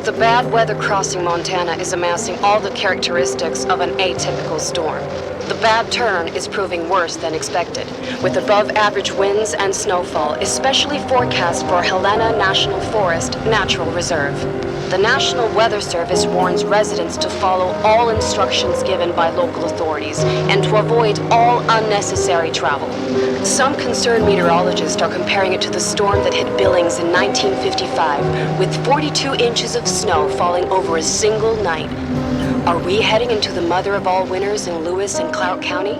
The bad weather crossing Montana is amassing all the characteristics of an atypical storm. The bad turn is proving worse than expected, with above-average winds and snowfall, especially forecast for Helena National Forest Natural Reserve. The National Weather Service warns residents to follow all instructions given by local authorities and to avoid all unnecessary travel. Some concerned meteorologists are comparing it to the storm that hit Billings in 1955, with 42 inches of snow falling over a single night. Are we heading into the mother of all winters in Lewis and Clark County?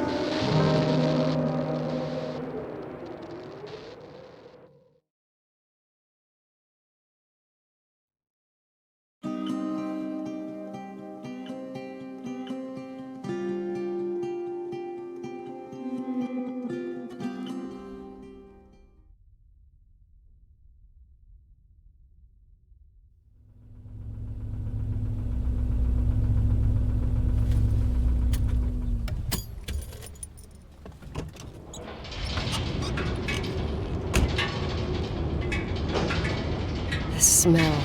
The smell.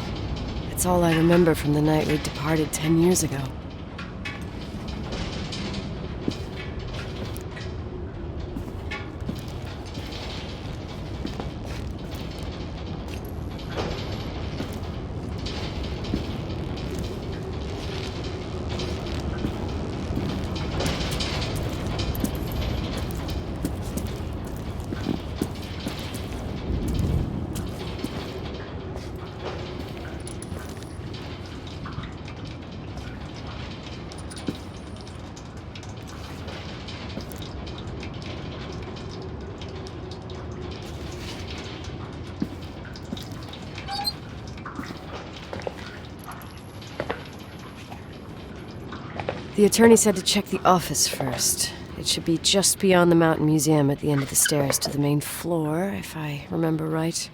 It's all I remember from the night we departed 10 years ago. The attorney said to check the office first. It should be just beyond the Mountain Museum at the end of the stairs to the main floor, if I remember right.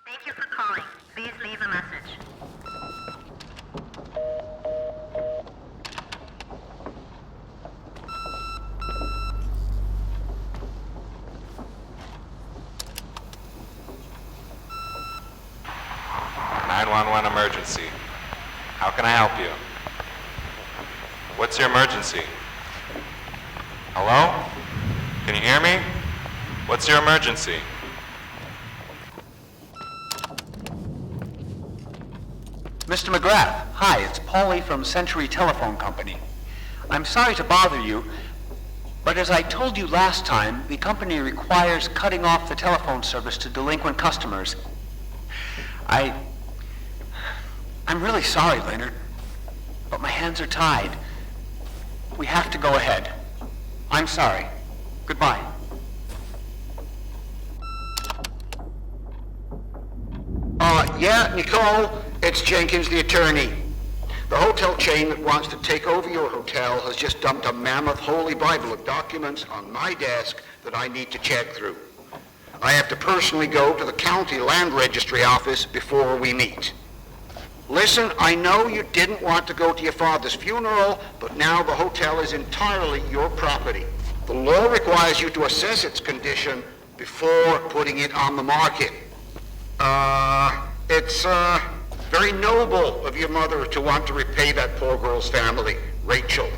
Thank you for calling. Please leave a message. Emergency. How can I help you? What's your emergency? Hello? Can you hear me? What's your emergency? Mr. McGrath, hi, it's Paulie from Century Telephone Company. I'm sorry to bother you, but as I told you last time, the company requires cutting off the telephone service to delinquent customers. I'm really sorry, Leonard, but my hands are tied. We have to go ahead. I'm sorry. Goodbye. Yeah, Nicole, it's Jenkins, the attorney. The hotel chain that wants to take over your hotel has just dumped a mammoth holy Bible of documents on my desk that I need to check through. I have to personally go to the county land registry office before we meet. Listen, I know you didn't want to go to your father's funeral, but now the hotel is entirely your property. The law requires you to assess its condition before putting it on the market. It's very noble of your mother to want to repay that poor girl's family, Rachel.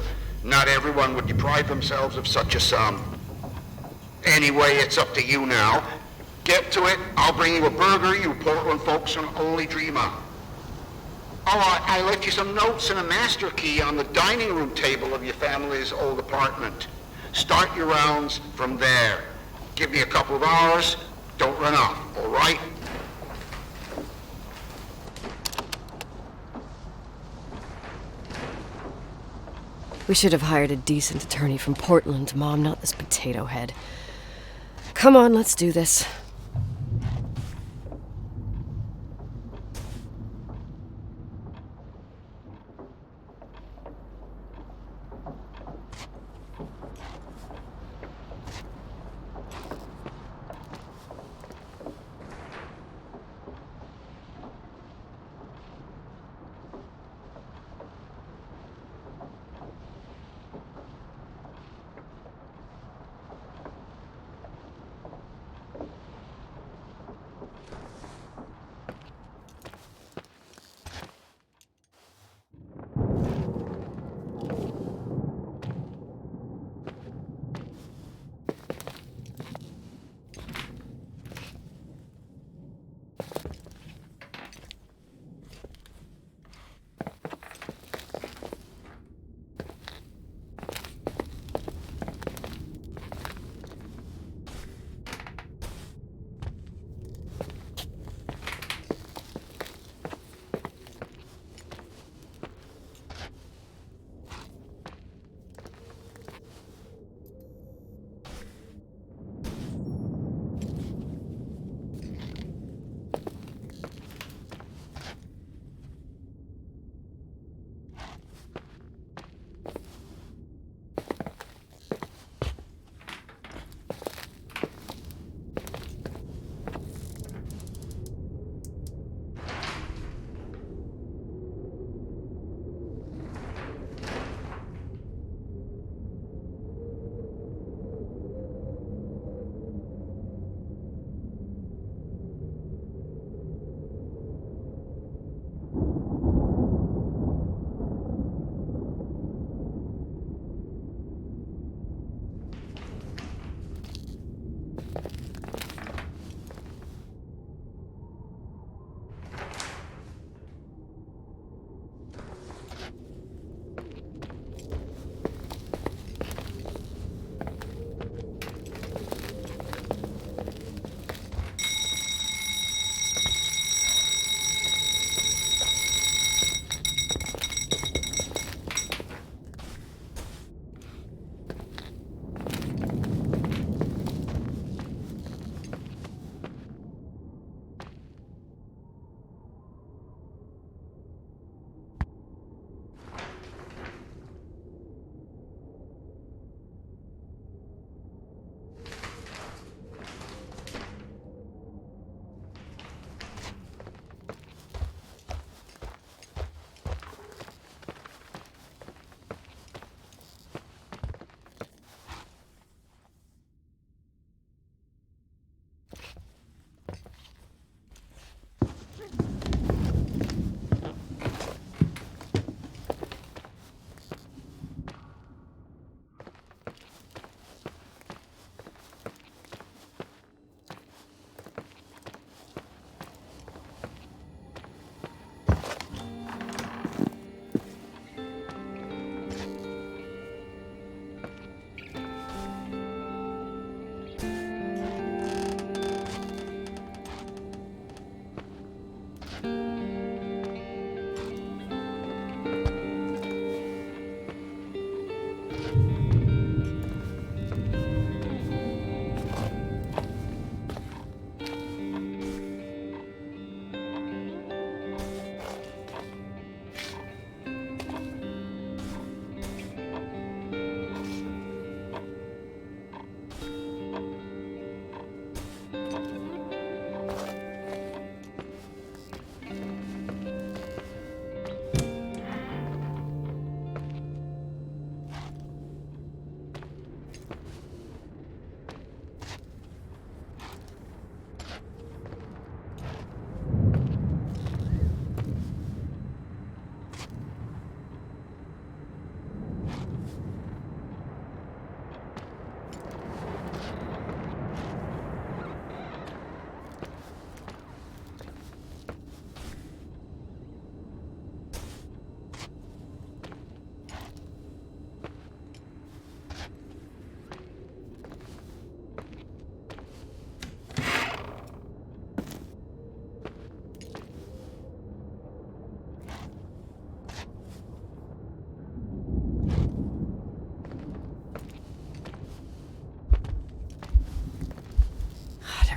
Not everyone would deprive themselves of such a sum. Anyway, it's up to you now. Get to it. I'll bring you a burger you Portland folks can only dream of. Oh, I left you some notes and a master key on the dining room table of your family's old apartment. Start your rounds from there. Give me a couple of hours. Don't run off, all right? We should have hired a decent attorney from Portland, Mom, not this potato head. Come on, let's do this.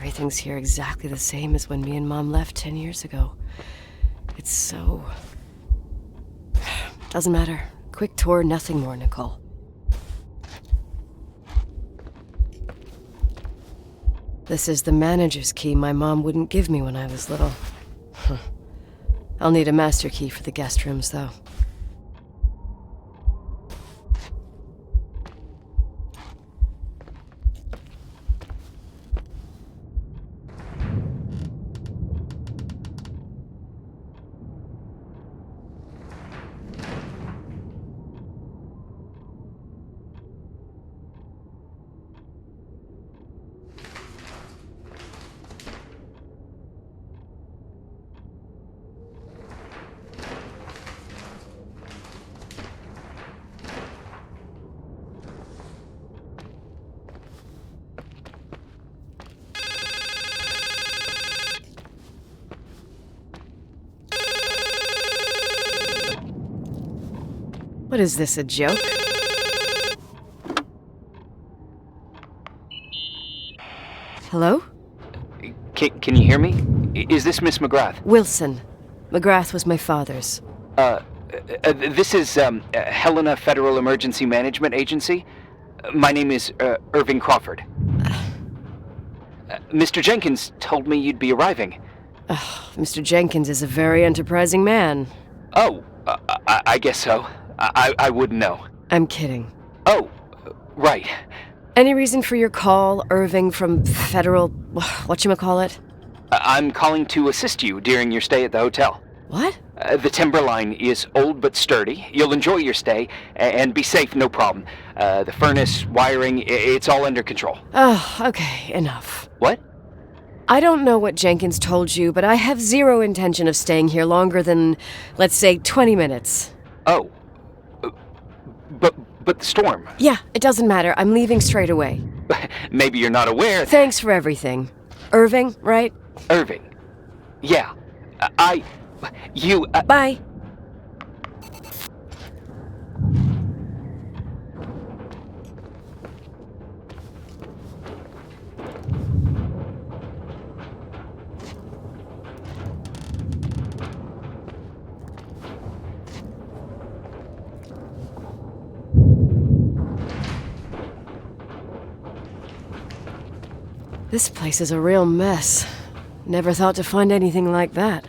Everything's here exactly the same as when me and Mom left 10 years ago. It's so... Doesn't matter. Quick tour, nothing more, Nicole. This is the manager's key my mom wouldn't give me when I was little. I'll need a master key for the guest rooms, though. What is this, a joke? Hello? Can you hear me? Is this Miss McGrath? Wilson. McGrath was my father's. This is Helena Federal Emergency Management Agency. My name is Irving Crawford. Mr. Jenkins told me you'd be arriving. Mr. Jenkins is a very enterprising man. Oh, I guess so. I wouldn't know. I'm kidding. Oh, right. Any reason for your call, Irving from Federal... whatchamacallit? I'm calling to assist you during your stay at the hotel. What? The Timberline is old but sturdy. You'll enjoy your stay, and be safe, no problem. The furnace, wiring, it's all under control. Oh, okay, enough. What? I don't know what Jenkins told you, but I have zero intention of staying here longer than, let's say, 20 minutes. Oh. But the storm. Yeah, it doesn't matter. I'm leaving straight away. Maybe you're not aware that... Thanks for everything. Irving, right? Irving. Yeah. You... Bye. This place is a real mess. Never thought to find anything like that.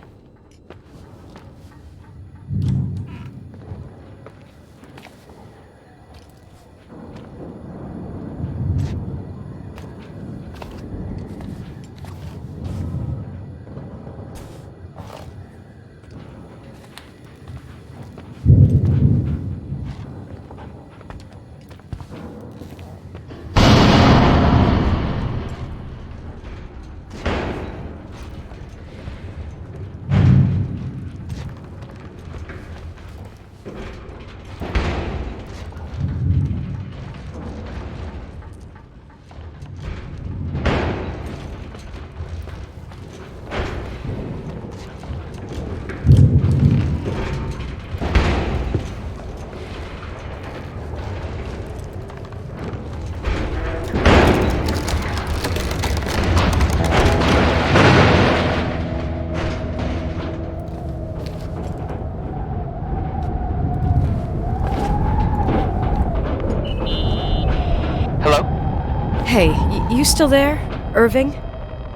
Hey, you still there, Irving?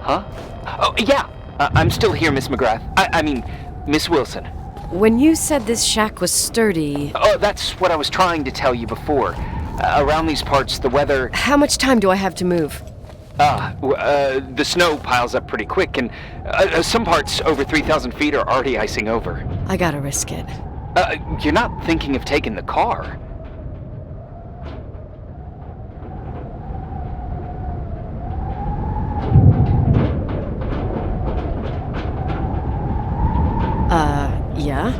Huh? Oh, yeah. I'm still here, Miss McGrath. I mean, Miss Wilson. When you said this shack was sturdy... Oh, that's what I was trying to tell you before. Around these parts, the weather... How much time do I have to move? The snow piles up pretty quick, and some parts over 3,000 feet are already icing over. I gotta risk it. You're not thinking of taking the car? Yeah?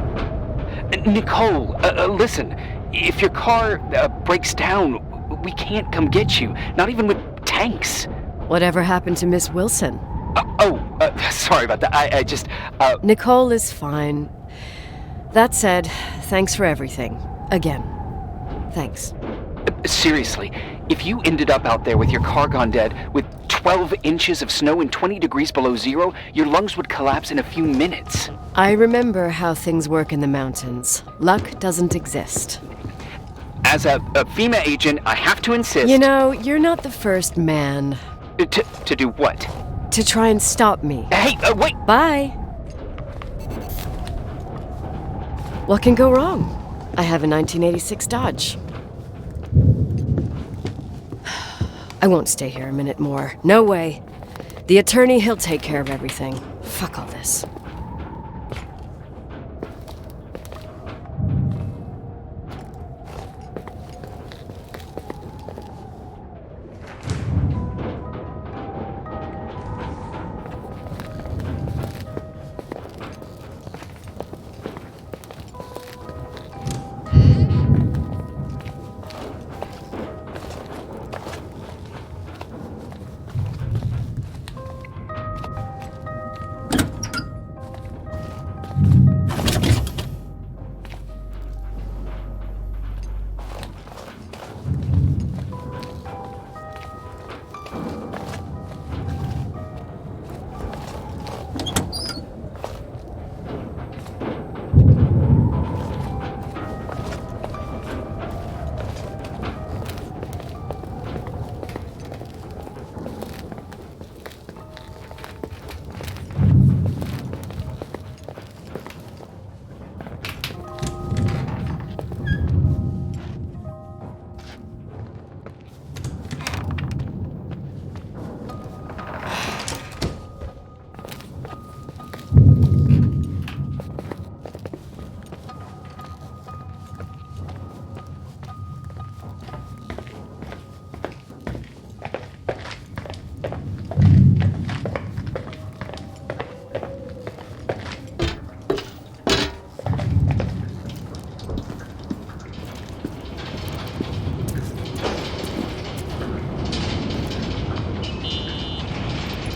Nicole, listen. If your car breaks down, we can't come get you. Not even with tanks. Whatever happened to Miss Wilson? Sorry about that. I just, Nicole is fine. That said, thanks for everything. Again. Thanks. Seriously, if you ended up out there with your car gone dead, with 12 inches of snow and 20 degrees below zero, your lungs would collapse in a few minutes. I remember how things work in the mountains. Luck doesn't exist. As a FEMA agent, I have to insist... You know, you're not the first man To do what? to try and stop me. Hey, wait! Bye. What can go wrong? I have a 1986 Dodge. I won't stay here a minute more. No way. The attorney, he'll take care of everything. Fuck all this.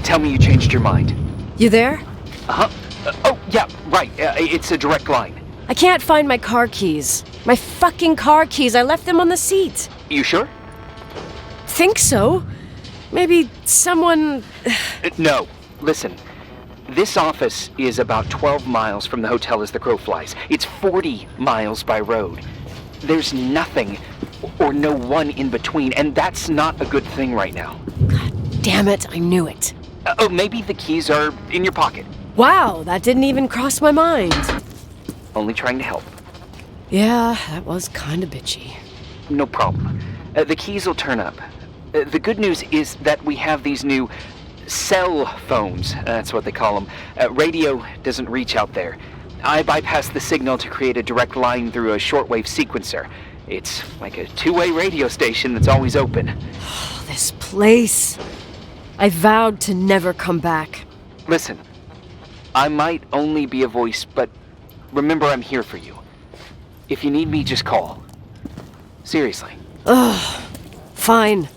Tell me you changed your mind. You there? Uh-huh. Oh, yeah, right. It's a direct line. I can't find my car keys. My fucking car keys. I left them on the seat. You sure? Think so? Maybe someone... No. Listen. This office is about 12 miles from the hotel as the crow flies. It's 40 miles by road. There's nothing or no one in between, and that's not a good thing right now. God damn it, I knew it. Oh, maybe the keys are in your pocket. Wow, that didn't even cross my mind. Only trying to help. Yeah, that was kinda bitchy. No problem. The keys will turn up. The good news is that we have these new cell phones. That's what they call them. Radio doesn't reach out there. I bypass the signal to create a direct line through a shortwave sequencer. It's like a two-way radio station that's always open. This place. I vowed to never come back. Listen, I might only be a voice, but remember I'm here for you. If you need me, just call. Seriously. Ugh. Fine.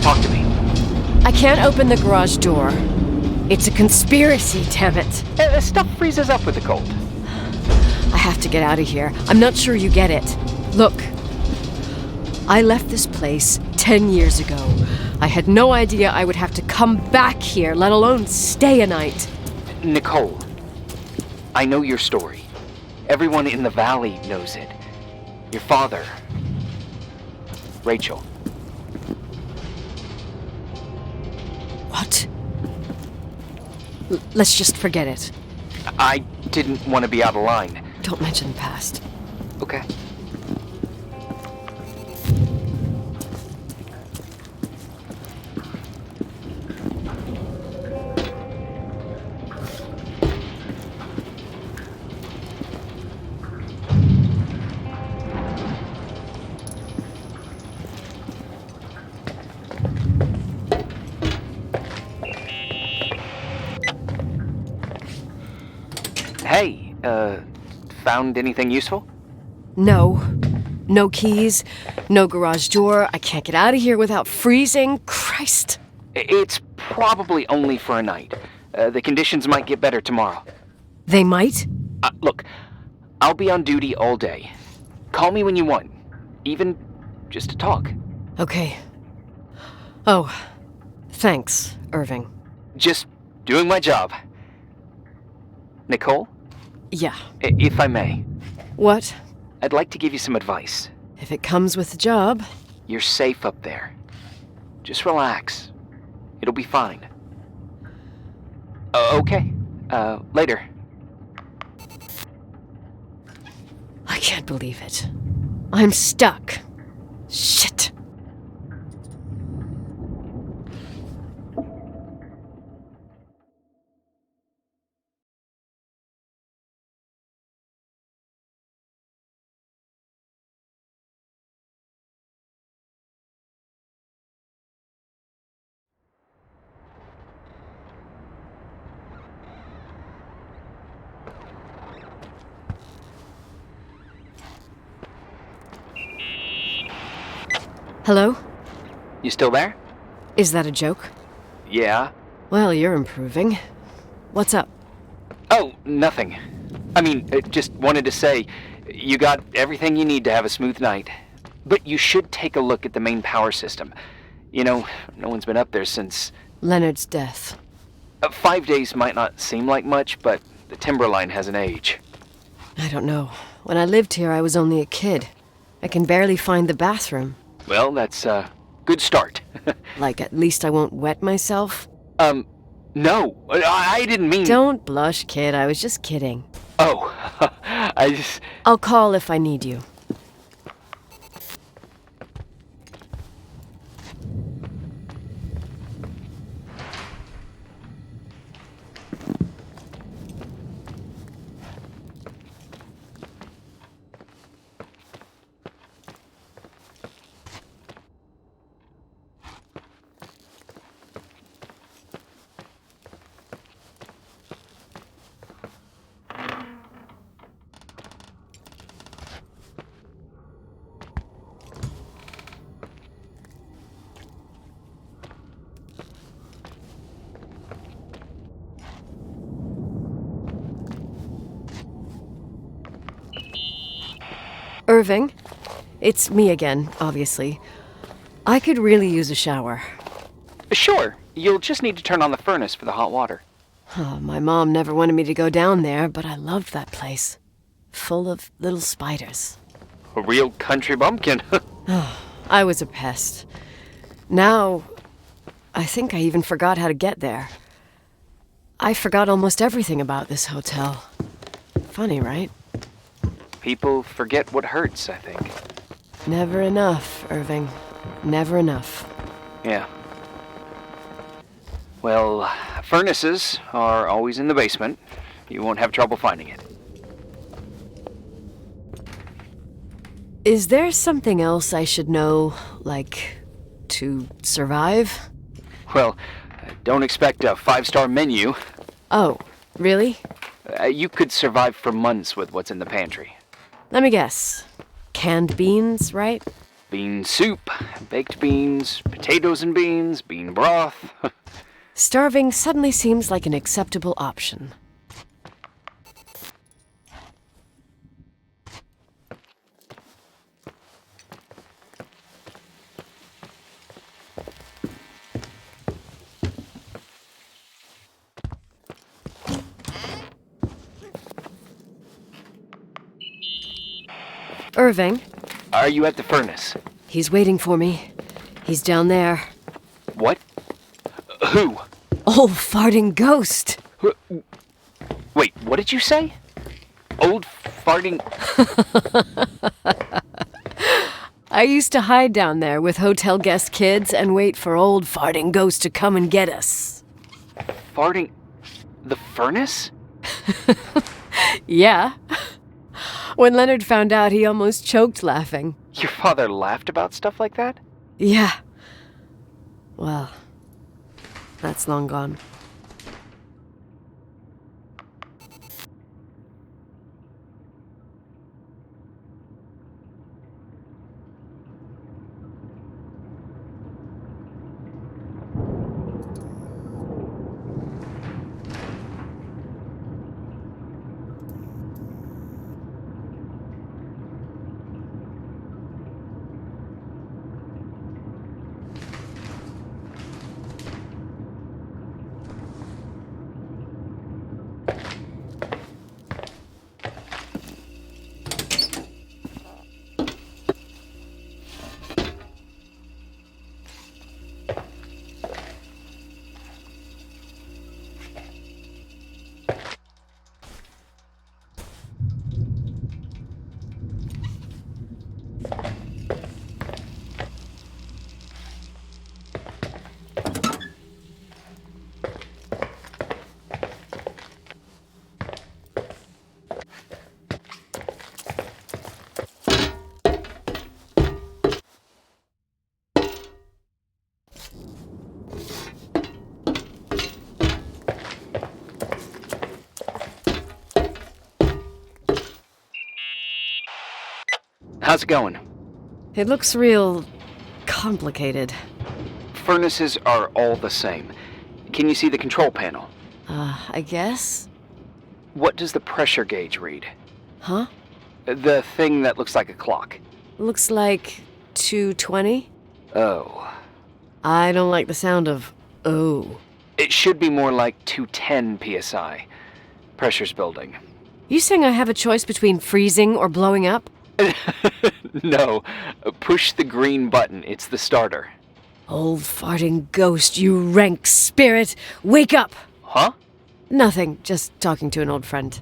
Talk to me. I can't open the garage door. It's a conspiracy, damn it. Stuff freezes up with the cold. I have to get out of here. I'm not sure you get it. Look, I left this place 10 years ago. I had no idea I would have to come back here, let alone stay a night. Nicole, I know your story. Everyone in the valley knows it. Your father, Rachel. What? Let's just forget it. I didn't want to be out of line. Don't mention the past. Okay. Hey, found anything useful? No. No keys, no garage door. I can't get out of here without freezing. Christ. It's probably only for a night. The conditions might get better tomorrow. They might? Look, I'll be on duty all day. Call me when you want. Even just to talk. Okay. Oh, thanks, Irving. Just doing my job. Nicole, Yeah. if I may, What? I'd like to give you some advice. If it comes with the job. You're safe up there. Just relax. It'll be fine. Okay. Later. I can't believe it. I'm stuck. Shit. Hello? You still there? Is that a joke? Yeah. Well, you're improving. What's up? Oh, nothing. I mean, just wanted to say, you got everything you need to have a smooth night. But you should take a look at the main power system. You know, no one's been up there since... Leonard's death. 5 days might not seem like much, but the timber line has an age. I don't know. When I lived here, I was only a kid. I can barely find the bathroom. Well, that's a good start. Like, at least I won't wet myself? No, I didn't mean... Don't blush, kid. I was just kidding. Oh, I just... I'll call if I need you. Irving, it's me again, obviously. I could really use a shower. Sure, you'll just need to turn on the furnace for the hot water. Oh, my mom never wanted me to go down there, but I loved that place. Full of little spiders. A real country bumpkin. I was a pest. Now, I think I even forgot how to get there. I forgot almost everything about this hotel. Funny, right? People forget what hurts, I think. Never enough, Irving. Never enough. Yeah. Well, furnaces are always in the basement. You won't have trouble finding it. Is there something else I should know, like, to survive? Well, don't expect a 5-star menu. Oh, really? You could survive for months with what's in the pantry. Let me guess. Canned beans, right? Bean soup, baked beans, potatoes and beans, bean broth. Starving suddenly seems like an acceptable option. Irving, Are you at the furnace? he's waiting for me. He's down there. What? Who? Old farting ghost. Wait, what did you say? Old farting... I used to hide down there with hotel guest kids and wait for old farting ghost to come and get us. farting... the furnace? Yeah. When Leonard found out, he almost choked laughing. Your father laughed about stuff like that? Yeah. Well, that's long gone. How's it going? It looks real complicated. Furnaces are all the same. Can you see the control panel? I guess? What does the pressure gauge read? Huh? The thing that looks like a clock. Looks like 220? Oh. I don't like the sound of oh. It should be more like 210 psi. Pressure's building. You saying I have a choice between freezing or blowing up? No. Push the green button. It's the starter. Old farting ghost, you rank spirit! Wake up! Huh? Nothing, just talking to an old friend.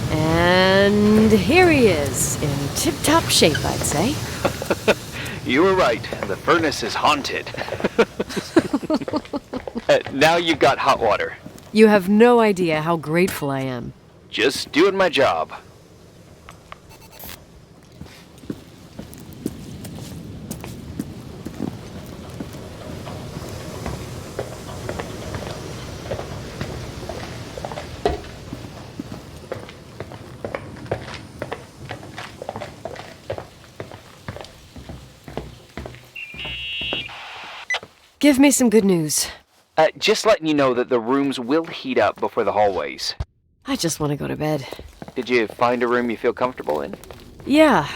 And here he is, in tip-top shape, I'd say. You were right. The furnace is haunted. Now you've got hot water. You have no idea how grateful I am. Just doing my job. Give me some good news. Just letting you know that the rooms will heat up before the hallways. I just want to go to bed. Did you find a room you feel comfortable in? Yeah,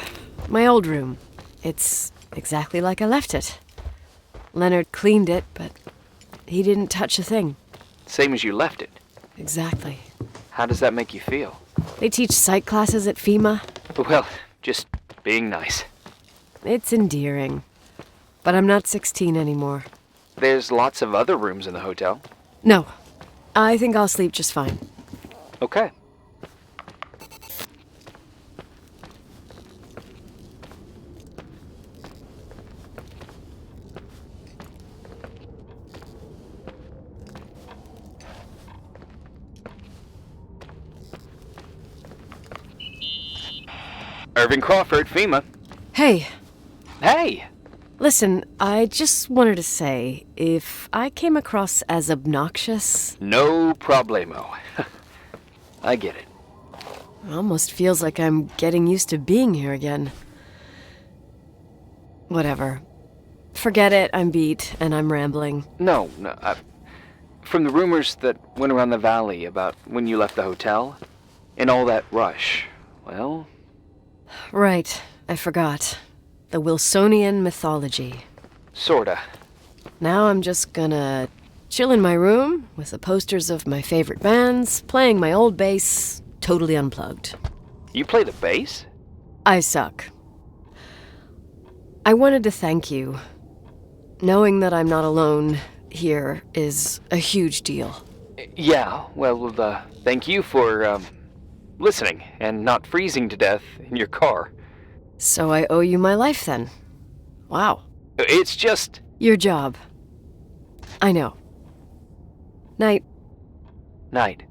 my old room. It's exactly like I left it. Leonard cleaned it, but he didn't touch a thing. Same as you left it. Exactly. How does that make you feel? They teach psych classes at FEMA. Well, just being nice. It's endearing. But I'm not 16 anymore. There's lots of other rooms in the hotel. No, I think I'll sleep just fine. Okay. Irving Crawford, FEMA. Hey, Hey! listen, I just wanted to say, if I came across as obnoxious, No problemo. I get it. it almost feels like I'm getting used to being here again. Whatever. Forget it, I'm beat, and I'm rambling. No. From the rumors that went around the valley about when you left the hotel, and all that rush, well... Right, I forgot. The Wilsonian mythology. Sorta. Now I'm just gonna chill in my room with the posters of my favorite bands, playing my old bass, totally unplugged. You play the bass? I suck. I wanted to thank you. Knowing that I'm not alone here is a huge deal. Yeah, well, thank you for, listening and not freezing to death in your car. So I owe you my life then. Wow. It's just... Your job. I know. Night. Night.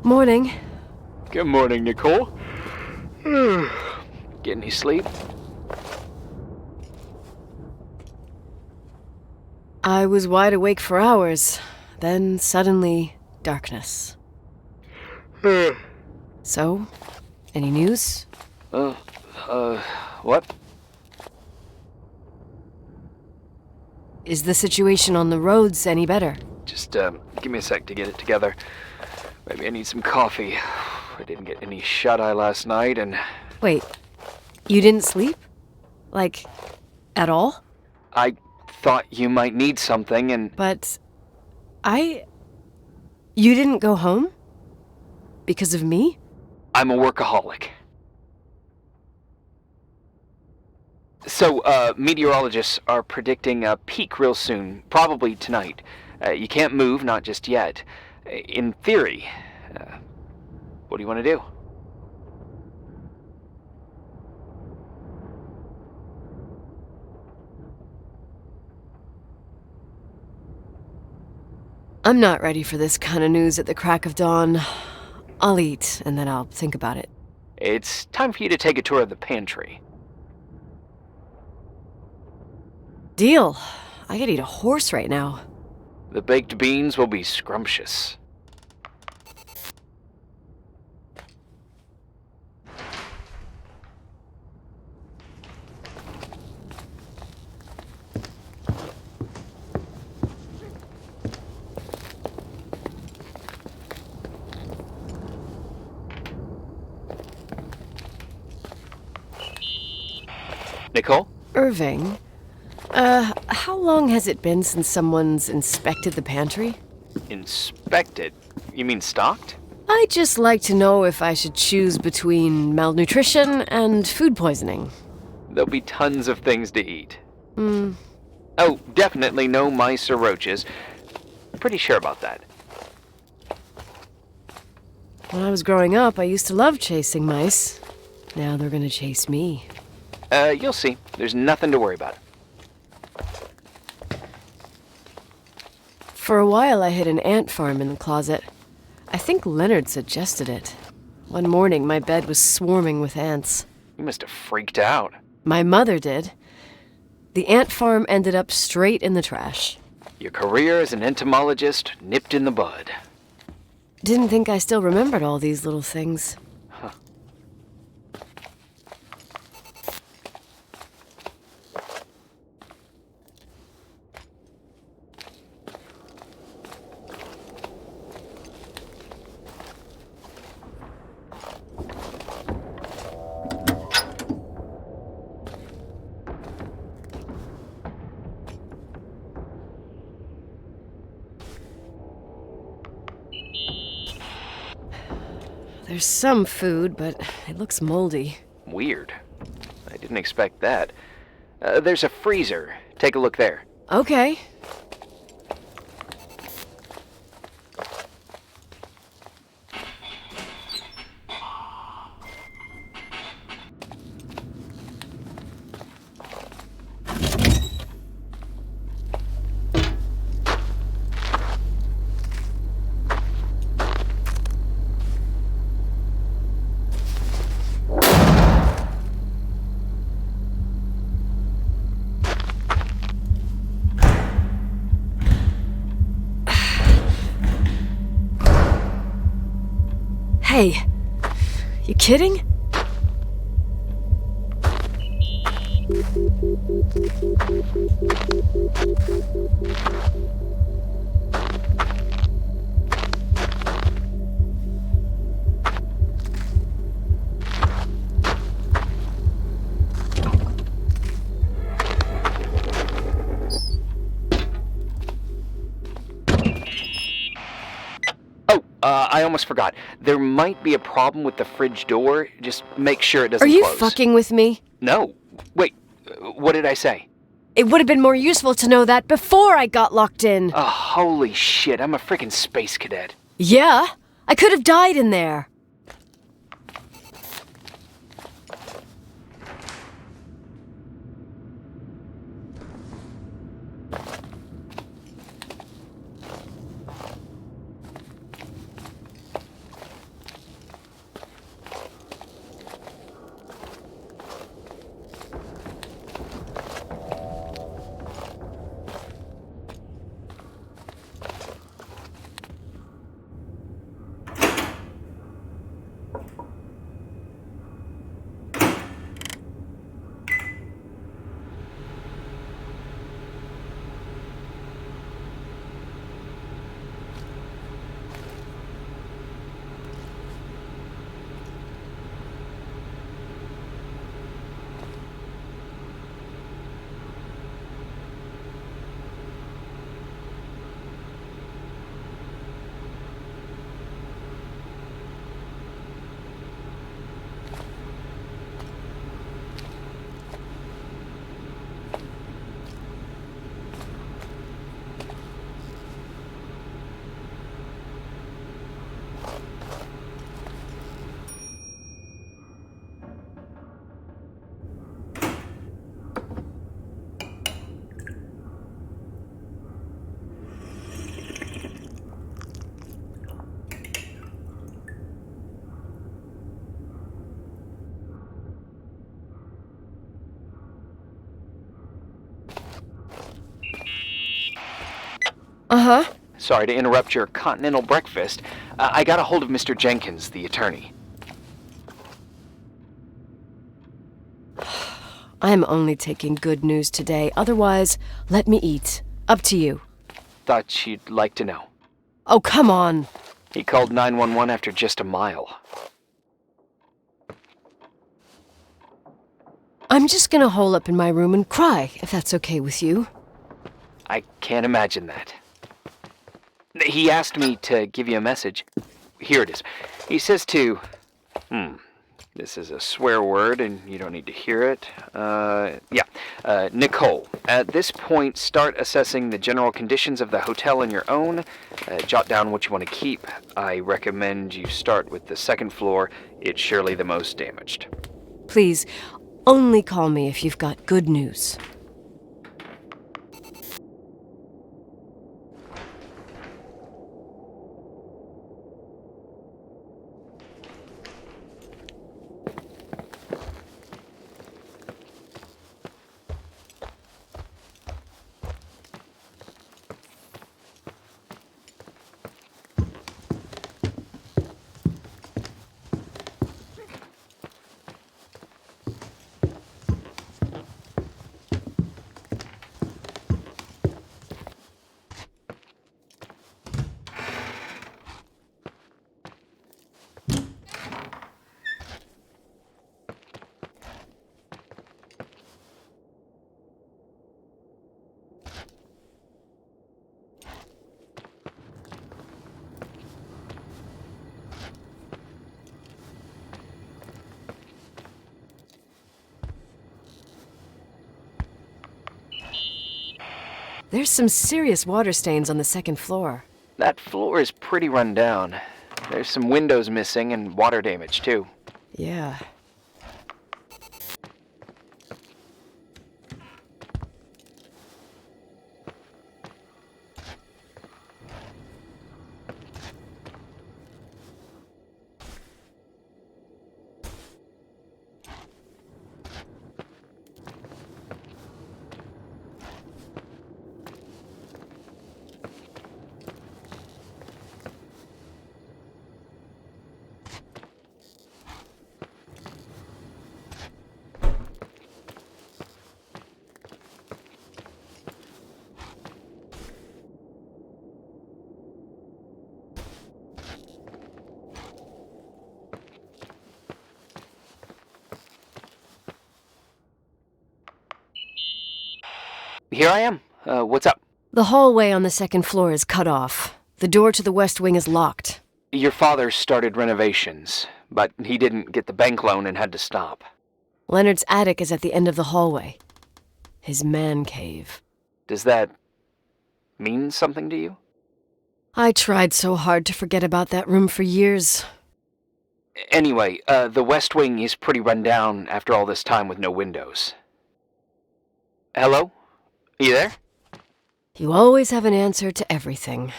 Morning. Good morning, Nicole. Get any sleep? I was wide awake for hours. Then suddenly, darkness. So, any news? What? Is the situation on the roads any better? Just, give me a sec to get it together. Maybe I need some coffee. I didn't get any shut-eye last night, and... Wait, you didn't sleep? Like, at all? I thought you might need something, and... But you didn't go home? Because of me? I'm a workaholic. So, meteorologists are predicting a peak real soon, probably tonight. You can't move, not just yet. In theory, what do you want to do? I'm not ready for this kind of news at the crack of dawn. I'll eat, and then I'll think about it. It's time for you to take a tour of the pantry. Deal. I could eat a horse right now. The baked beans will be scrumptious. Nicole? Irving, how long has it been since someone's inspected the pantry? Inspected? You mean stocked? I'd just like to know if I should choose between malnutrition and food poisoning. There'll be tons of things to eat. Oh, definitely no mice or roaches. Pretty sure about that. When I was growing up, I used to love chasing mice. Now they're gonna chase me. You'll see. There's nothing to worry about. For a while, I hid an ant farm in the closet. I think Leonard suggested it. One morning, my bed was swarming with ants. You must have freaked out. My mother did. The ant farm ended up straight in the trash. Your career as an entomologist nipped in the bud. Didn't think I still remembered all these little things. There's some food, but it looks moldy. Weird. I didn't expect that. There's a freezer. Take a look there. Okay. Hey, you kidding? Oh, I almost forgot. There might be a problem with the fridge door. Just make sure it doesn't Are you close. fucking with me? No. Wait, what did I say? It would have been more useful to know that before I got locked in. Oh, holy shit, I'm a freaking space cadet. Yeah, I could have died in there. Uh-huh. Sorry to interrupt your continental breakfast. I got a hold of Mr. Jenkins, the attorney. I'm only taking good news today. Otherwise, let me eat. Up to you. Thought you'd like to know. Oh, come on. He called 911 after just a mile. I'm just gonna hole up in my room and cry, if that's okay with you. I can't imagine that. He asked me to give you a message. Here it is. He says to... This is a swear word, and you don't need to hear it. Nicole, at this point, start assessing the general conditions of the hotel on your own. Jot down what you want to keep. I recommend you start with the second floor. It's surely the most damaged. Please, only call me if you've got good news. There's some serious water stains on the second floor. That floor is pretty run down. There's some windows missing and water damage, too. Yeah. Here I am. What's up? The hallway on the second floor is cut off. The door to the west wing is locked. Your father started renovations, but he didn't get the bank loan and had to stop. Leonard's attic is at the end of the hallway. His man cave. Does that mean something to you? I tried so hard to forget about that room for years. Anyway, the West Wing is pretty run down after all this time with no windows. Hello? You there? You always have an answer to everything.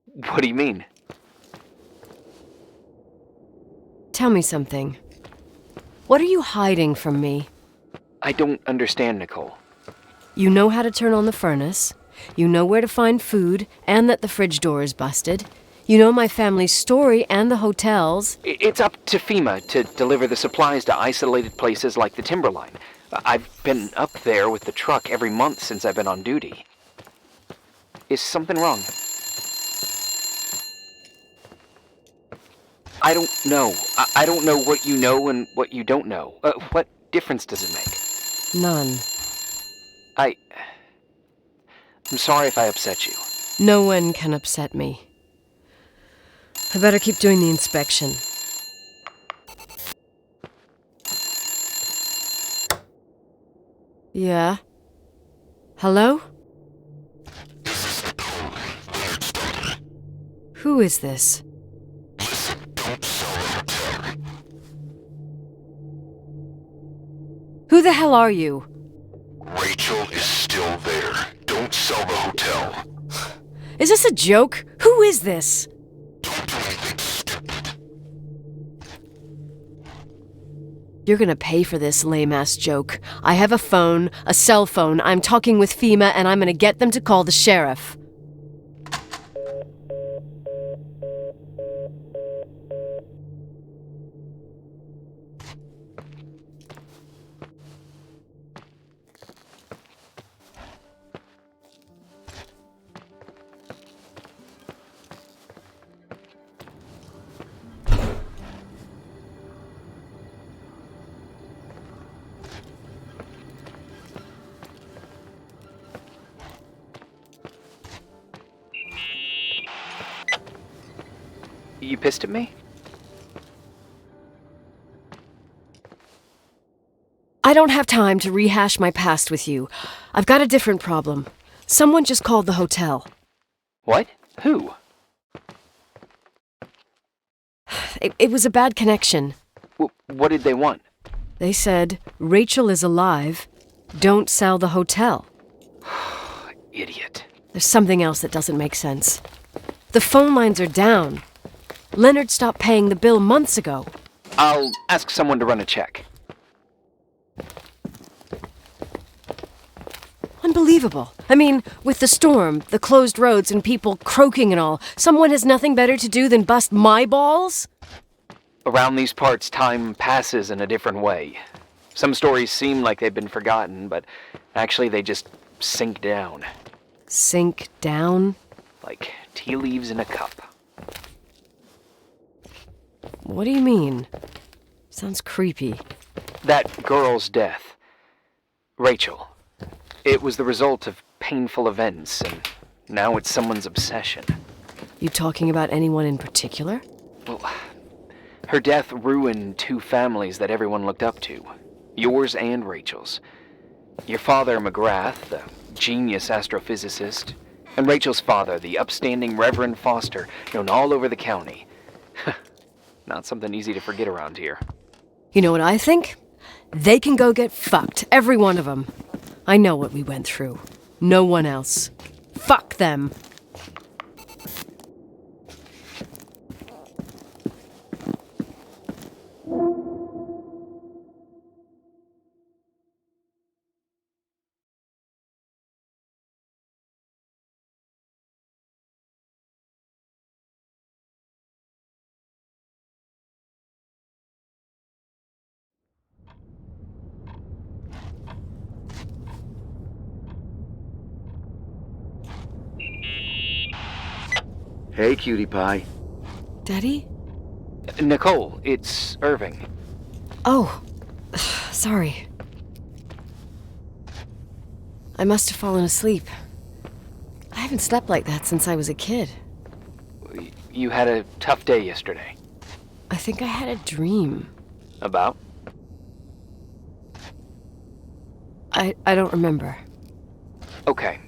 What do you mean? Tell me something. What are you hiding from me? I don't understand, Nicole. You know how to turn on the furnace. You know where to find food, and that the fridge door is busted. You know my family's story and the hotels. It's up to FEMA to deliver the supplies to isolated places like the Timberline. I've been up there with the truck every month since I've been on duty. Is something wrong? I don't know. I don't know what you know and what you don't know. What difference does it make? None. I'm sorry if I upset you. No one can upset me. I better keep doing the inspection. Yeah? Hello? This is Nicole, Leonard's daughter. Who is this? Listen, don't sell the hotel. Who the hell are you? Rachel is still there. Don't sell the hotel. Is this a joke? Who is this? Don't do anything stupid. You're gonna pay for this lame-ass joke. I have a phone, a cell phone. I'm talking with FEMA, and I'm gonna get them to call the sheriff. You pissed at me? I don't have time to rehash my past with you. I've got a different problem. Someone just called the hotel. What? Who? It was a bad connection. What did they want? They said, Rachel is alive. Don't sell the hotel. Idiot. There's something else that doesn't make sense. The phone lines are down. Leonard stopped paying the bill months ago. I'll ask someone to run a check. Unbelievable. I mean, with the storm, the closed roads, and people croaking and all, someone has nothing better to do than bust my balls? Around these parts, time passes in a different way. Some stories seem like they've been forgotten, but actually they just sink down. Sink down? Like tea leaves in a cup. What do you mean? Sounds creepy. That girl's death. Rachel. It was the result of painful events, and now it's someone's obsession. You talking about anyone in particular? Well, her death ruined two families that everyone looked up to. Yours and Rachel's. Your father, McGrath, the genius astrophysicist, and Rachel's father, the upstanding Reverend Foster, known all over the county. Not something easy to forget around here. You know what I think? They can go get fucked, every one of them. I know what we went through. No one else. Fuck them. Hey, cutie pie. Daddy? Nicole, it's Irving. Oh, sorry. I must have fallen asleep. I haven't slept like that since I was a kid. You had a tough day yesterday. I think I had a dream. About? I don't remember. Okay,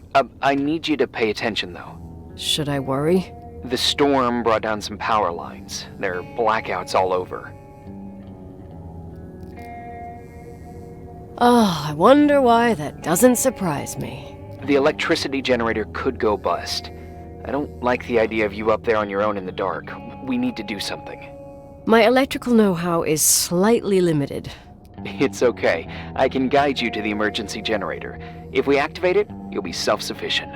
I need you to pay attention, though. Should I worry? The storm brought down some power lines. There are blackouts all over. Oh, I wonder why that doesn't surprise me. The electricity generator could go bust. I don't like the idea of you up there on your own in the dark. We need to do something. My electrical know-how is slightly limited. It's okay. I can guide you to the emergency generator. If we activate it, you'll be self-sufficient.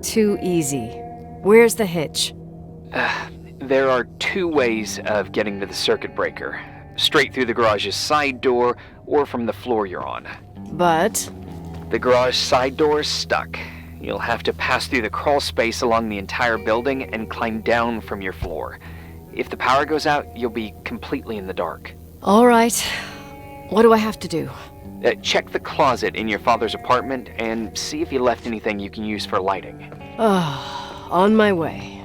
Too easy. Where's the hitch? There are two ways of getting to the circuit breaker. Straight through the garage's side door, or from the floor you're on. But... The garage side door is stuck. You'll have to pass through the crawl space along the entire building and climb down from your floor. If the power goes out, you'll be completely in the dark. All right. What do I have to do? Check the closet in your father's apartment and see if he left anything you can use for lighting. On my way.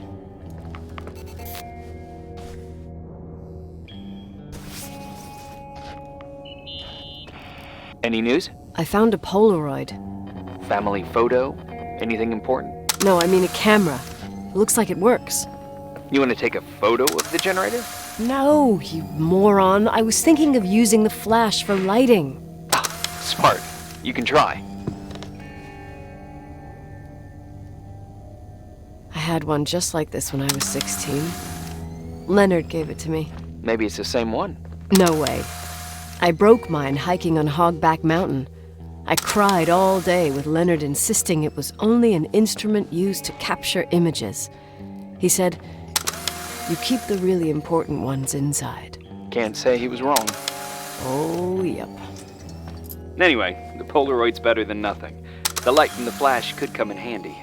Any news? I found a Polaroid. Family photo? Anything important? No, I mean a camera. It looks like it works. You want to take a photo of the generator? No, you moron. I was thinking of using the flash for lighting. Smart. You can try. I had one just like this when I was 16. Leonard gave it to me. Maybe it's the same one. No way. I broke mine hiking on Hogback Mountain. I cried all day with Leonard insisting it was only an instrument used to capture images. He said, "You keep the really important ones inside." Can't say he was wrong. Oh, yep. Anyway, the Polaroid's better than nothing. The light from the flash could come in handy.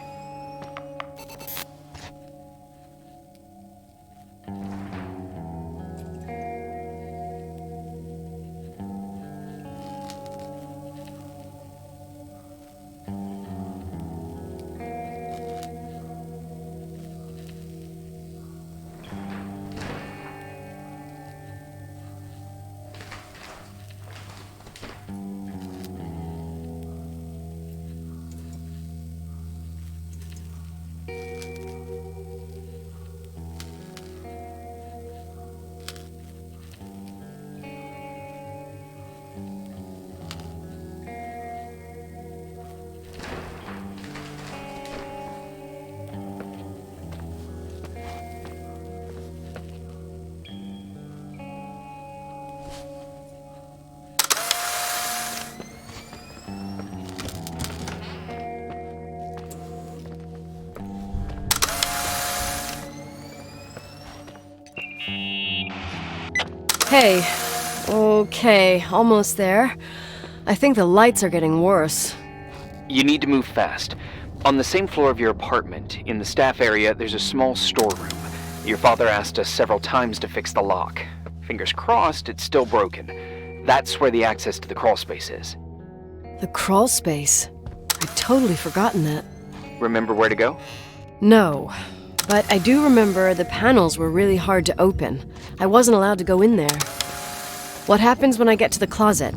Hey. Okay, almost there. I think the lights are getting worse. You need to move fast. On the same floor of your apartment, in the staff area, there's a small storeroom. Your father asked us several times to fix the lock. Fingers crossed, it's still broken. That's where the access to the crawl space is. The crawl space? I'd totally forgotten that. Remember where to go? No, but I do remember the panels were really hard to open. I wasn't allowed to go in there. What happens when I get to the closet?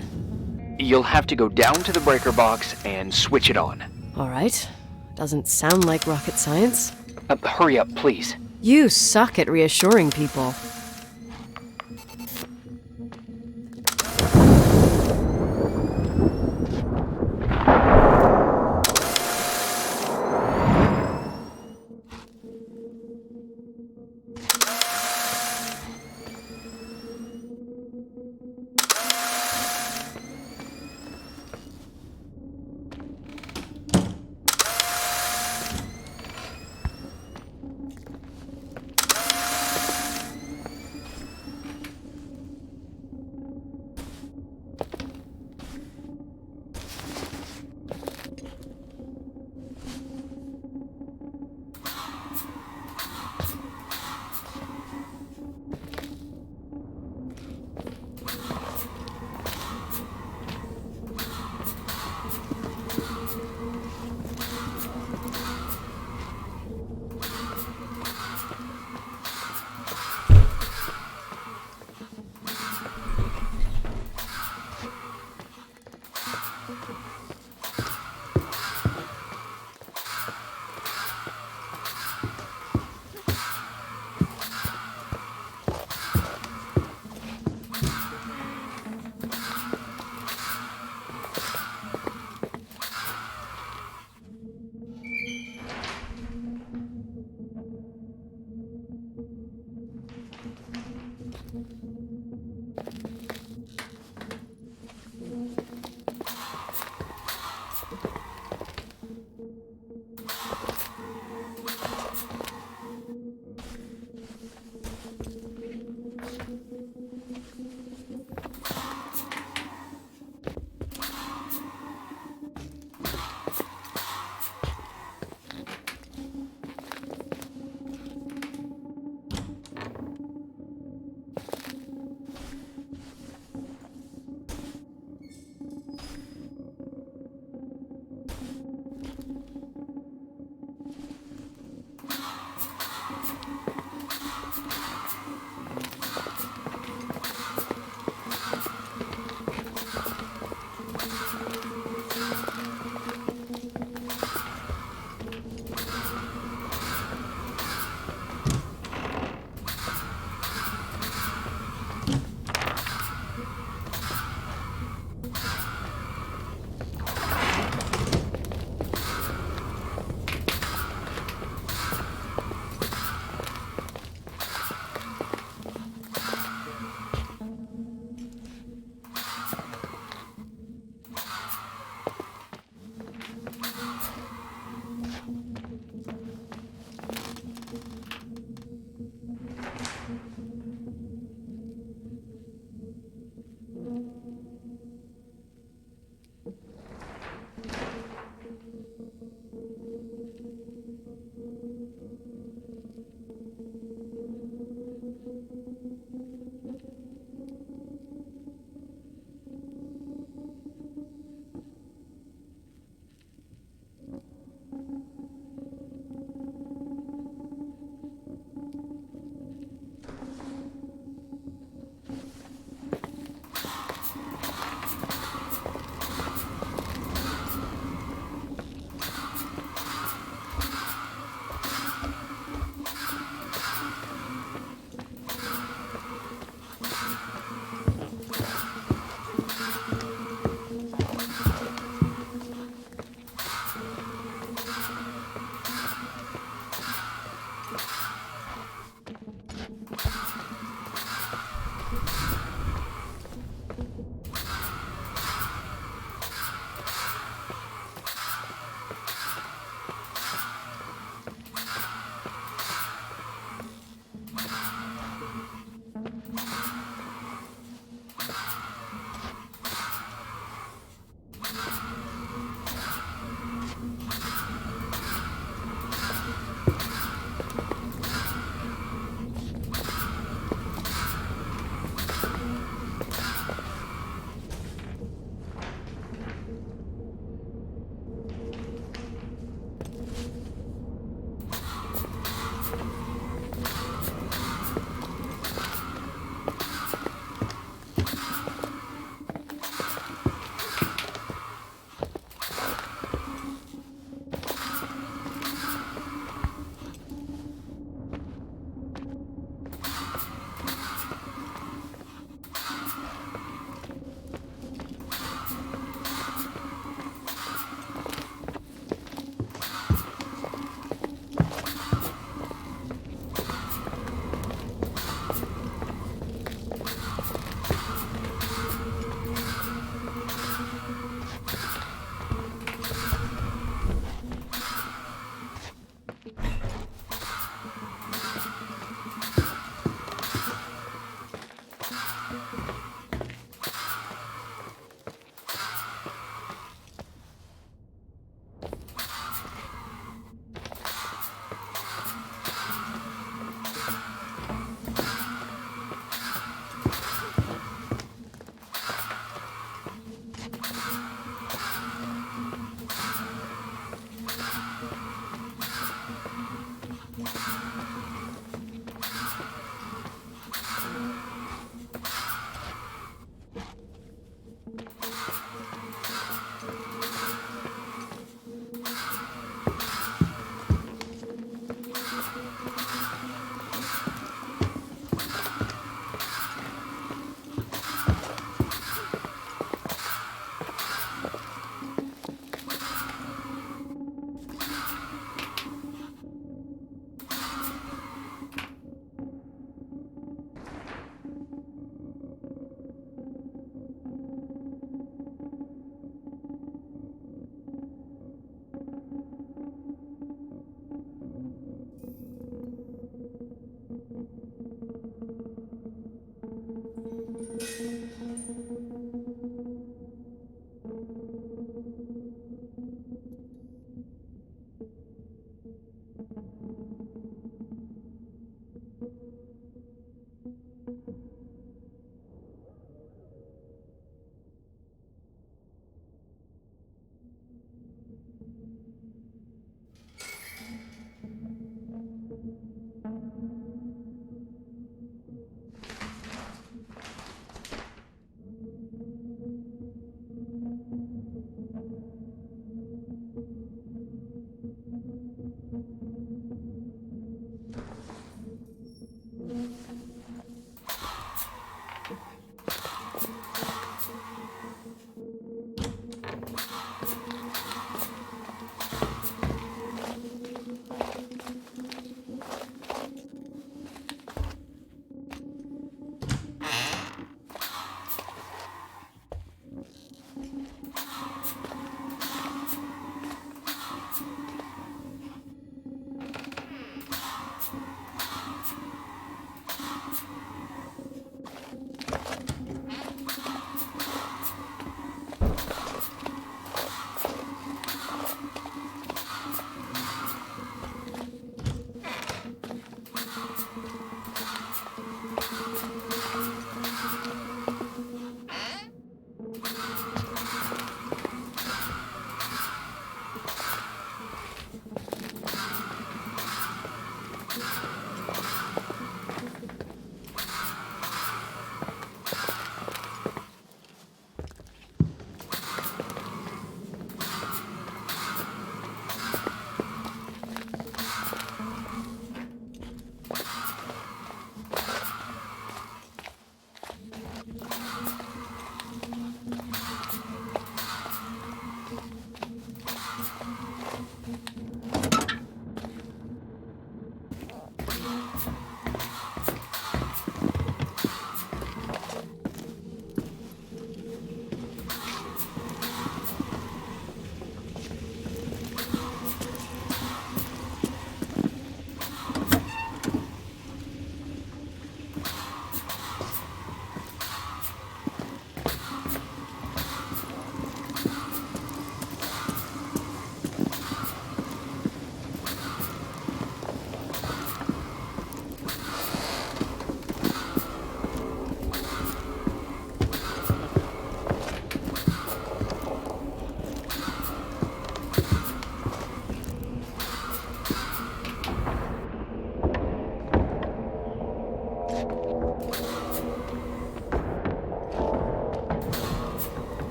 You'll have to go down to the breaker box and switch it on. All right. Doesn't sound like rocket science. Hurry up, please. You suck at reassuring people.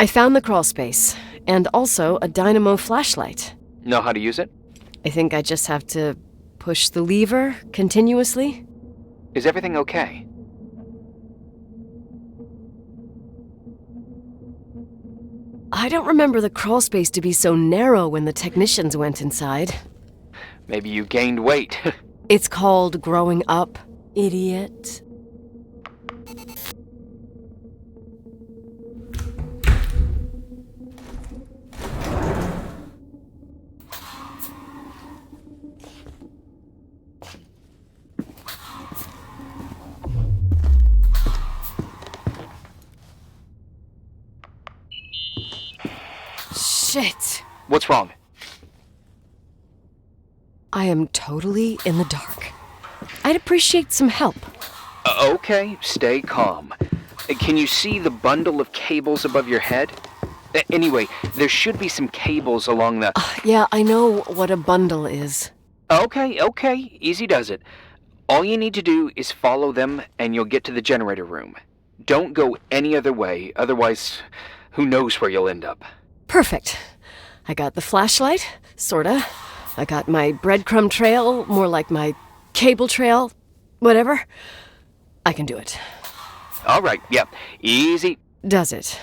I found the crawl space, and also a dynamo flashlight. Know how to use it? I think I just have to push the lever continuously. Is everything okay? I don't remember the crawl space to be so narrow when the technicians went inside. Maybe you gained weight. It's called growing up, idiot. Shit. What's wrong? I am totally in the dark. I'd appreciate some help. Okay, stay calm. Can you see the bundle of cables above your head? Anyway, there should be some cables along the... Yeah, I know what a bundle is. Okay, easy does it. All you need to do is follow them and you'll get to the generator room. Don't go any other way, otherwise, who knows where you'll end up. Perfect. I got the flashlight, sorta. I got my breadcrumb trail, more like my cable trail, whatever. I can do it. All right, yeah, easy. Does it?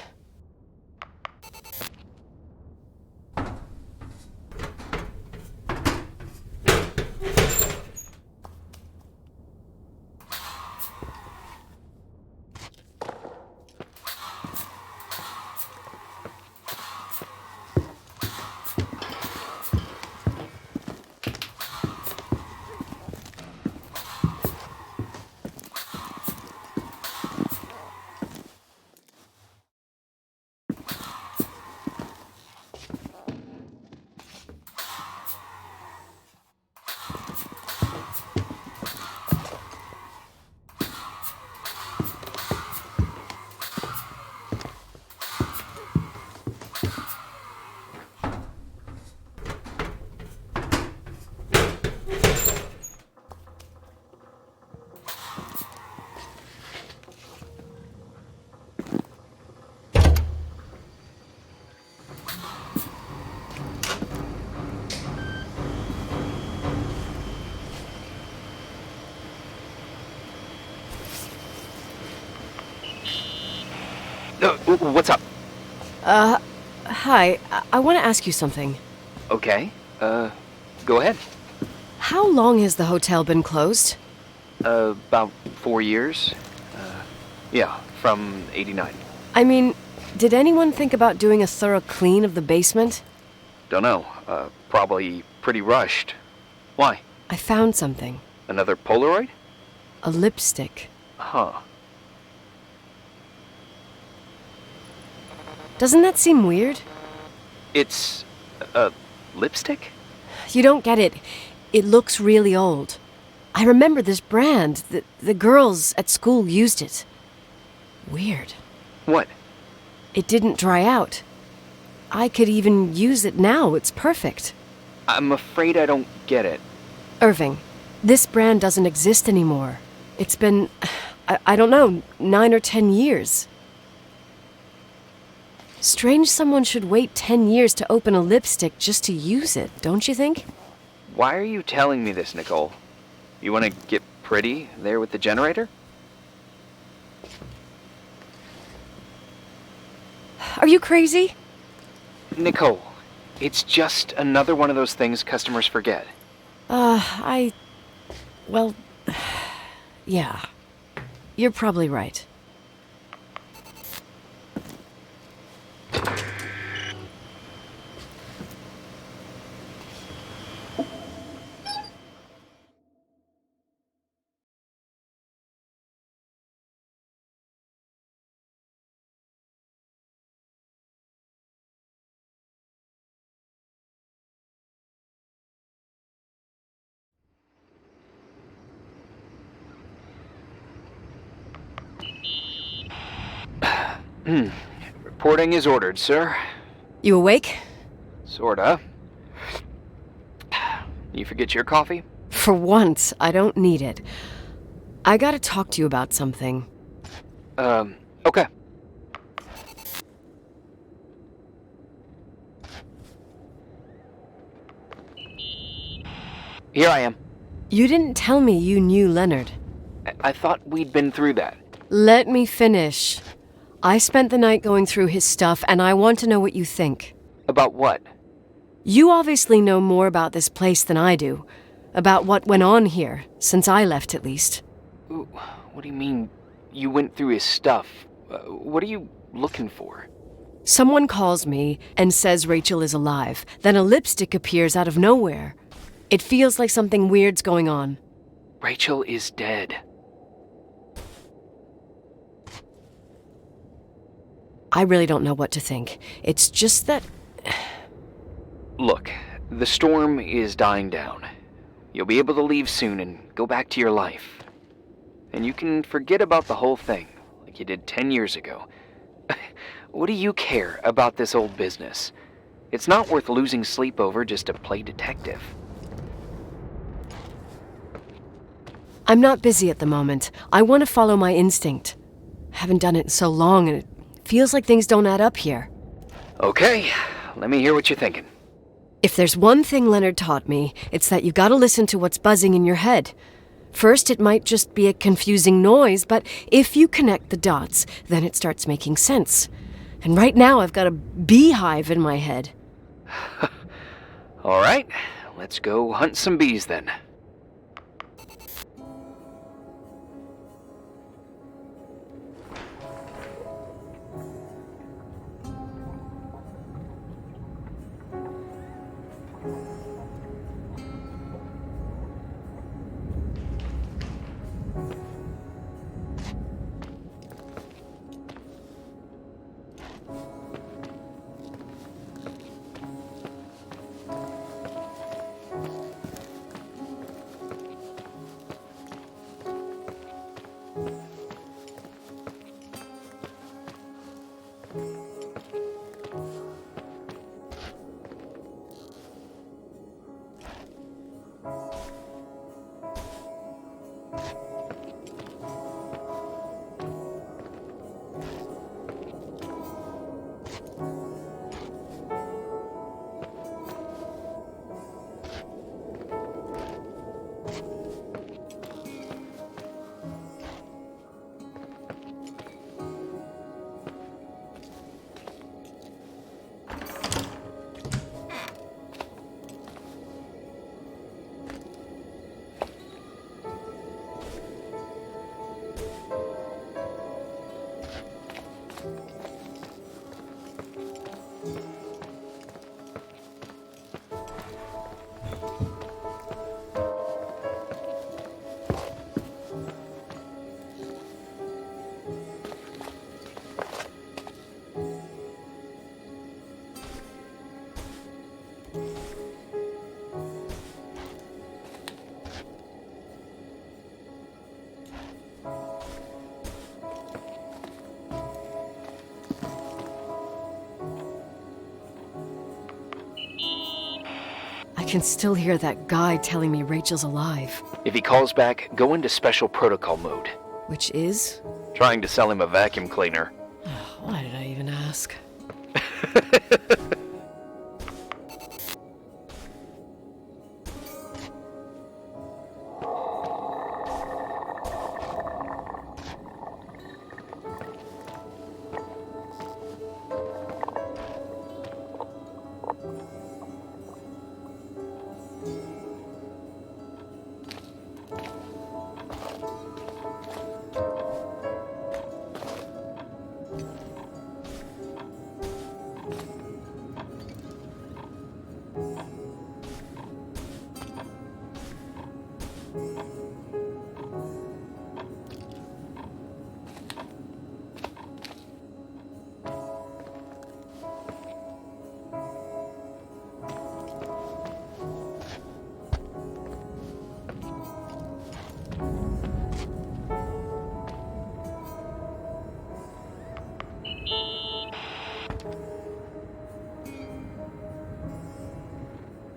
What's up? Hi. I want to ask you something. Okay, go ahead. How long has the hotel been closed? About 4 years. Yeah, from 89. I mean, did anyone think about doing a thorough clean of the basement? Don't know. Probably pretty rushed. Why? I found something. Another Polaroid? A lipstick. Huh. Doesn't that seem weird? It's a lipstick? You don't get it. It looks really old. I remember this brand. The girls at school used it. Weird. What? It didn't dry out. I could even use it now. It's perfect. I'm afraid I don't get it. Irving, this brand doesn't exist anymore. It's been, I don't know, 9 or 10 years. Strange someone should wait 10 years to open a lipstick just to use it, don't you think? Why are you telling me this, Nicole? You want to get pretty there with the generator? Are you crazy? Nicole, it's just another one of those things customers forget. Well, yeah. You're probably right. Reporting is ordered, sir. You awake? Sorta. You forget your coffee? For once, I don't need it. I gotta talk to you about something. Okay. Here I am. You didn't tell me you knew Leonard. I thought we'd been through that. Let me finish. I spent the night going through his stuff, and I want to know what you think. About what? You obviously know more about this place than I do. About what went on here, since I left at least. What do you mean, you went through his stuff? What are you looking for? Someone calls me and says Rachel is alive. Then a lipstick appears out of nowhere. It feels like something weird's going on. Rachel is dead. I really don't know what to think. It's just that... Look, the storm is dying down. You'll be able to leave soon and go back to your life. And you can forget about the whole thing, like you did 10 years ago. What do you care about this old business? It's not worth losing sleep over just to play detective. I'm not busy at the moment. I want to follow my instinct. Haven't done it in so long, and it feels like things don't add up here. Okay, let me hear what you're thinking. If there's one thing Leonard taught me, it's that you've got to listen to what's buzzing in your head. First, it might just be a confusing noise, but if you connect the dots, then it starts making sense. And right now, I've got a beehive in my head. All right, let's go hunt some bees then. I can still hear that guy telling me Rachel's alive. If he calls back, go into special protocol mode. Which is? Trying to sell him a vacuum cleaner. Why did I even ask?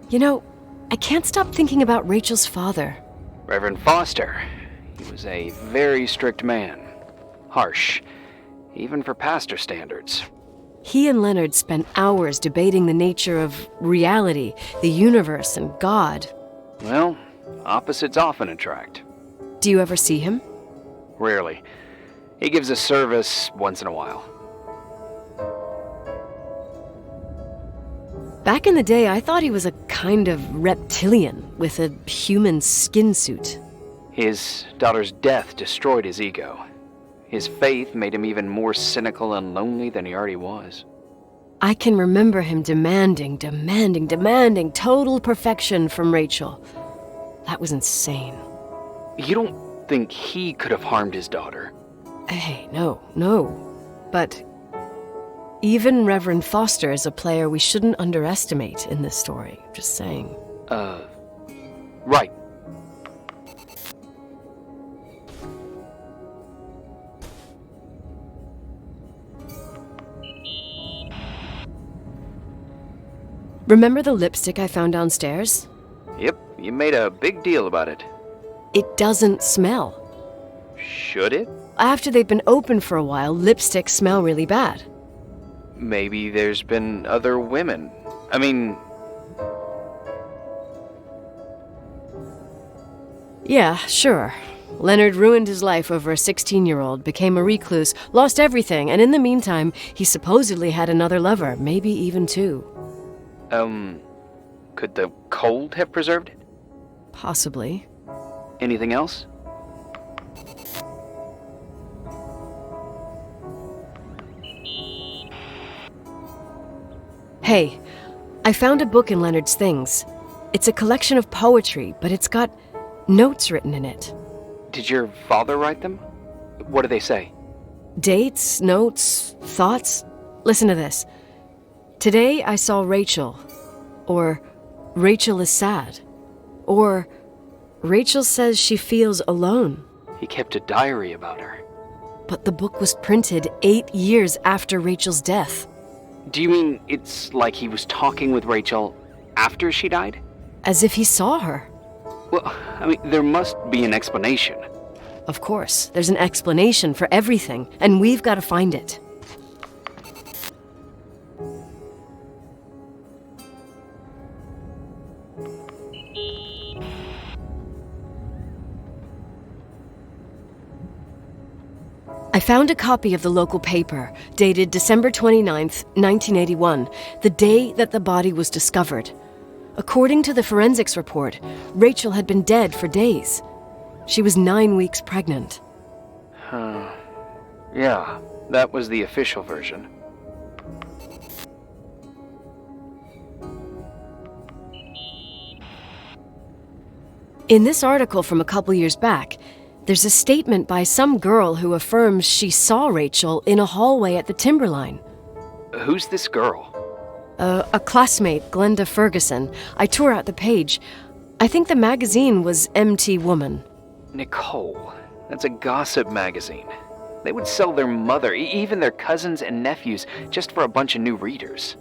You know, I can't stop thinking about Rachel's father. Reverend Foster. He was a very strict man. Harsh, even for pastor standards. He and Leonard spent hours debating the nature of reality, the universe, and God. Well, Opposites often attract. Do you ever see him? Rarely. He gives a service once in a while. Back in the day, I thought he was a kind of reptilian with a human skin suit. His daughter's death destroyed his ego. His faith made him even more cynical and lonely than he already was. I can remember him demanding total perfection from Rachel. That was insane. You don't think he could have harmed his daughter? Hey, no. But even Reverend Foster is a player we shouldn't underestimate in this story. Just saying. Right. Remember the lipstick I found downstairs? Yep, you made a big deal about it. It doesn't smell. Should it? After they've been open for a while, lipsticks smell really bad. Maybe there's been other women. I mean... Yeah, sure. Leonard ruined his life over a 16-year-old, became a recluse, lost everything, and in the meantime, he supposedly had another lover, maybe even two. Could the cold have preserved it? Possibly. Anything else? Hey, I found a book in Leonard's things. It's a collection of poetry, but it's got notes written in it. Did your father write them? What do they say? Dates, notes, thoughts. Listen to this. Today I saw Rachel. Or Rachel is sad. Or Rachel says she feels alone. He kept a diary about her. But the book was printed 8 years after Rachel's death. Do you mean it's like he was talking with Rachel after she died? As if he saw her. Well, I mean, there must be an explanation. Of course, there's an explanation for everything, and we've got to find it. I found a copy of the local paper, dated December 29th, 1981, the day that the body was discovered. According to the forensics report, Rachel had been dead for days. She was 9 weeks pregnant. Yeah, that was the official version. In this article from a couple years back, there's a statement by some girl who affirms she saw Rachel in a hallway at the Timberline. Who's this girl? A classmate, Glenda Ferguson. I tore out the page. I think the magazine was MT Woman. Nicole, that's a gossip magazine. They would sell their mother, even their cousins and nephews, just for a bunch of new readers.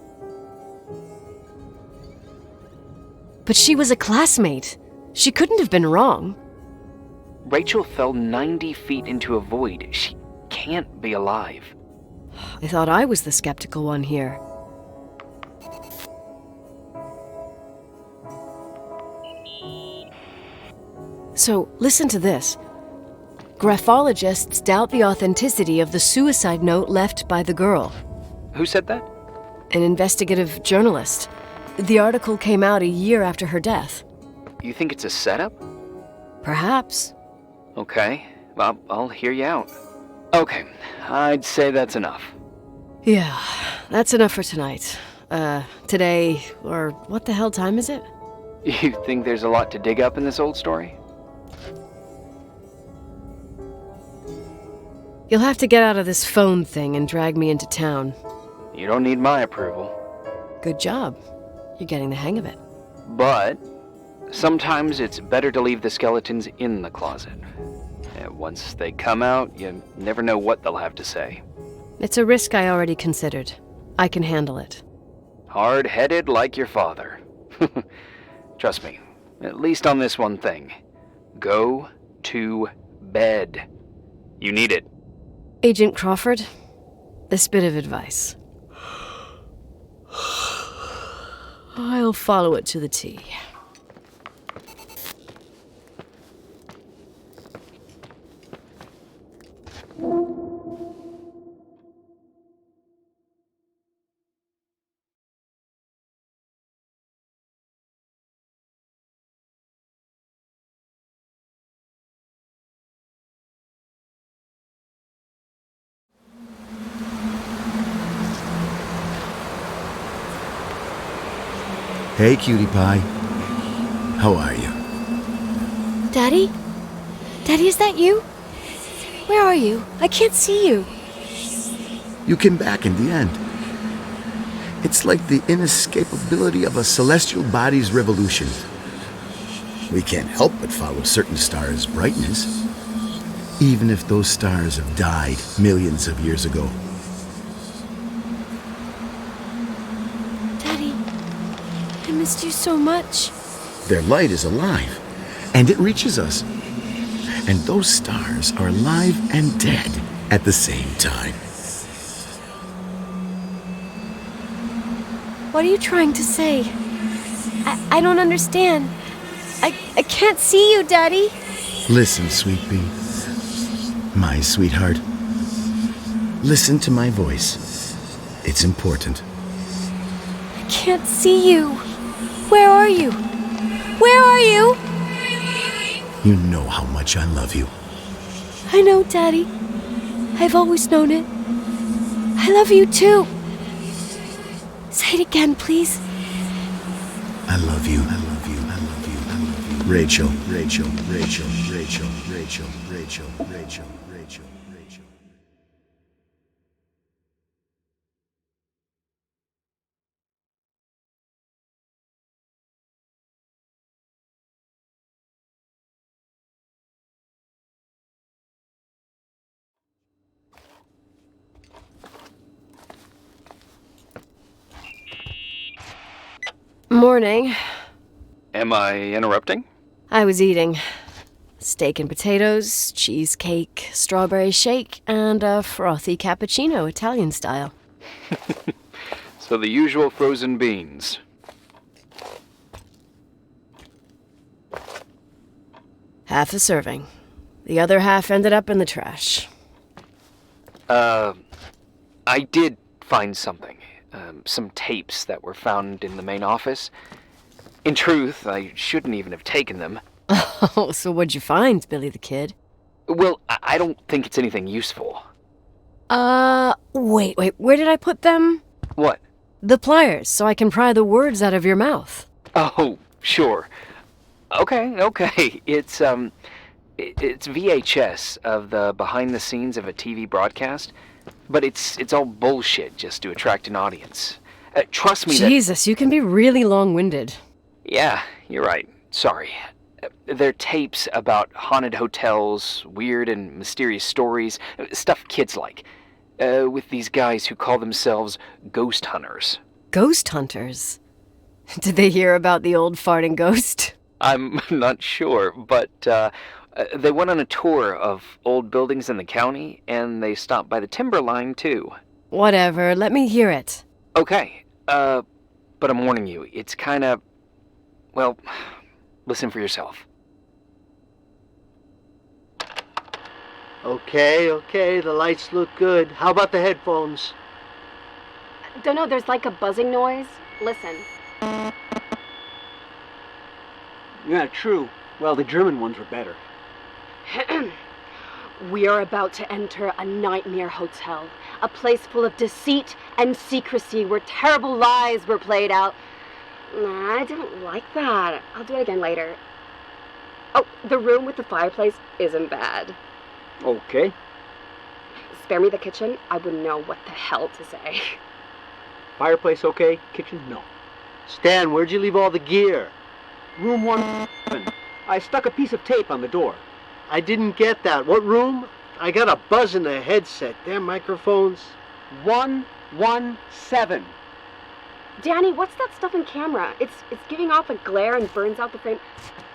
But she was a classmate. She couldn't have been wrong. Rachel fell 90 feet into a void. She can't be alive. I thought I was the skeptical one here. So, listen to this. Graphologists doubt the authenticity of the suicide note left by the girl. Who said that? An investigative journalist. The article came out a year after her death. You think it's a setup? Perhaps. Okay, I'll hear you out. Okay, I'd say that's enough. Yeah, that's enough for tonight. Today, or what the hell time is it? You think there's a lot to dig up in this old story? You'll have to get out of this phone thing and drag me into town. You don't need my approval. Good job. You're getting the hang of it. But sometimes it's better to leave the skeletons in the closet. Once they come out, you never know what they'll have to say. It's a risk I already considered. I can handle it. Hard-headed like your father. Trust me, at least on this one thing. Go to bed. You need it. Agent Crawford, this bit of advice. I'll follow it to the T. Hey, Cutie Pie. How are you? Daddy? Daddy, is that you? Where are you? I can't see you. You came back in the end. It's like the inescapability of a celestial body's revolution. We can't help but follow certain stars' brightness, even if those stars have died millions of years ago. Daddy, I missed you so much. Their light is alive, and it reaches us. And those stars are alive and dead at the same time. What are you trying to say? I don't understand. I can't see you, Daddy. Listen, Sweet Pea. My sweetheart. Listen to my voice. It's important. I can't see you. Where are you? Where are you? You know how much I love you. I know, Daddy. I've always known it. I love you too. Say it again, please. I love you. I love you. I love you. I love you. Rachel, Rachel, Rachel, Rachel, Rachel, Rachel, Rachel, Rachel, Rachel. Morning. Am I interrupting? I was eating steak and potatoes, cheesecake, strawberry shake, and a frothy cappuccino, Italian style. So the usual frozen beans. Half a serving. The other half ended up in the trash. I did find something. Some tapes that were found in the main office. In truth, I shouldn't even have taken them. Oh, so what'd you find, Billy the Kid? Well, I don't think it's anything useful. Wait, where did I put them? What? The pliers, so I can pry the words out of your mouth. Oh, sure. Okay. It's VHS of the behind the scenes of a TV broadcast, but it's all bullshit just to attract an audience. Trust me. Jesus, you can be really long-winded. Yeah, you're right. Sorry. They're tapes about haunted hotels, weird and mysterious stories, stuff kids like, with these guys who call themselves ghost hunters. Ghost hunters? Did they hear about the old farting ghost? I'm not sure, but they went on a tour of old buildings in the county, and they stopped by the timberline, too. Whatever, let me hear it. Okay, but I'm warning you, it's kinda... well, listen for yourself. Okay, the lights look good. How about the headphones? Don't know, there's like a buzzing noise. Listen. Yeah, true. Well, the German ones were better. We are about to enter a nightmare hotel. A place full of deceit and secrecy where terrible lies were played out. Nah, I didn't like that. I'll do it again later. Oh, the room with the fireplace isn't bad. Okay. Spare me the kitchen. I wouldn't know what the hell to say. Fireplace okay? Kitchen? No. Stan, where'd you leave all the gear? Room 1. I stuck a piece of tape on the door. I didn't get that. What room? I got a buzz in the headset. Damn microphones. 117. Danny, what's that stuff in camera? It's giving off a glare and burns out the frame.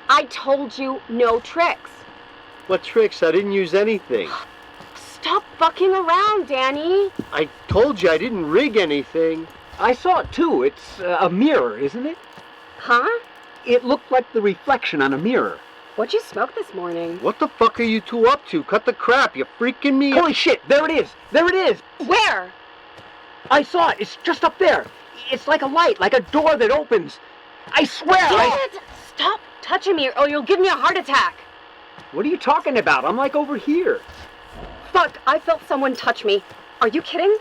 I told you no tricks. What tricks? I didn't use anything. Stop fucking around, Danny. I told you I didn't rig anything. I saw it too. It's a mirror, isn't it? Huh? It looked like the reflection on a mirror. What'd you smoke this morning? What the fuck are you two up to? Cut the crap. You freaking me. Holy shit. There it is. There it is. Where? I saw it. It's just up there. It's like a light, like a door that opens. I swear. Dad! Stop touching me or you'll give me a heart attack. What are you talking about? I'm like over here. Fuck, I felt someone touch me. Are you kidding?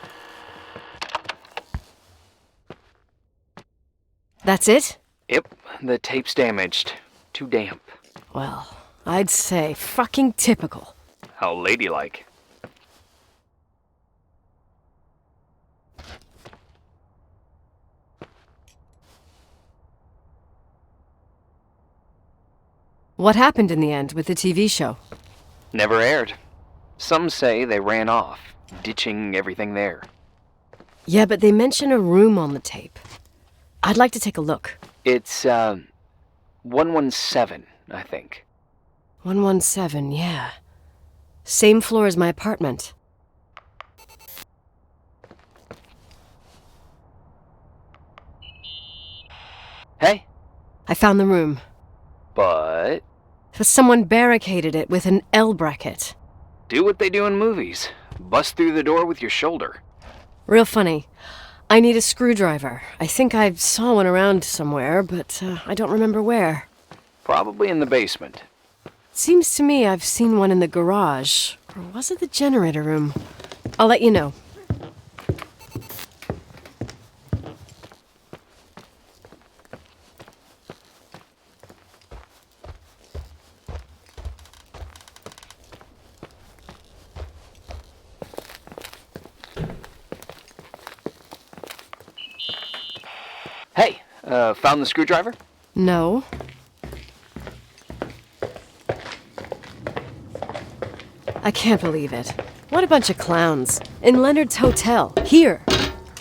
That's it? Yep, the tape's damaged. Too damp. Well, I'd say fucking typical. How ladylike. What happened in the end with the TV show? Never aired. Some say they ran off, ditching everything there. Yeah, but they mention a room on the tape. I'd like to take a look. It's, 117, I think. 117, yeah. Same floor as my apartment. Hey? I found the room. But Someone barricaded it with an L bracket. do what they do in movies. Bust through the door with your shoulder. Real funny. I need a screwdriver. I think I saw one around somewhere, but I don't remember where. Probably in the basement. Seems to me I've seen one in the garage. Or was it the generator room? I'll let you know. Hey, found the screwdriver? No. I can't believe it. What a bunch of clowns. In Leonard's hotel. Here.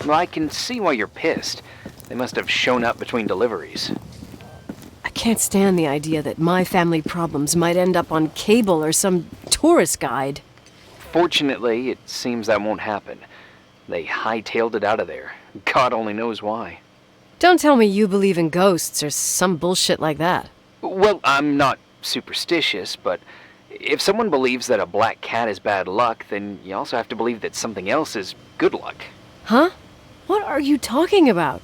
Well, I can see why you're pissed. They must have shown up between deliveries. I can't stand the idea that my family problems might end up on cable or some tourist guide. Fortunately, it seems that won't happen. They hightailed it out of there. God only knows why. Don't tell me you believe in ghosts or some bullshit like that. Well, I'm not superstitious, but if someone believes that a black cat is bad luck, then you also have to believe that something else is good luck. Huh? What are you talking about?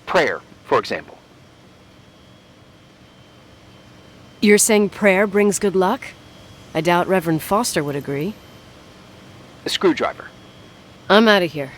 Prayer, for example. You're saying prayer brings good luck? I doubt Reverend Foster would agree. A screwdriver. I'm out of here.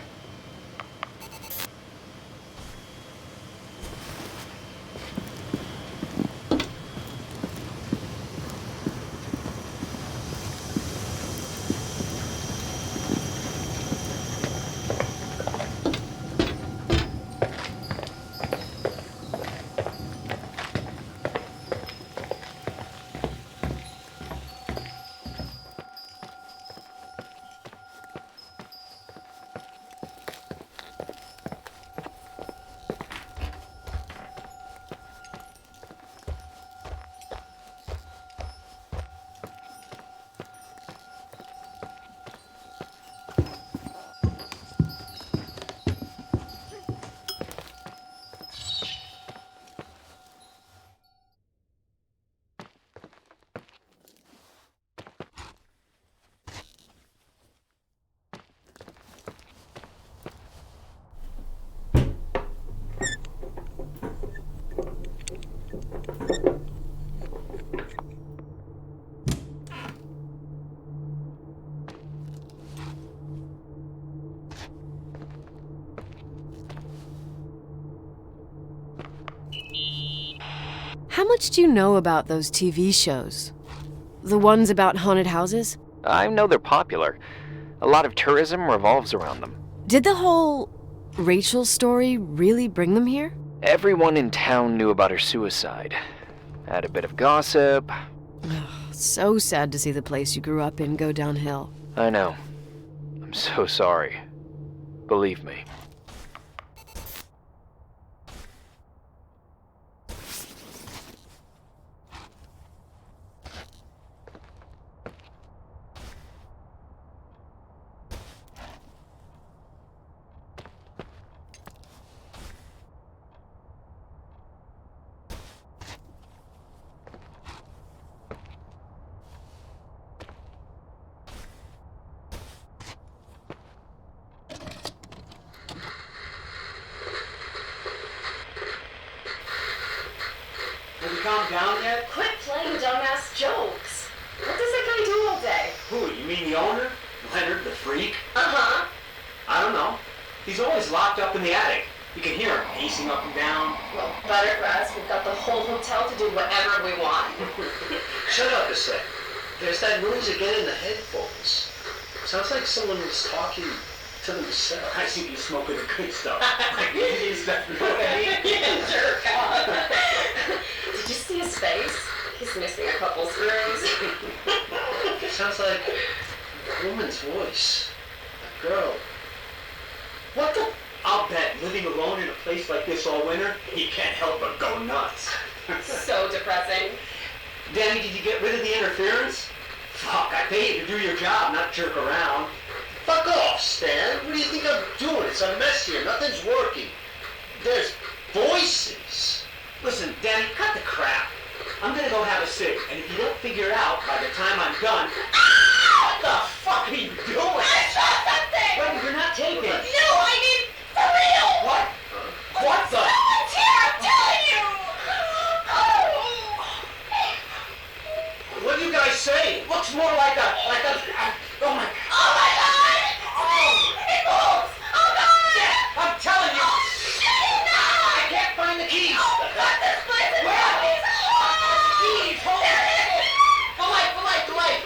How much do you know about those TV shows? The ones about haunted houses? I know they're popular. A lot of tourism revolves around them. Did the whole Rachel story really bring them here? Everyone in town knew about her suicide. Had a bit of gossip. So sad to see the place you grew up in go downhill. I know. I'm so sorry. Believe me. Have you calmed down yet? Quit playing dumbass jokes. What does that guy do all day? Who, you mean the owner? Leonard the freak? Uh-huh. I don't know. He's always locked up in the attic. You can hear him pacing up and down. Well, better for us. We've got the whole hotel to do whatever we want. Shut up a sec. There's that noise again in the headphones. Sounds like someone was talking to themselves. I think you're smoking the good stuff. Jerk off. Did you see his face? He's missing a couple screws. Sounds like a woman's voice. A girl. What the? I'll bet living alone in a place like this all winter, he can't help but go nuts. So depressing. Danny, did you get rid of the interference? Fuck, I pay you to do your job, not jerk around. Fuck off, Stan. What do you think I'm doing? It's a mess here. Nothing's working. There's voices. Listen, Danny, cut the crap. I'm gonna go have a cig, and if you don't figure it out by the time I'm done... What the fuck are you doing? I saw something! Well, you're not taping. No, I mean, for real! What? What the? Someone's here, I'm telling you! What do you guys say? It looks more like a... oh my... Oh my God! It moves! Oh God! Yeah, I'm telling you! I can't find the keys! Oh God, this place is Where? zombies! Keys! Hold on! The light!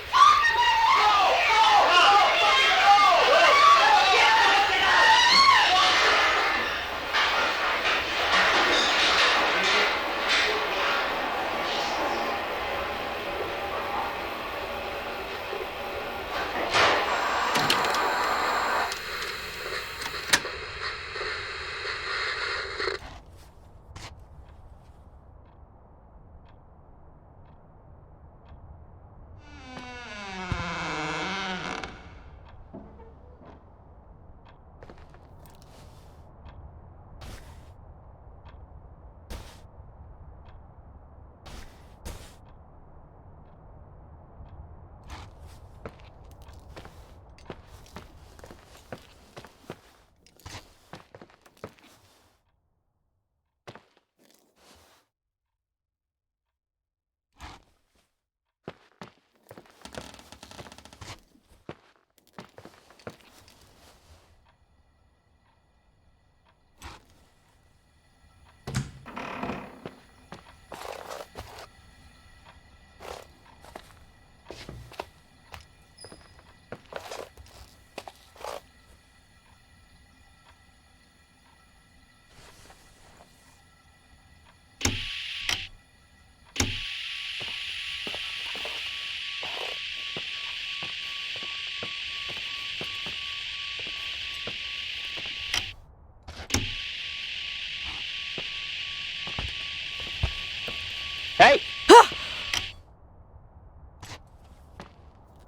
Hey!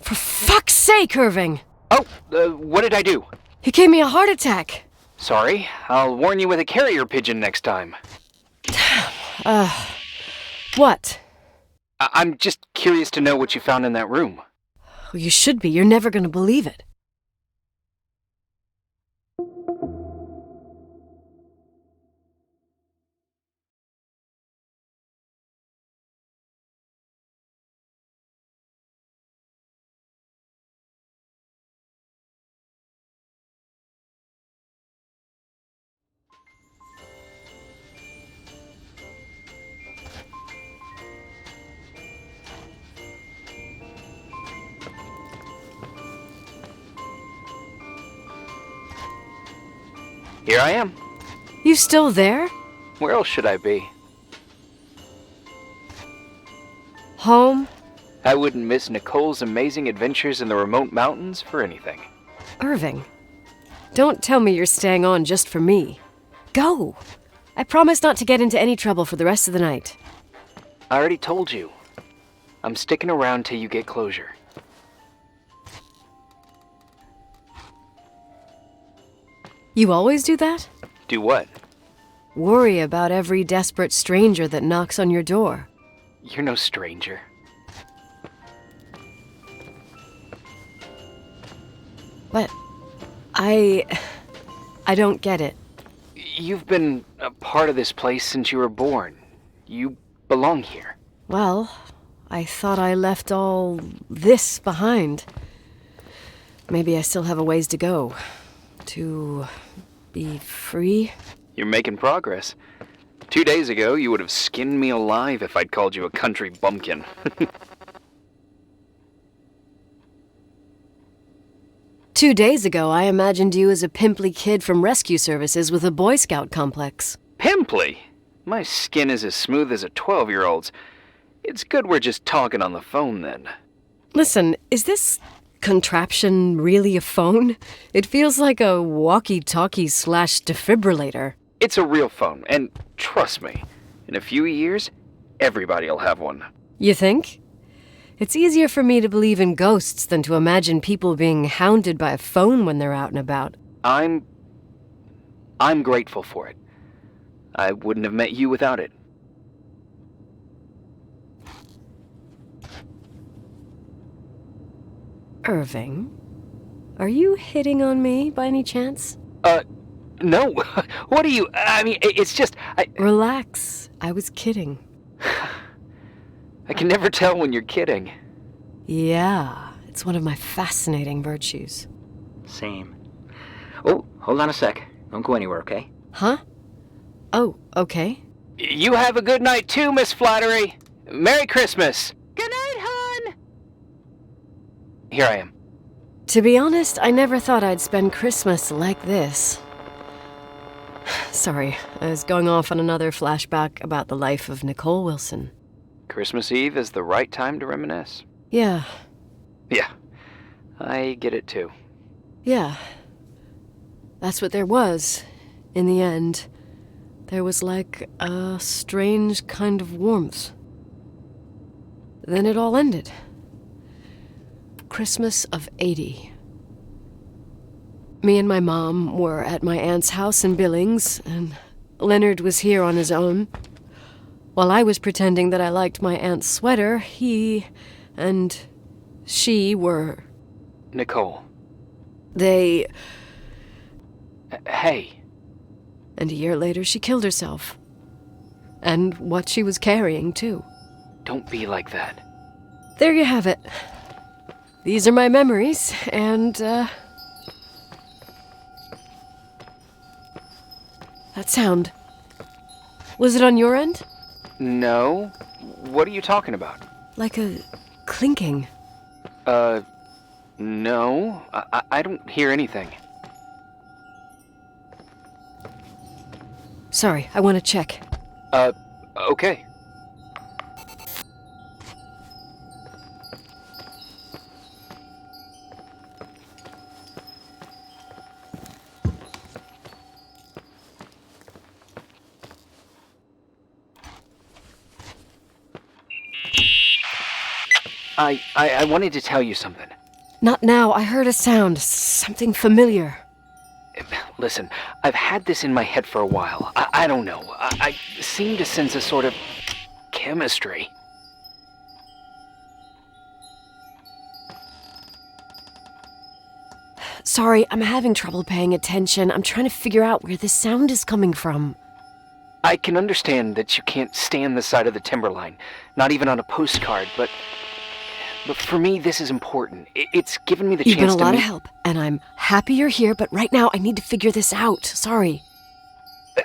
For fuck's sake, Irving! Oh, what did I do? He gave me a heart attack. Sorry, I'll warn you with a carrier pigeon next time. What? I'm just curious to know what you found in that room. Well, you should be. You're never gonna believe it. Here I am. You still there? Where else should I be? Home? I wouldn't miss Nicole's amazing adventures in the remote mountains for anything. Irving, don't tell me you're staying on just for me. Go! I promise not to get into any trouble for the rest of the night. I already told you. I'm sticking around till you get closure. You always do that? Do what? Worry about every desperate stranger that knocks on your door. You're no stranger. But I don't get it. You've been a part of this place since you were born. You belong here. Well, I thought I left all this behind. Maybe I still have a ways to go. To be free? You're making progress. 2 days ago, you would have skinned me alive if I'd called you a country bumpkin. 2 days ago, I imagined you as a pimply kid from rescue services with a Boy Scout complex. Pimply? My skin is as smooth as a 12-year-old's. It's good we're just talking on the phone then. Listen, is this contraption really a phone? It feels like a walkie-talkie / defibrillator. It's a real phone, and trust me, in a few years, everybody'll have one. You think? It's easier for me to believe in ghosts than to imagine people being hounded by a phone when they're out and about. I'm grateful for it. I wouldn't have met you without it. Irving, are you hitting on me by any chance? No. What are you... I mean, it's just... Relax. I was kidding. I can never tell when you're kidding. Yeah, it's one of my fascinating virtues. Same. Oh, hold on a sec. Don't go anywhere, okay? Huh? Oh, okay. You have a good night too, Miss Flattery. Merry Christmas. Good night, hon! Here I am. To be honest, I never thought I'd spend Christmas like this. Sorry, I was going off on another flashback about the life of Nicole Wilson. Christmas Eve is the right time to reminisce. Yeah. Yeah, I get it too. Yeah. That's what there was, in the end. There was like a strange kind of warmth. Then it all ended. Christmas of '80. Me and my mom were at my aunt's house in Billings, and Leonard was here on his own. While I was pretending that I liked my aunt's sweater, he and she were... Nicole. They... Hey. And a year later, she killed herself. And what she was carrying, too. Don't be like that. There you have it. These are my memories, and, that sound. Was it on your end? No. What are you talking about? Like a clinking. No. I don't hear anything. Sorry, I want to check. Okay. I wanted to tell you something. Not now. I heard a sound. Something familiar. Listen, I've had this in my head for a while. I don't know. I seem to sense a sort of chemistry. Sorry, I'm having trouble paying attention. I'm trying to figure out where this sound is coming from. I can understand that you can't stand the side of the timberline, not even on a postcard, but for me, this is important. It's given me the chance to You've been a lot of help, and I'm happy you're here, but right now I need to figure this out. Sorry.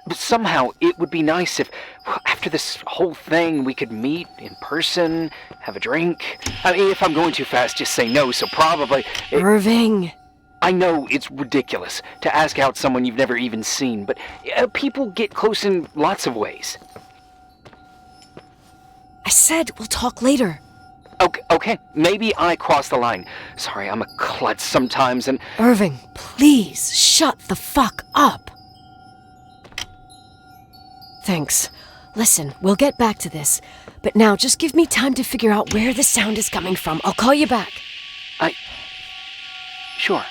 But somehow, it would be nice if, after this whole thing, we could meet in person, have a drink. I mean, if I'm going too fast, just say no, so probably... Irving! I know it's ridiculous to ask out someone you've never even seen, but people get close in lots of ways. I said we'll talk later. Okay, maybe I crossed the line. Sorry, I'm a klutz sometimes and... Irving, please, shut the fuck up. Thanks. Listen, we'll get back to this. But now, just give me time to figure out where the sound is coming from. I'll call you back. Sure.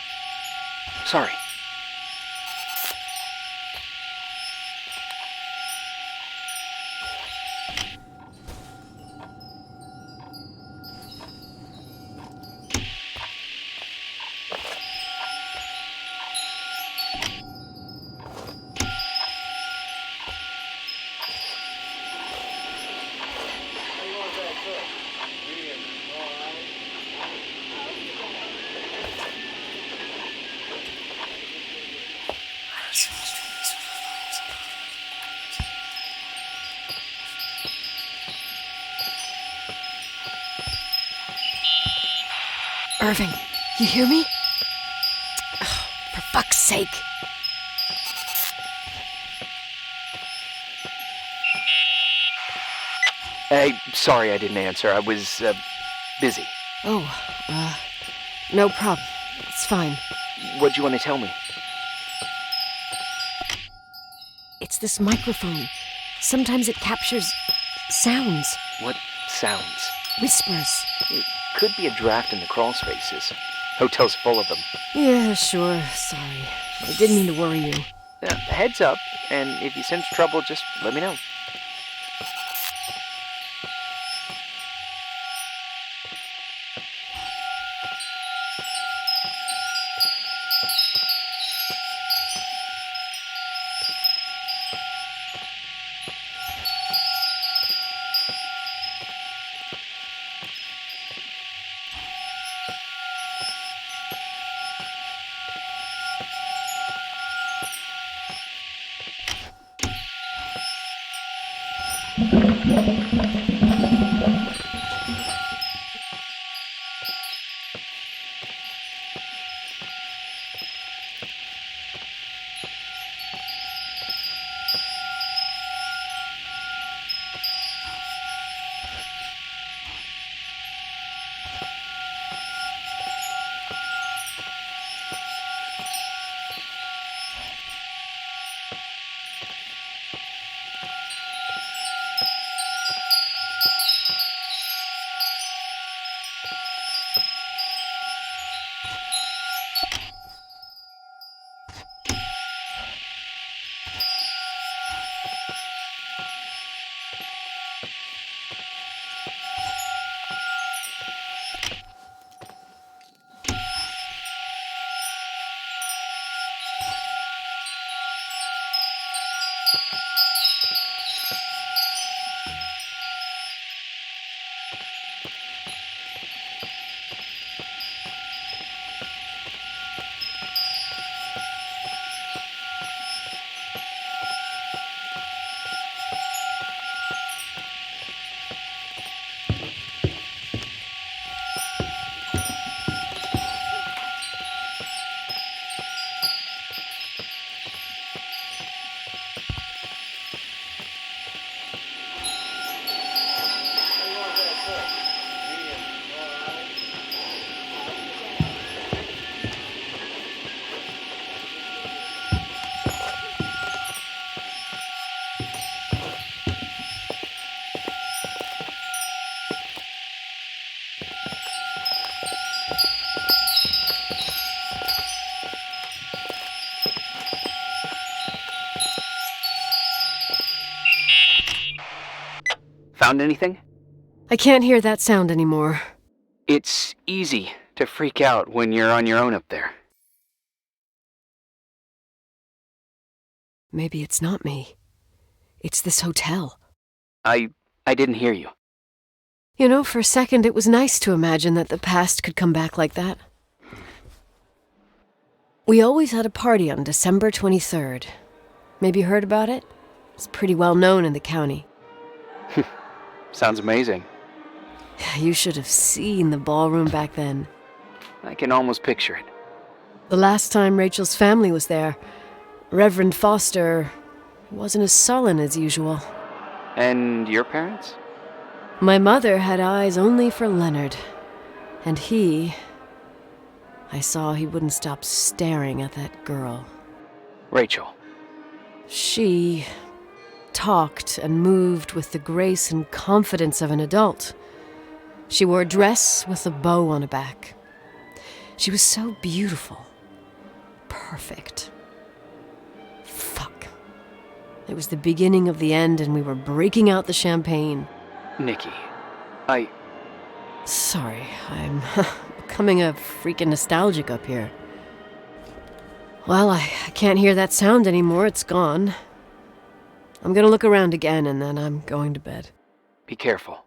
Sorry. Irving, you hear me? Oh, for fuck's sake. Sorry I didn't answer. I was, busy. Oh, no problem. It's fine. What'd you want to tell me? It's this microphone. Sometimes it captures sounds. What sounds? Whispers. It could be a draft in the crawl spaces. Hotel's full of them. Yeah, sure. Sorry. I didn't mean to worry you. Heads up, and if you sense trouble, just let me know. Found anything? I can't hear that sound anymore. It's easy to freak out when you're on your own up there. Maybe it's not me. It's this hotel. I didn't hear you. You know, for a second it was nice to imagine that the past could come back like that. We always had a party on December 23rd. Maybe you heard about it? It's pretty well known in the county. Sounds amazing. You should have seen the ballroom back then. I can almost picture it. The last time Rachel's family was there, Reverend Foster wasn't as sullen as usual. And your parents? My mother had eyes only for Leonard. And I saw he wouldn't stop staring at that girl. Rachel. She talked and moved with the grace and confidence of an adult. She wore a dress with a bow on her back. She was so beautiful. Perfect. Fuck. It was the beginning of the end and we were breaking out the champagne. Nikki, Sorry, I'm becoming a freaking nostalgic up here. Well, I can't hear that sound anymore. It's gone. I'm gonna look around again and then I'm going to bed. Be careful.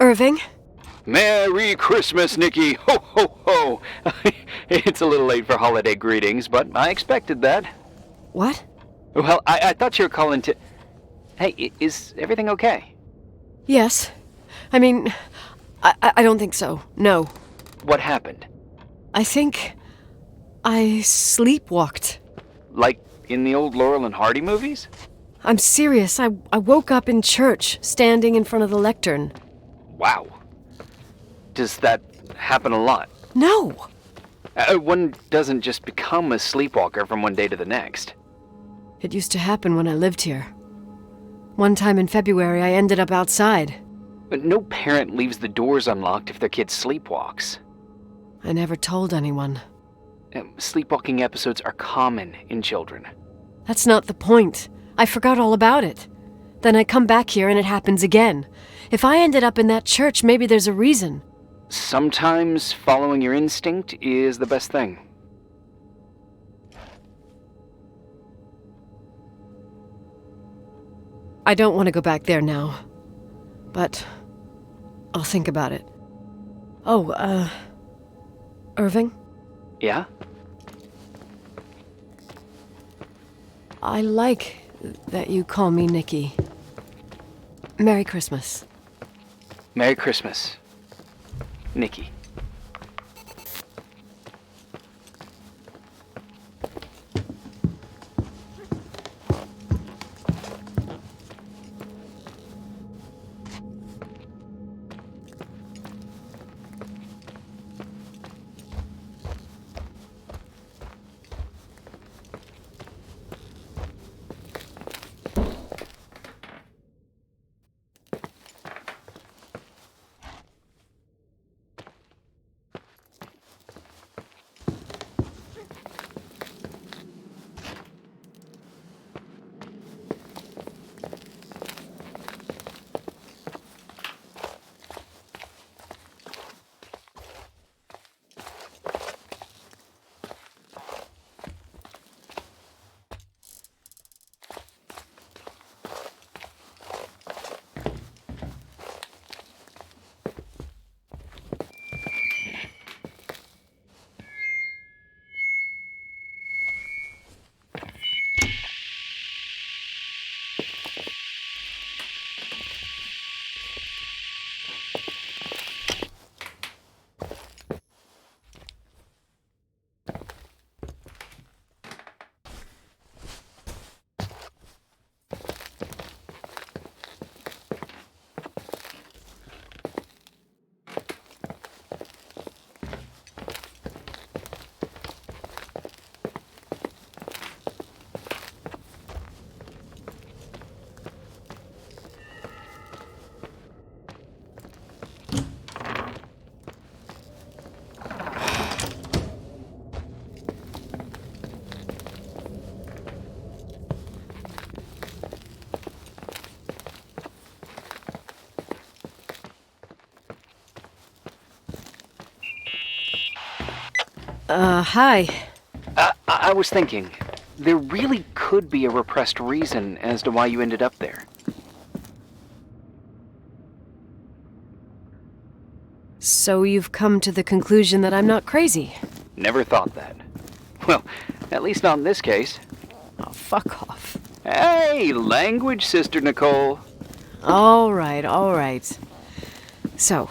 Irving? Merry Christmas, Nikki! Ho, ho, ho! It's a little late for holiday greetings, but I expected that. What? Well, I thought you were calling to... Hey, is everything okay? Yes. I mean, I don't think so. No. What happened? I think I sleepwalked. Like in the old Laurel and Hardy movies? I'm serious. I woke up in church, standing in front of the lectern. Wow. Does that happen a lot? No. One doesn't just become a sleepwalker from one day to the next. It used to happen when I lived here. One time in February, I ended up outside. But no parent leaves the doors unlocked if their kid sleepwalks. I never told anyone. Sleepwalking episodes are common in children. That's not the point. I forgot all about it. Then I come back here and it happens again. If I ended up in that church, maybe there's a reason. Sometimes following your instinct is the best thing. I don't want to go back there now. But I'll think about it. Oh, Irving? Yeah? I like that you call me Nikki. Merry Christmas. Merry Christmas, Nikki. Hi. I was thinking, there really could be a repressed reason as to why you ended up there. So you've come to the conclusion that I'm not crazy? Never thought that. Well, at least not in this case. Oh, fuck off. Hey, language, Sister Nicole. All right. So,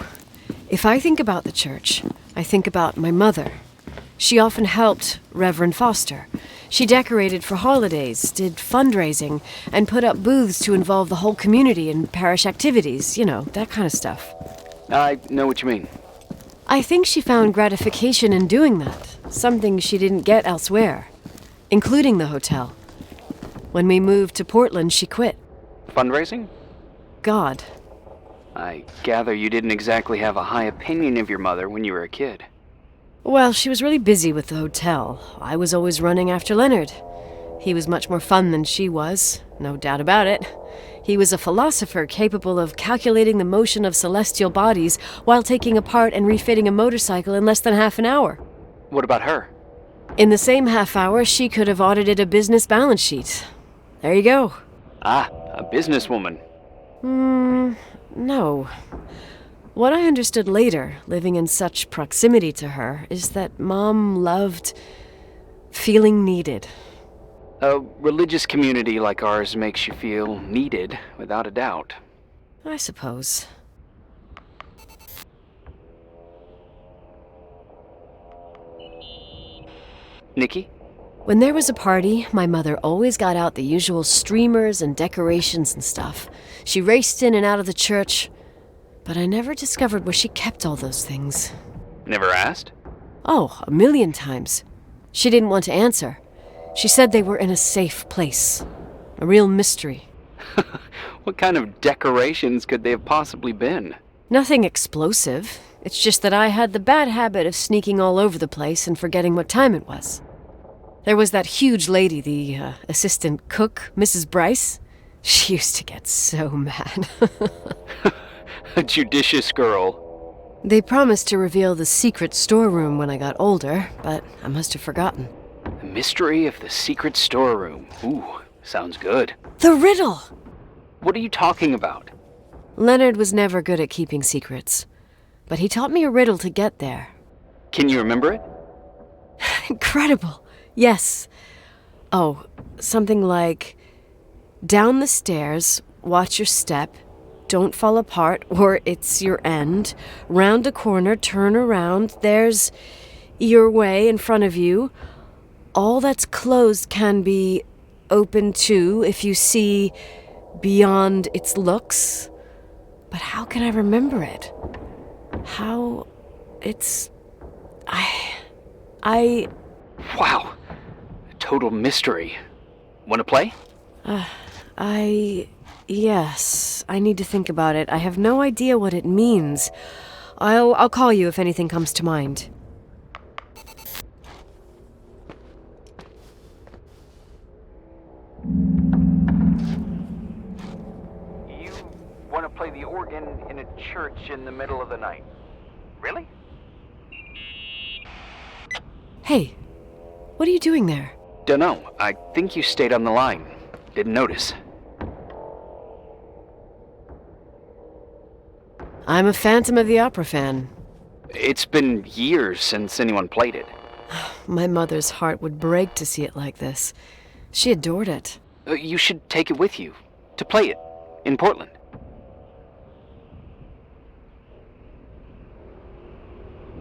if I think about the church, I think about my mother. She often helped Reverend Foster. She decorated for holidays, did fundraising, and put up booths to involve the whole community in parish activities, you know, that kind of stuff. I know what you mean. I think she found gratification in doing that, something she didn't get elsewhere, including the hotel. When we moved to Portland, she quit. Fundraising? God. I gather you didn't exactly have a high opinion of your mother when you were a kid. Well, she was really busy with the hotel. I was always running after Leonard. He was much more fun than she was, no doubt about it. He was a philosopher capable of calculating the motion of celestial bodies while taking apart and refitting a motorcycle in less than half an hour. What about her? In the same half hour, she could have audited a business balance sheet. There you go. Ah, a businesswoman. No. What I understood later, living in such proximity to her, is that Mom loved feeling needed. A religious community like ours makes you feel needed, without a doubt. I suppose. Nikki? When there was a party, my mother always got out the usual streamers and decorations and stuff. She raced in and out of the church, but I never discovered where she kept all those things. Never asked? Oh, 1,000,000 times. She didn't want to answer. She said they were in a safe place. A real mystery. What kind of decorations could they have possibly been? Nothing explosive. It's just that I had the bad habit of sneaking all over the place and forgetting what time it was. There was that huge lady, the assistant cook, Mrs. Bryce. She used to get so mad. A judicious girl. They promised to reveal the secret storeroom when I got older, but I must have forgotten. The mystery of the secret storeroom. Ooh, sounds good. The riddle! What are you talking about? Leonard was never good at keeping secrets, but he taught me a riddle to get there. Can you remember it? Incredible! Yes. Oh, something like, down the stairs, watch your step, don't fall apart or it's your end, round a corner, turn around, there's your way in front of you. All that's closed can be open too if you see beyond its looks. But how can I remember it? How it's... Wow. A total mystery. Want to play? Yes. I need to think about it. I have no idea what it means. I'll call you if anything comes to mind. You want to play the organ in a church in the middle of the night? Really? Hey, what are you doing there? Dunno. I think you stayed on the line. Didn't notice. I'm a Phantom of the Opera fan. It's been years since anyone played it. My mother's heart would break to see it like this. She adored it. You should take it with you. To play it. In Portland.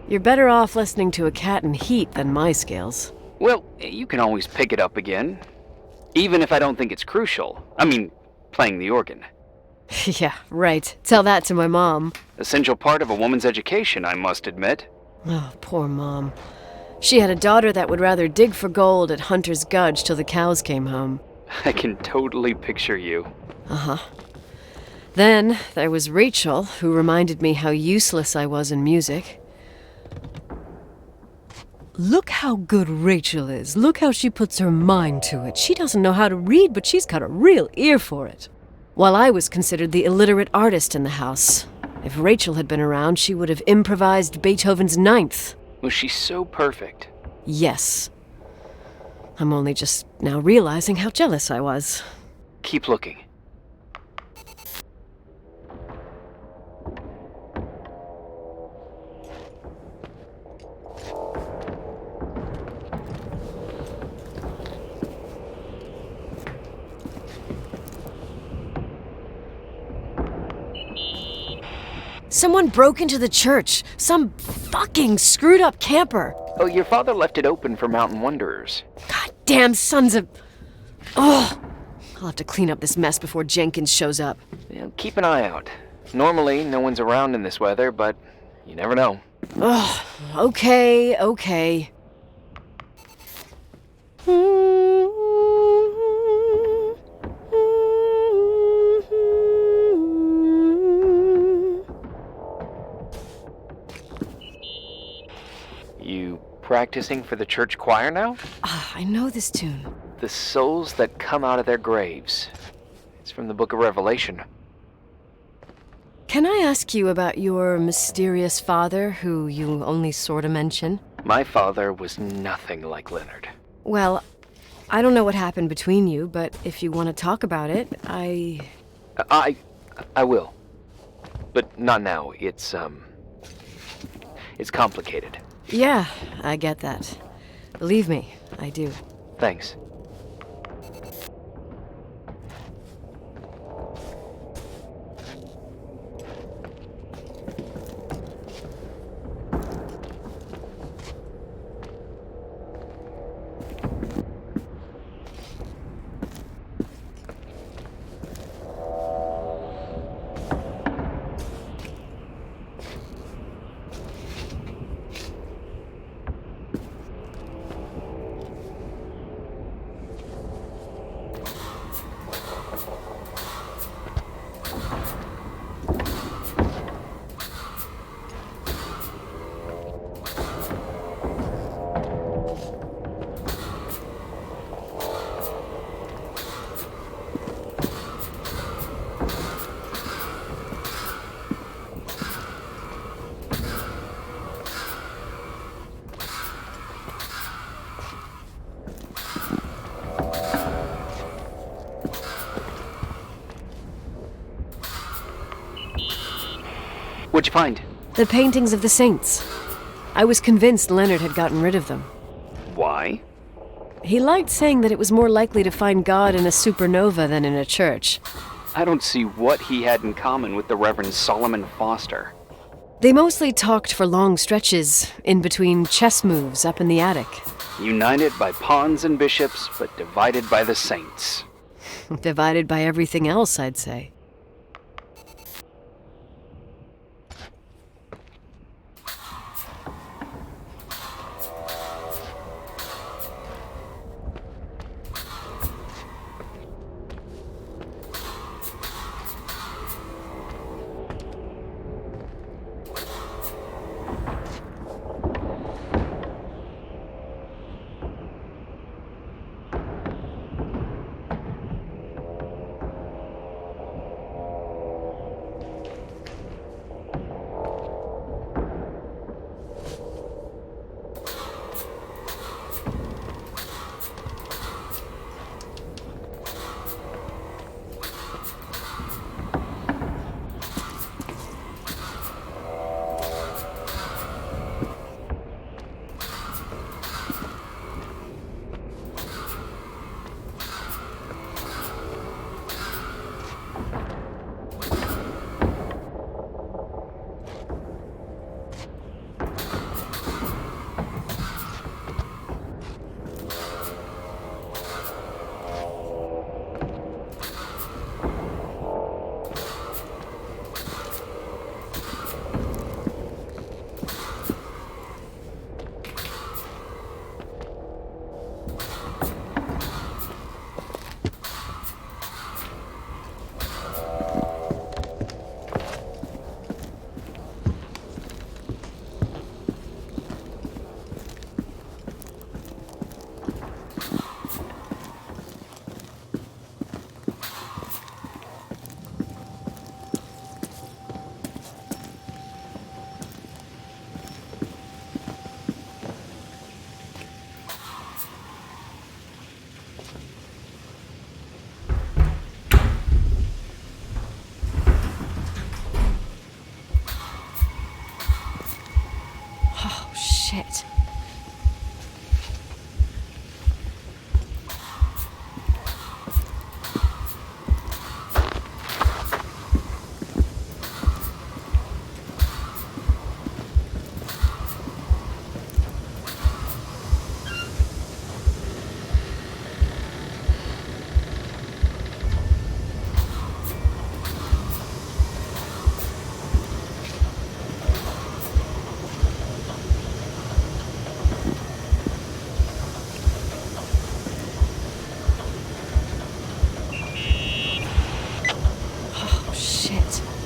You're better off listening to A Cat in Heat than my scales. Well, you can always pick it up again. Even if I don't think it's crucial. I mean, playing the organ. Yeah, right. Tell that to my mom. Essential part of a woman's education, I must admit. Oh, poor Mom. She had a daughter that would rather dig for gold at Hunter's Gulch till the cows came home. I can totally picture you. Uh-huh. Then there was Rachel, who reminded me how useless I was in music. Look how good Rachel is. Look how she puts her mind to it. She doesn't know how to read, but she's got a real ear for it. While I was considered the illiterate artist in the house. If Rachel had been around, she would have improvised Beethoven's Ninth. Was she so perfect? Yes. I'm only just now realizing how jealous I was. Keep looking. Someone broke into the church. Some fucking screwed up camper. Oh, your father left it open for mountain wanderers. Goddamn sons of... Ugh. I'll have to clean up this mess before Jenkins shows up. Yeah, keep an eye out. Normally, no one's around in this weather, but you never know. Ugh. Okay. You practicing for the church choir now? I know this tune. The souls that come out of their graves. It's from the book of Revelation. Can I ask you about your mysterious father, who you only sort of mention? My father was nothing like Leonard. Well, I don't know what happened between you, but if you want to talk about it, I will. but not now. It's complicated. Yeah, I get that. Believe me, I do. Thanks. What'd you find? The paintings of the saints. I was convinced Leonard had gotten rid of them. Why? He liked saying that it was more likely to find God in a supernova than in a church. I don't see what he had in common with the Reverend Solomon Foster. They mostly talked for long stretches, in between chess moves up in the attic. United by pawns and bishops, but divided by the saints. Divided by everything else, I'd say. Shit.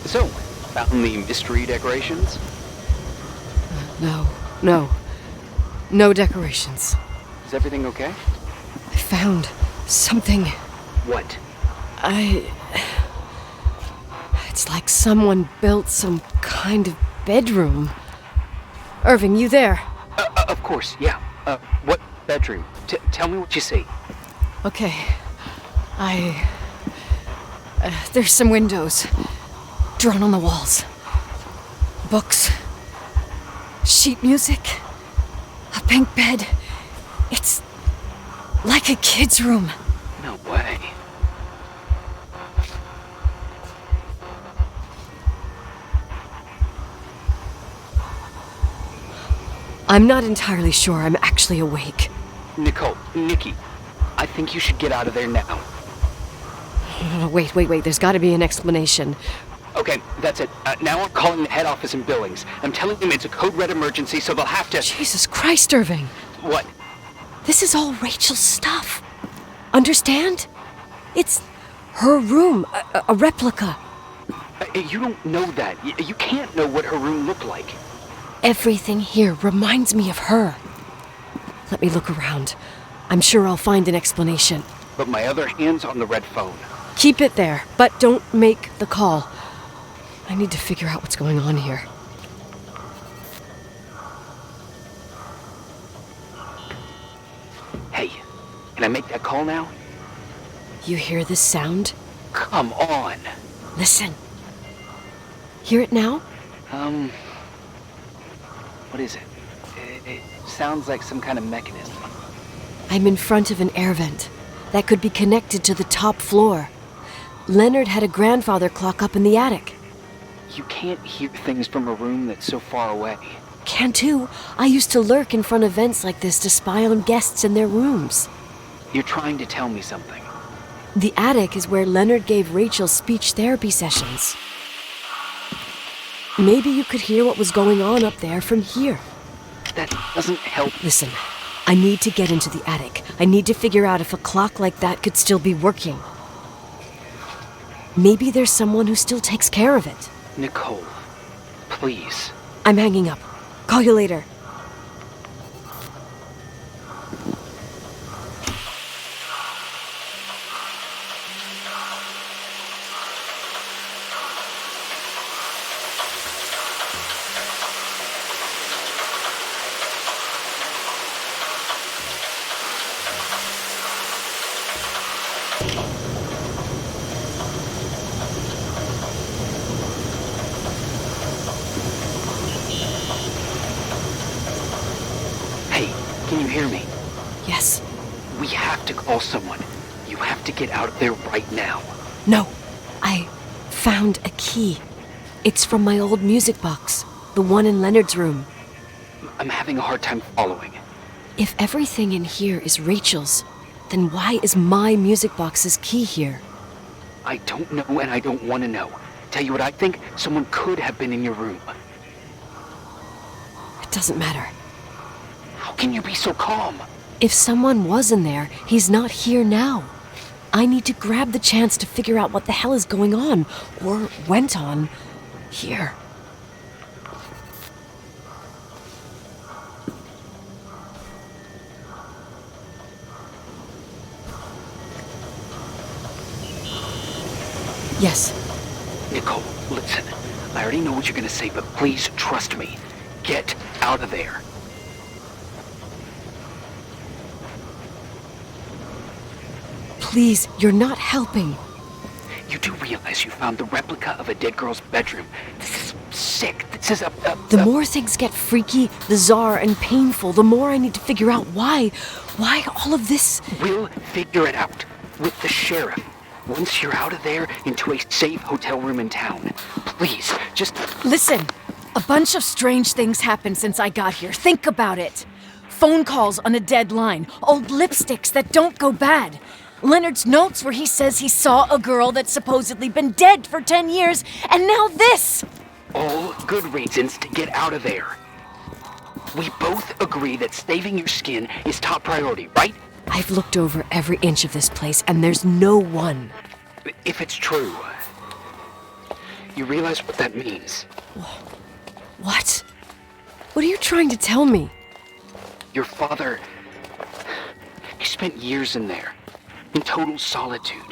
So, found the mystery decorations? No decorations. Is everything okay? I found something. What? It's like someone built some kind of bedroom. Irving, you there? Of course, yeah. What bedroom? Tell me what you see. Okay. There's some windows drawn on the walls. Books. Sheet music. A pink bed. It's like a kid's room. No way. I'm not entirely sure I'm actually awake. Nicole, Nikki, I think you should get out of there now. Wait. There's got to be an explanation. Okay, that's it. Now I'm calling the head office in Billings. I'm telling them it's a code red emergency, so they'll have to... Jesus Christ, Irving. What? This is all Rachel's stuff. Understand? It's her room, a replica. You don't know that. You can't know what her room looked like. Everything here reminds me of her. Let me look around. I'm sure I'll find an explanation. But my other hand's on the red phone. Keep it there, but don't make the call. I need to figure out what's going on here. Hey, can I make that call now? You hear this sound? Come on. Listen. Hear it now? What is it? It sounds like some kind of mechanism. I'm in front of an air vent that could be connected to the top floor. Leonard had a grandfather clock up in the attic. You can't hear things from a room that's so far away. Can too. I used to lurk in front of vents like this to spy on guests in their rooms. You're trying to tell me something. The attic is where Leonard gave Rachel speech therapy sessions. Maybe you could hear what was going on up there from here. That doesn't help. Listen, I need to get into the attic. I need to figure out if a clock like that could still be working. Maybe there's someone who still takes care of it. Nicole, please. I'm hanging up. Call you later. Can you hear me? Yes. We have to call someone. You have to get out of there right now. No. I found a key. It's from my old music box. The one in Leonard's room. I'm having a hard time following. If everything in here is Rachel's, then why is my music box's key here? I don't know and I don't want to know. Tell you what I think, someone could have been in your room. It doesn't matter. How can you be so calm? If someone was in there, he's not here now. I need to grab the chance to figure out what the hell is going on, or went on, here. Yes. Nicole, listen. I already know what you're gonna say, but please trust me. Get out of there. Please, you're not helping. You do realize you found the replica of a dead girl's bedroom. This is sick. This is The more things get freaky, bizarre, and painful, the more I need to figure out why all of this... We'll figure it out. With the sheriff. Once you're out of there, into a safe hotel room in town. Please, just... Listen, a bunch of strange things happened since I got here. Think about it. Phone calls on a dead line. Old lipsticks that don't go bad. Leonard's notes where he says he saw a girl that's supposedly been dead for 10 years, and now this! All good reasons to get out of there. We both agree that saving your skin is top priority, right? I've looked over every inch of this place, and there's no one. If it's true, you realize what that means. What? What are you trying to tell me? Your father... He spent years in there. In total solitude.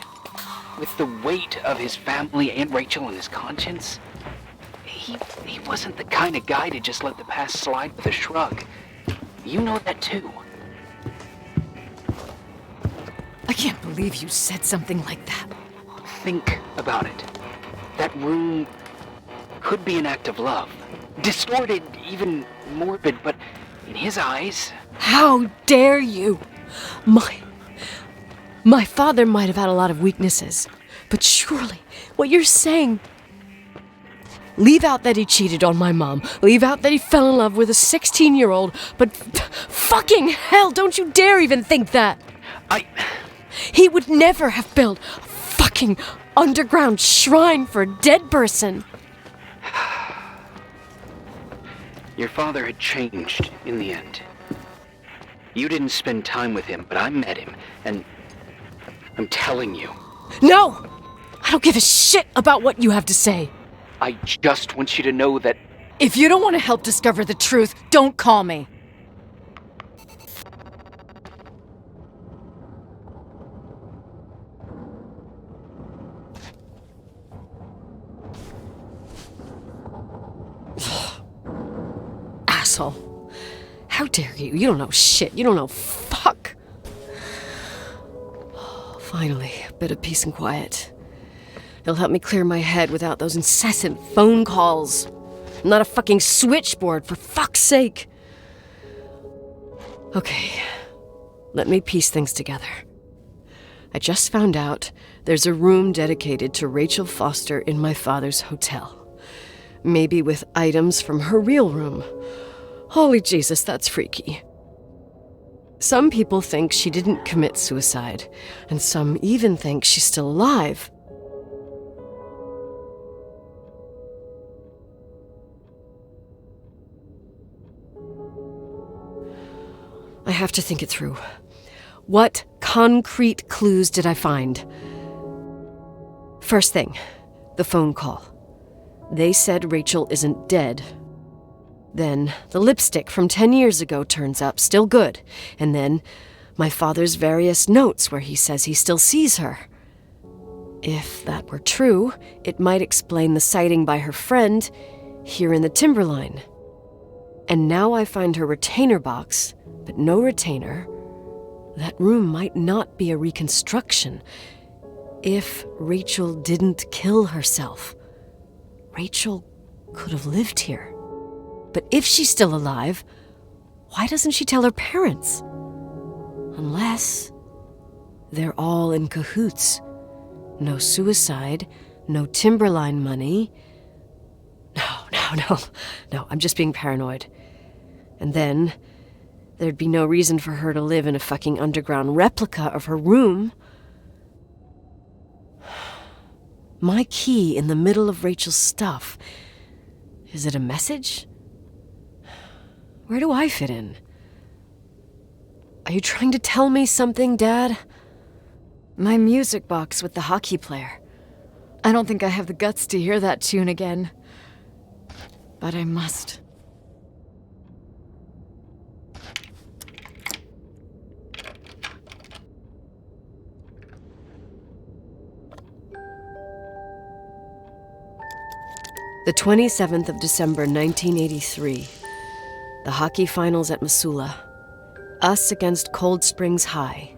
With the weight of his family and Rachel on his conscience. He wasn't the kind of guy to just let the past slide with a shrug. You know that too. I can't believe you said something like that. Think about it. That room could be an act of love. distorted, even morbid, but in his eyes... How dare you? My father might have had a lot of weaknesses, but surely what you're saying... Leave out that he cheated on my mom. Leave out that he fell in love with a 16-year-old, but fucking hell, don't you dare even think that! He would never have built a fucking underground shrine for a dead person. Your father had changed in the end. You didn't spend time with him, but I met him, and I'm telling you. No! I don't give a shit about what you have to say. I just want you to know that... If you don't want to help discover the truth, don't call me. Asshole. How dare you? You don't know shit. You don't know fuck. Finally, a bit of peace and quiet. It'll help me clear my head without those incessant phone calls. I'm not a fucking switchboard, for fuck's sake. Okay, let me piece things together. I just found out there's a room dedicated to Rachel Foster in my father's hotel. Maybe with items from her real room. Holy Jesus, that's freaky. Some people think she didn't commit suicide, and some even think she's still alive. I have to think it through. What concrete clues did I find? First thing, the phone call. They said Rachel isn't dead. Then the lipstick from 10 years ago turns up, still good. And then my father's various notes where he says he still sees her. If that were true, it might explain the sighting by her friend here in the Timberline. And now I find her retainer box, but no retainer. That room might not be a reconstruction. If Rachel didn't kill herself, Rachel could have lived here. But if she's still alive, why doesn't she tell her parents? Unless they're all in cahoots. No suicide, no Timberline money. No, I'm just being paranoid. And then there'd be no reason for her to live in a fucking underground replica of her room. My key in the middle of Rachel's stuff. Is it a message? Where do I fit in? Are you trying to tell me something, Dad? My music box with the hockey player. I don't think I have the guts to hear that tune again. But I must. The 27th of December, 1983. The hockey finals at Missoula. Us against Cold Springs High.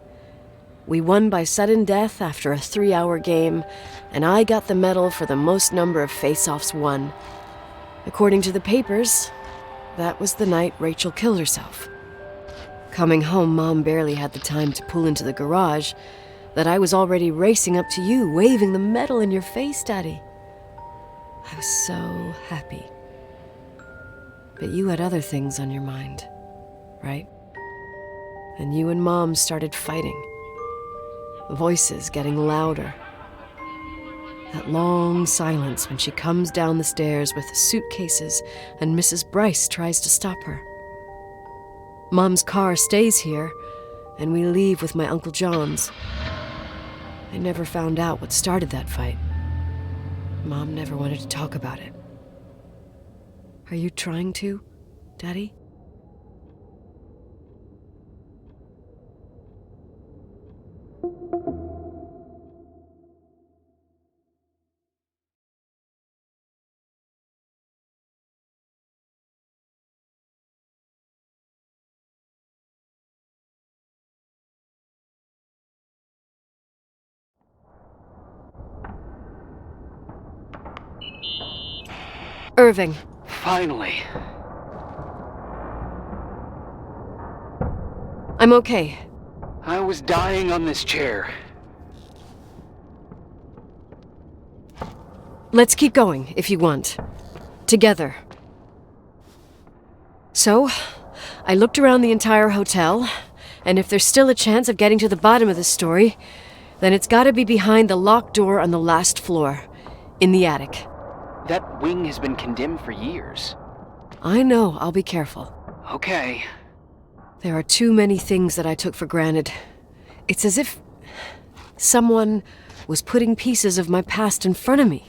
We won by sudden death after a 3-hour game, and I got the medal for the most number of face-offs won. According to the papers, that was the night Rachel killed herself. Coming home, Mom barely had the time to pull into the garage that I was already racing up to you, waving the medal in your face, Daddy. I was so happy. But you had other things on your mind, right? And you and Mom started fighting. Voices getting louder. That long silence when she comes down the stairs with the suitcases and Mrs. Bryce tries to stop her. Mom's car stays here, and we leave with my Uncle John's. I never found out what started that fight. Mom never wanted to talk about it. Are you trying to, Daddy? Irving. Finally. I'm okay. I was dying on this chair. Let's keep going, if you want. Together. So, I looked around the entire hotel, and if there's still a chance of getting to the bottom of this story, then it's gotta be behind the locked door on the last floor, in the attic. That wing has been condemned for years. I know, I'll be careful. Okay. There are too many things that I took for granted. It's as if someone was putting pieces of my past in front of me,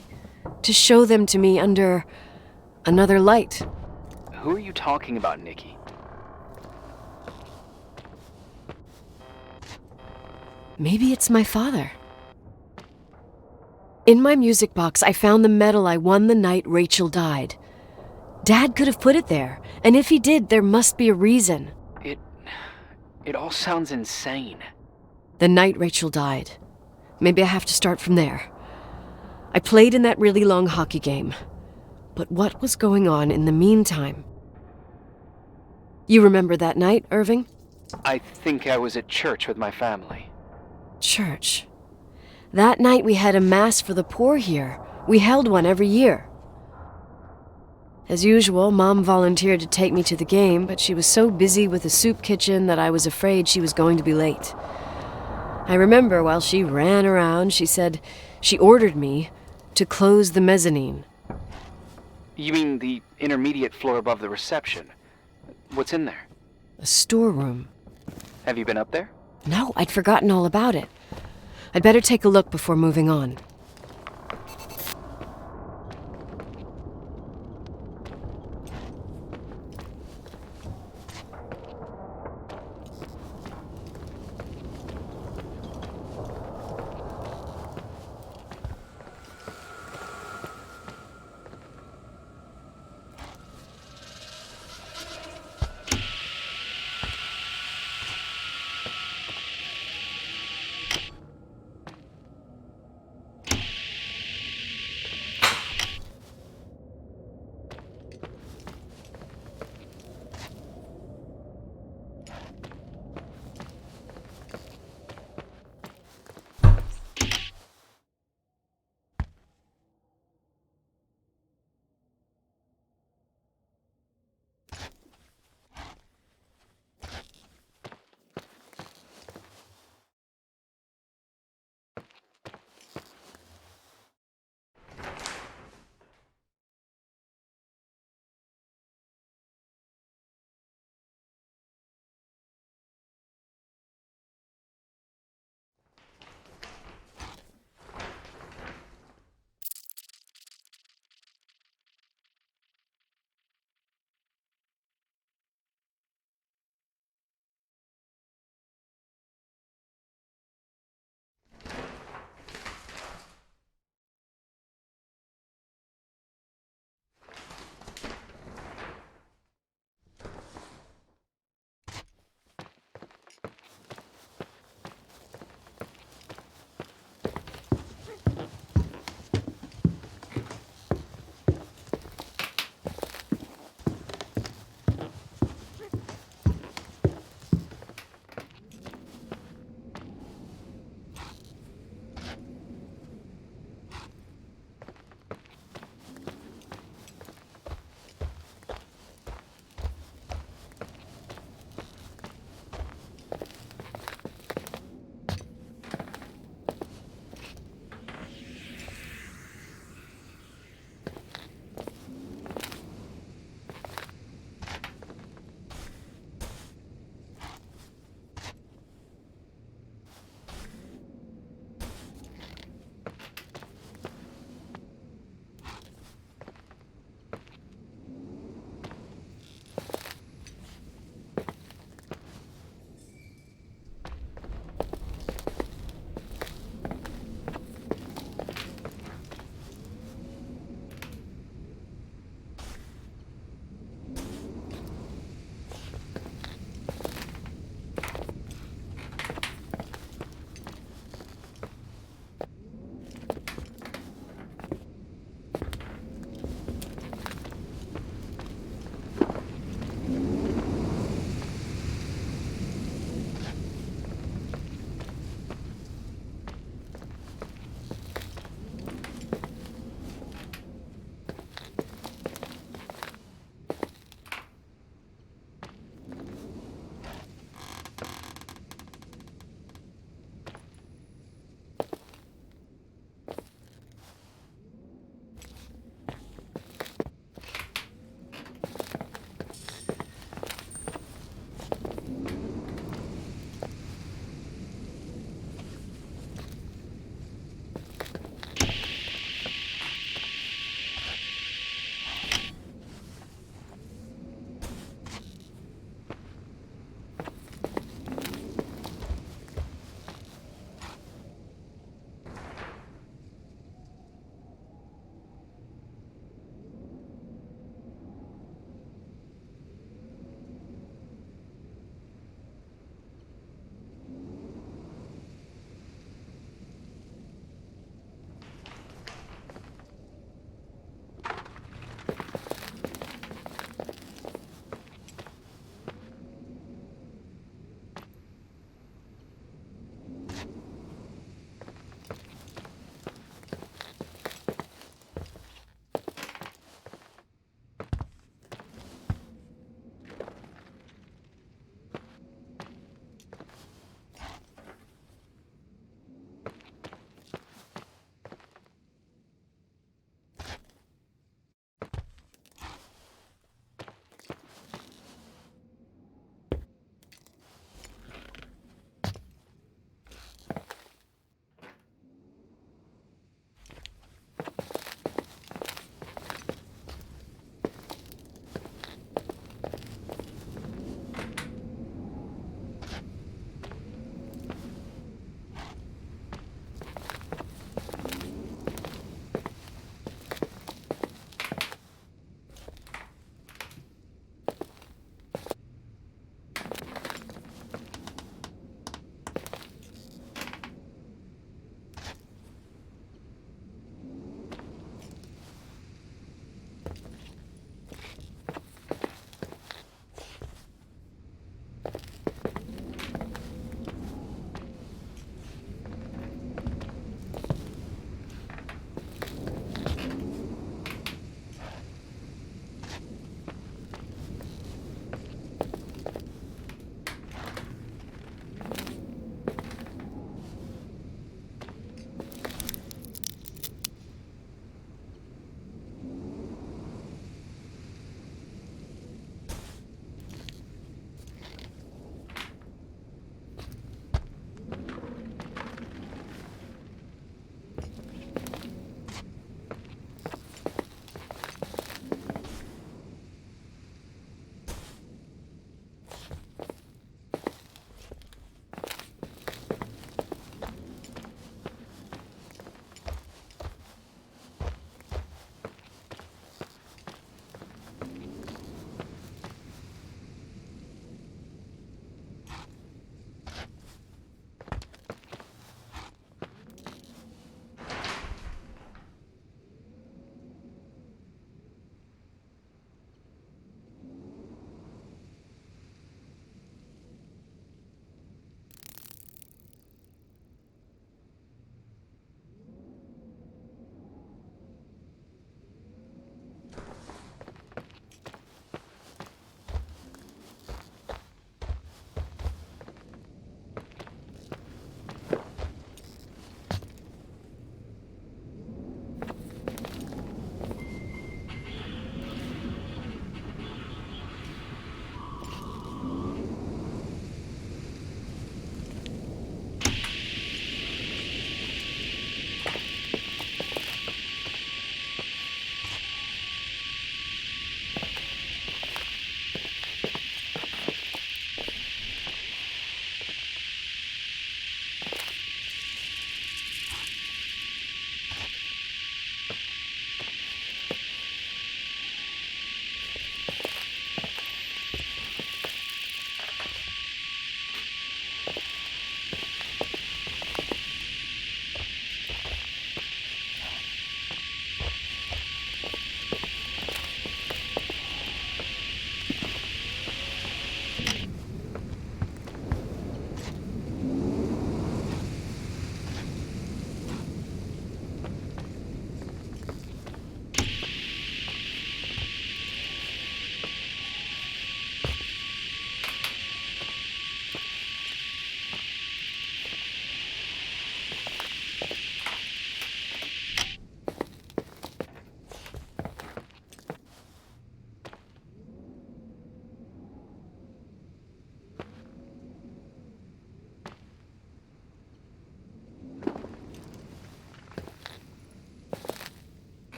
to show them to me under another light. Who are you talking about, Nikki? Maybe it's my father. In my music box, I found the medal I won the night Rachel died. Dad could have put it there, and if he did, there must be a reason. It all sounds insane. The night Rachel died. Maybe I have to start from there. I played in that really long hockey game. But what was going on in the meantime? You remember that night, Irving? I think I was at church with my family. Church. That night we had a mass for the poor here. We held one every year. As usual, Mom volunteered to take me to the game, but she was so busy with the soup kitchen that I was afraid she was going to be late. I remember while she ran around, she said she ordered me to close the mezzanine. You mean the intermediate floor above the reception? What's in there? A storeroom. Have you been up there? No, I'd forgotten all about it. I'd better take a look before moving on.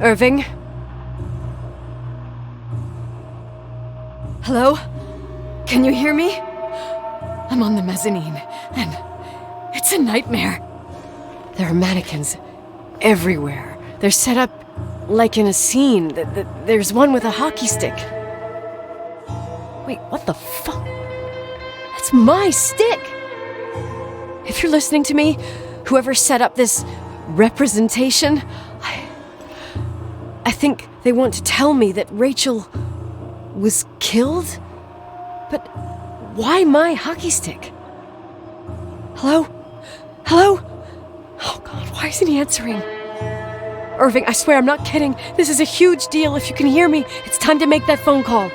Irving? Hello? Can you hear me? I'm on the mezzanine, and it's a nightmare. There are mannequins everywhere. They're set up like in a scene. There's one with a hockey stick. Wait, what the fuck? That's my stick! If you're listening to me, whoever set up this representation, I think they want to tell me that Rachel was killed? But why my hockey stick? Hello? Hello? Oh God, why isn't he answering? Irving, I swear I'm not kidding. This is a huge deal. If you can hear me, it's time to make that phone call.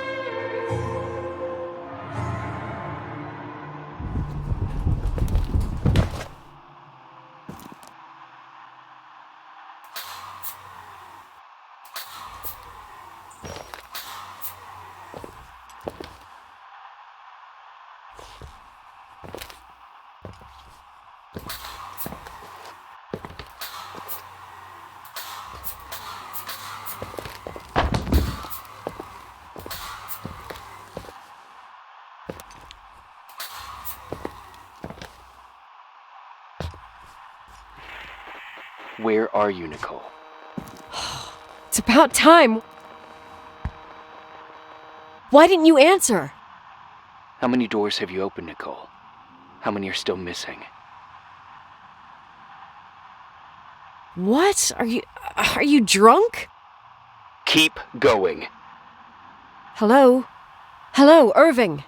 Where are you, Nicole? It's about time. Why didn't you answer? How many doors have you opened, Nicole? How many are still missing? What? Are you drunk? Keep going. Hello? Hello, Irving.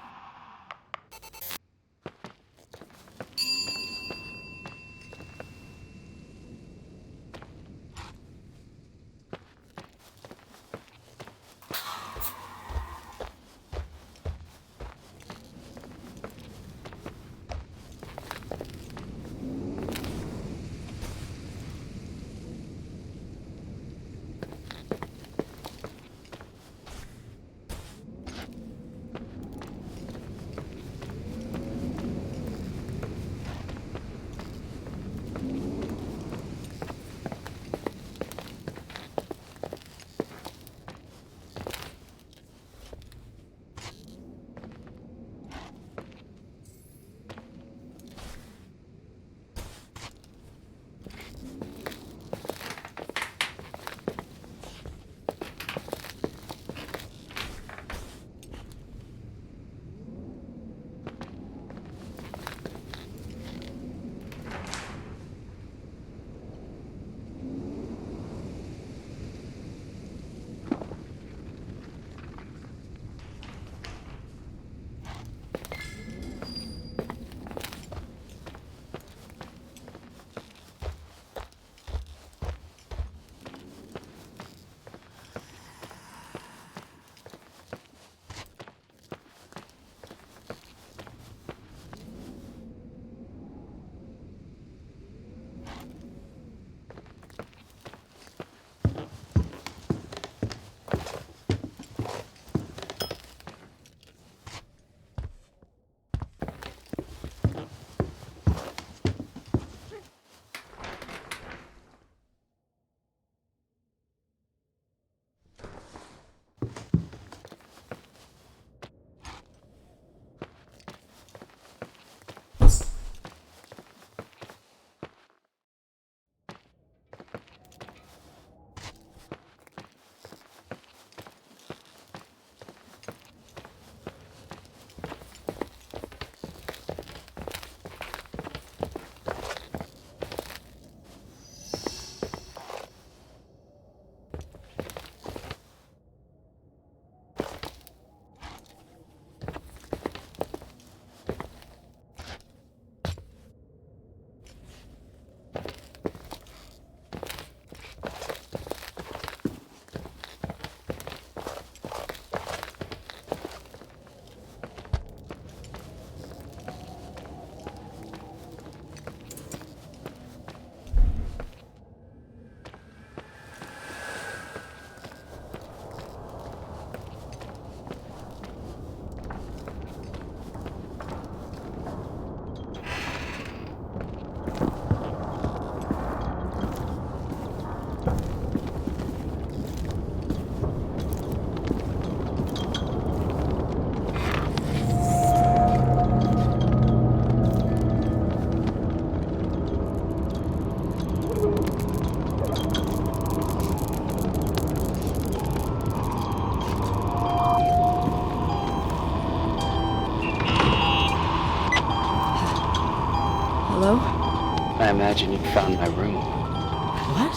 imagine you found my room. What?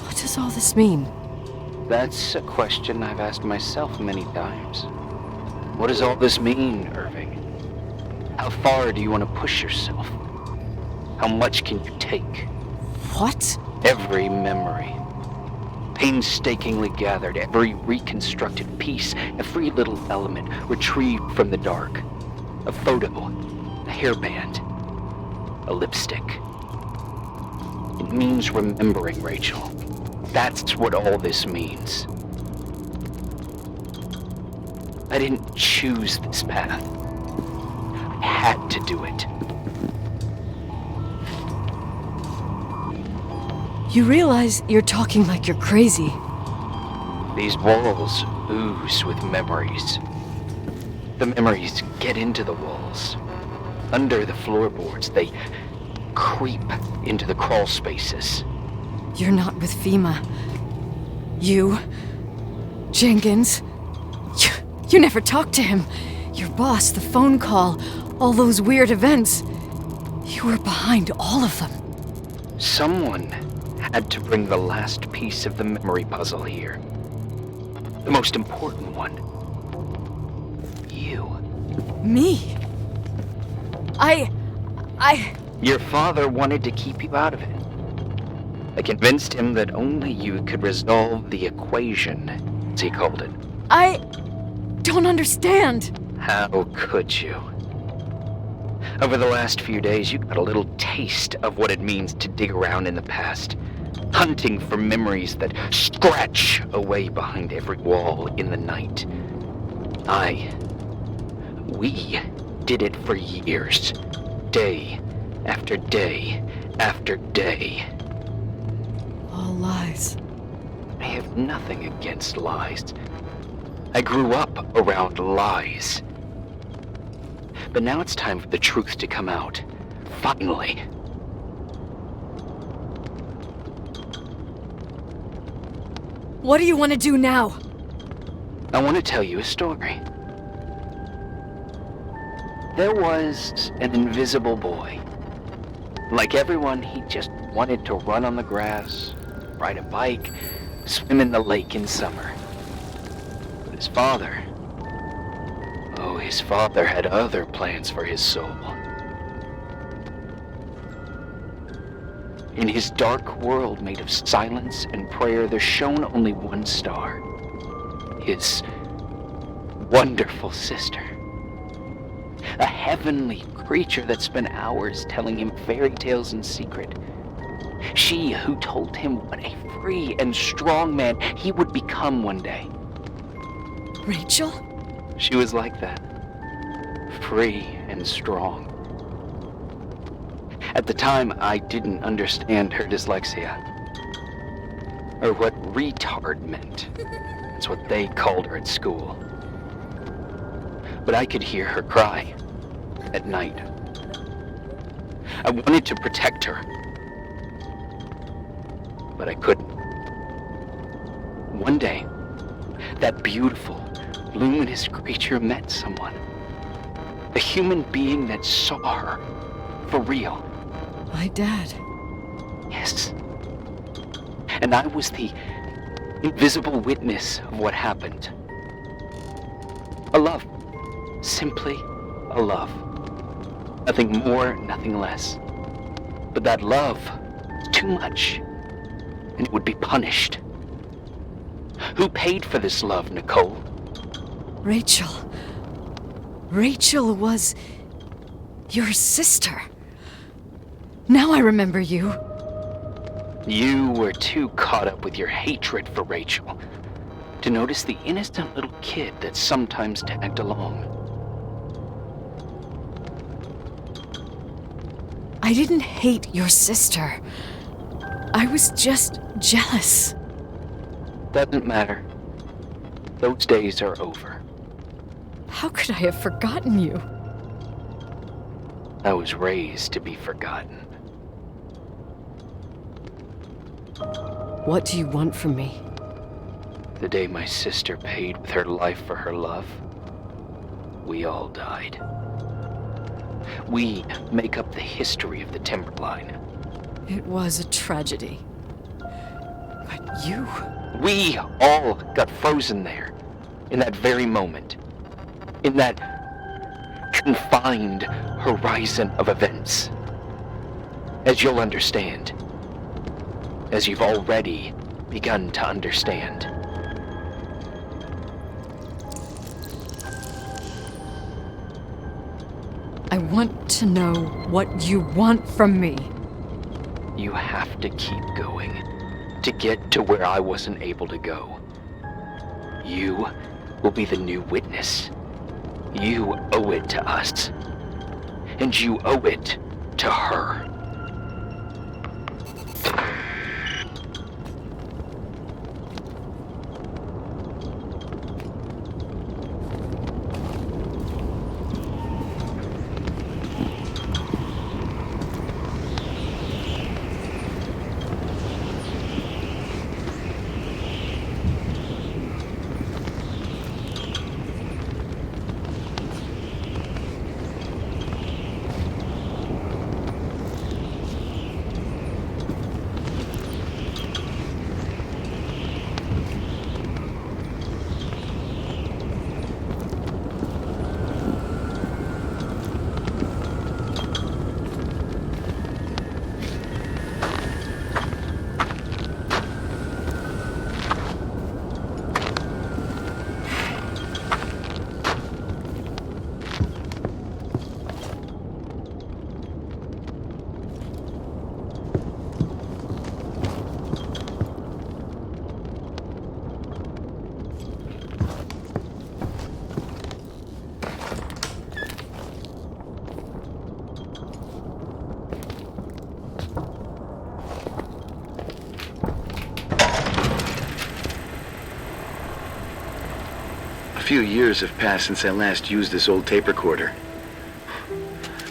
What does all this mean? That's a question I've asked myself many times. What does all this mean, Irving? How far do you want to push yourself? How much can you take? What? Every memory. Painstakingly gathered, every reconstructed piece, every little element retrieved from the dark. A photo, a hairband, a lipstick. It means remembering, Rachel. That's what all this means. I didn't choose this path. I had to do it. You realize you're talking like you're crazy. These walls ooze with memories. The memories get into the walls. Under the floorboards, they creep into the crawl spaces. You're not with FEMA. You... Jenkins... You never talked to him. Your boss, the phone call, all those weird events. You were behind all of them. Someone had to bring the last piece of the memory puzzle here. The most important one. You. Me? Your father wanted to keep you out of it. I convinced him that only you could resolve the equation, as he called it. I don't understand. How could you? Over the last few days, you got a little taste of what it means to dig around in the past, hunting for memories that scratch away behind every wall in the night. We did it for years, day after day after day. All lies. I have nothing against lies. I grew up around lies. But now it's time for the truth to come out. Finally. What do you want to do now? I want to tell you a story. There was an invisible boy. Like everyone, he just wanted to run on the grass, ride a bike, swim in the lake in summer. But his father had other plans for his soul. In his dark world made of silence and prayer, there shone only one star. His wonderful sister. A heavenly creature that spent hours telling him fairy tales in secret. She who told him what a free and strong man he would become one day. Rachel? She was like that. Free and strong. At the time, I didn't understand her dyslexia. Or what retard meant. That's what they called her at school. But I could hear her cry at night. I wanted to protect her. But I couldn't. One day, that beautiful, luminous creature met someone. A human being that saw her for real. My dad. Yes. And I was the invisible witness of what happened. A love. Simply a love. Nothing more, nothing less. But that love was too much, and it would be punished. Who paid for this love, Nicole? Rachel. Rachel was your sister. Now I remember you. You were too caught up with your hatred for Rachel to notice the innocent little kid that sometimes tagged along. I didn't hate your sister. I was just jealous. Doesn't matter. Those days are over. How could I have forgotten you? I was raised to be forgotten. What do you want from me? The day my sister paid with her life for her love, we all died. We make up the history of the Timberline. It was a tragedy. But you... We all got frozen there, in that very moment. In that confined horizon of events. As you'll understand. As you've already begun to understand. I want to know what you want from me. You have to keep going to get to where I wasn't able to go. You will be the new witness. You owe it to us. And you owe it to her. A few years have passed since I last used this old tape recorder.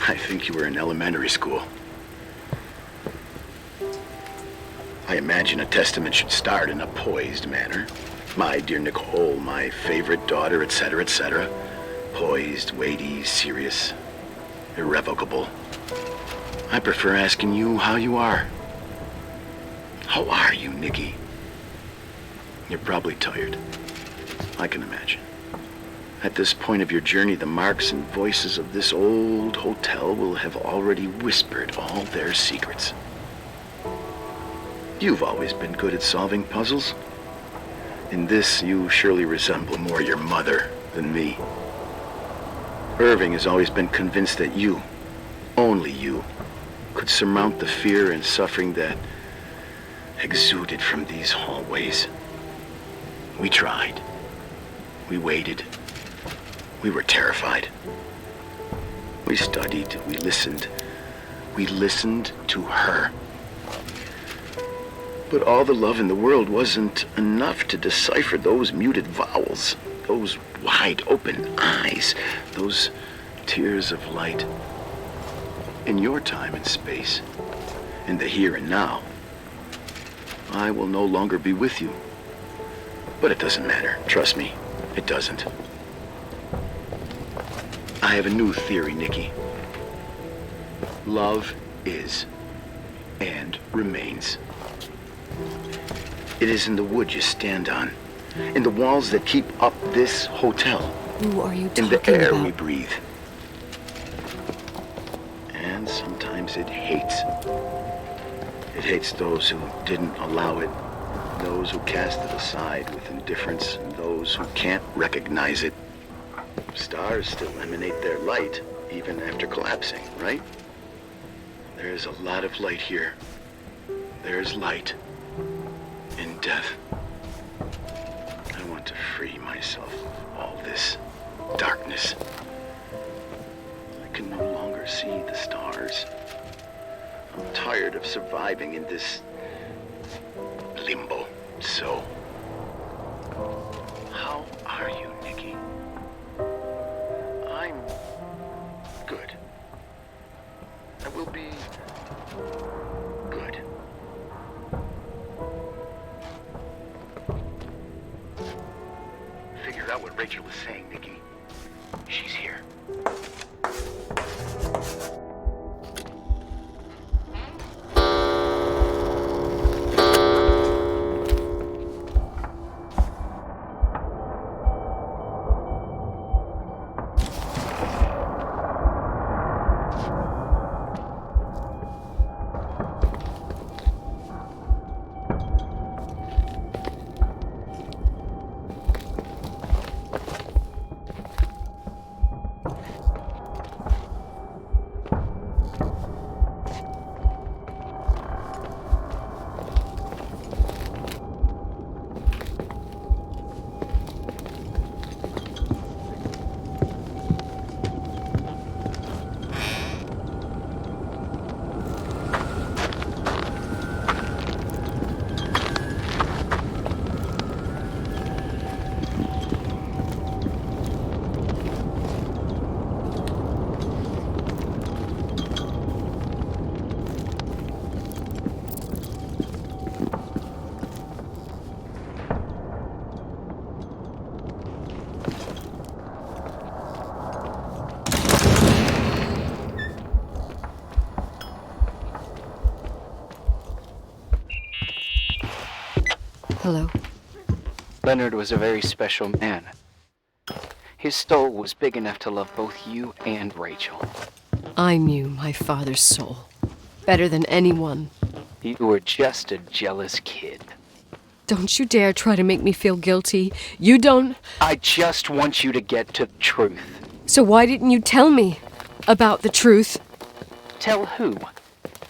I think you were in elementary school. I imagine a testament should start in a poised manner. My dear Nicole, my favorite daughter, etc., etc. Poised, weighty, serious, irrevocable. I prefer asking you how you are. How are you, Nikki? You're probably tired. I can imagine. At this point of your journey, the marks and voices of this old hotel will have already whispered all their secrets. You've always been good at solving puzzles. In this, you surely resemble more your mother than me. Irving has always been convinced that you, only you, could surmount the fear and suffering that exuded from these hallways. We tried. We waited. We were terrified. We studied. We listened. We listened to her. But all the love in the world wasn't enough to decipher those muted vowels, those wide open eyes, those tears of light. In your time and space, in the here and now, I will no longer be with you. But it doesn't matter. Trust me, it doesn't. I have a new theory, Nikki. Love is and remains. It is in the wood you stand on, in the walls that keep up this hotel, Who are you talking in the air about? we breathe. And sometimes it hates. It hates those who didn't allow it, those who cast it aside with indifference, and those who can't recognize it. Stars still emanate their light, even after collapsing, right? There's a lot of light here. There's light in death. I want to free myself of all this darkness. I can no longer see the stars. I'm tired of surviving in this limbo. So, how are you, Nikki? I'm good. I will be good. Figured out what Rachel was saying, Nikki. She's here. Hello. Leonard was a very special man. His soul was big enough to love both you and Rachel. I knew my father's soul better than anyone. You were just a jealous kid. Don't you dare try to make me feel guilty. You don't... I just want you to get to the truth. So why didn't you tell me about the truth? Tell who?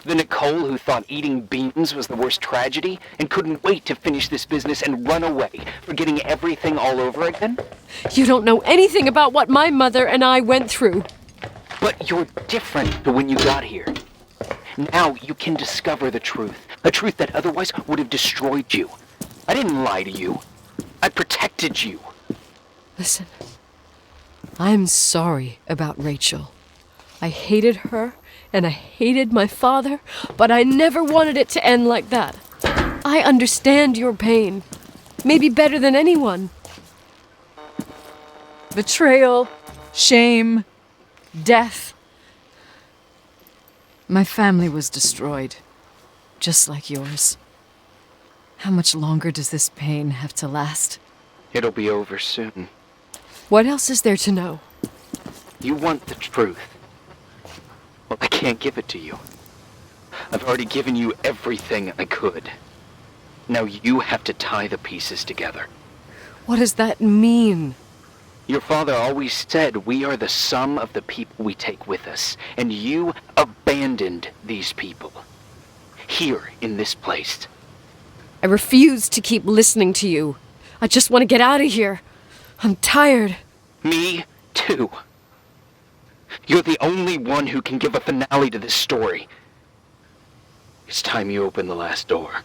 The Nicole who thought eating beans was the worst tragedy and couldn't wait to finish this business and run away, forgetting everything all over again? You don't know anything about what my mother and I went through. But you're different to when you got here. Now you can discover the truth, a truth that otherwise would have destroyed you. I didn't lie to you. I protected you. Listen, I'm sorry about Rachel. I hated her, and I hated my father, but I never wanted it to end like that. I understand your pain, maybe better than anyone. Betrayal, shame, death. My family was destroyed, just like yours. How much longer does this pain have to last? It'll be over soon. What else is there to know? You want the truth. Well, I can't give it to you. I've already given you everything I could. Now you have to tie the pieces together. What does that mean? Your father always said we are the sum of the people we take with us, and you abandoned these people. Here, in this place. I refuse to keep listening to you. I just want to get out of here. I'm tired. Me too. You're the only one who can give a finale to this story. It's time you open the last door.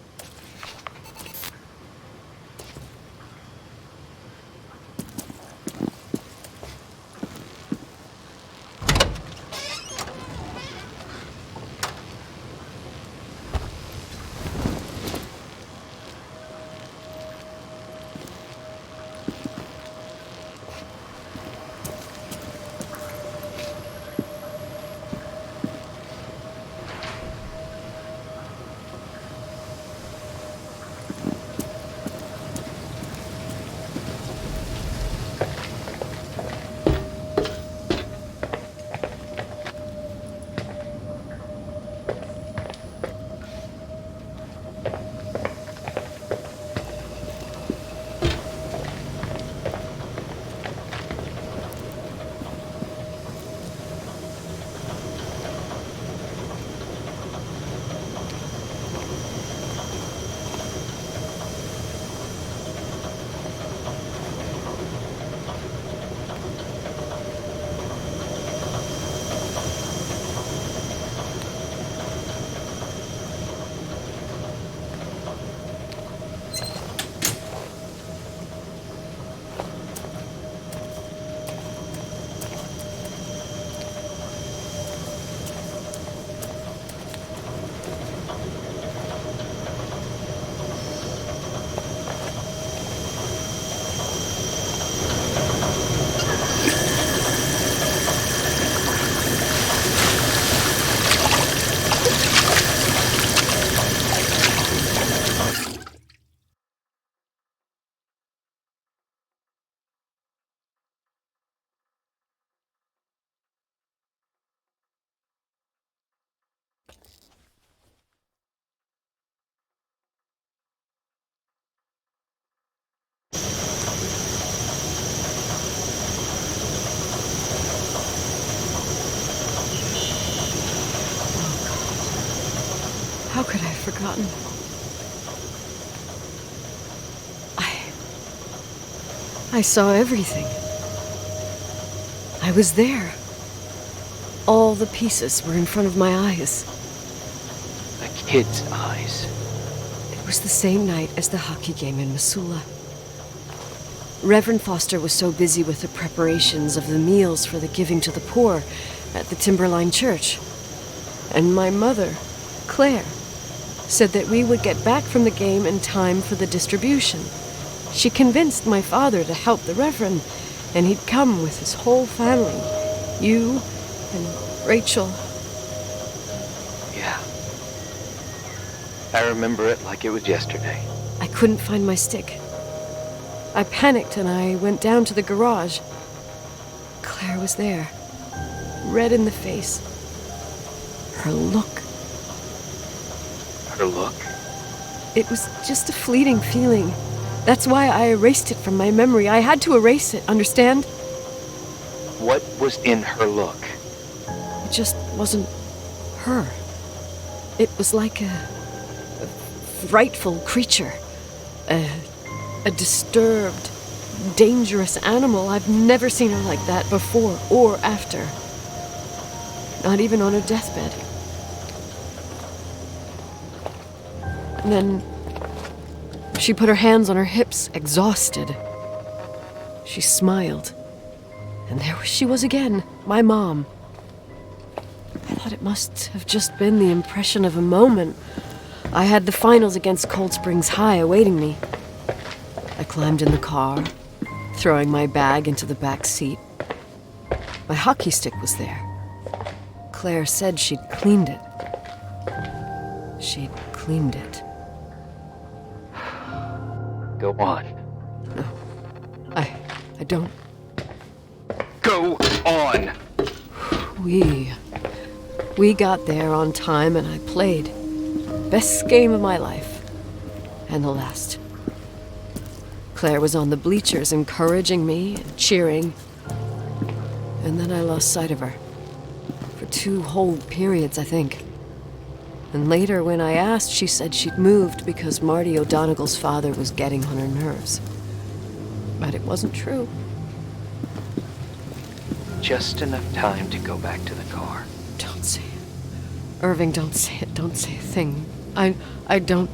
could I have forgotten? I saw everything. I was there. All the pieces were in front of my eyes. A kid's eyes. It was the same night as the hockey game in Missoula. Reverend Foster was so busy with the preparations of the meals for the giving to the poor at the Timberline Church. And my mother, Claire, said that we would get back from the game in time for the distribution. She convinced my father to help the Reverend, and he'd come with his whole family. You and Rachel. Yeah. I remember it like it was yesterday. I couldn't find my stick. I panicked and I went down to the garage. Claire was there, red in the face. Her look. Her look? It was just a fleeting feeling. That's why I erased it from my memory. I had to erase it, understand? What was in her look? It just wasn't her. It was like a frightful creature. A disturbed, dangerous animal. I've never seen her like that before or after. Not even on her deathbed. And then she put her hands on her hips, exhausted. She smiled. And there she was again, my mom. I thought it must have just been the impression of a moment. I had the finals against Cold Springs High awaiting me. I climbed in the car, throwing my bag into the back seat. My hockey stick was there. Claire said she'd cleaned it. She'd cleaned it. Go on. No, I don't. Go on! We got there on time and I played. Best game of my life. And the last. Claire was on the bleachers encouraging me and cheering. And then I lost sight of her. For 2 whole periods, I think. And later, when I asked, she said she'd moved because Marty O'Donegal's father was getting on her nerves. But it wasn't true. Just enough time to go back to the car. Don't say it. Irving, don't say it. Don't say a thing. I don't...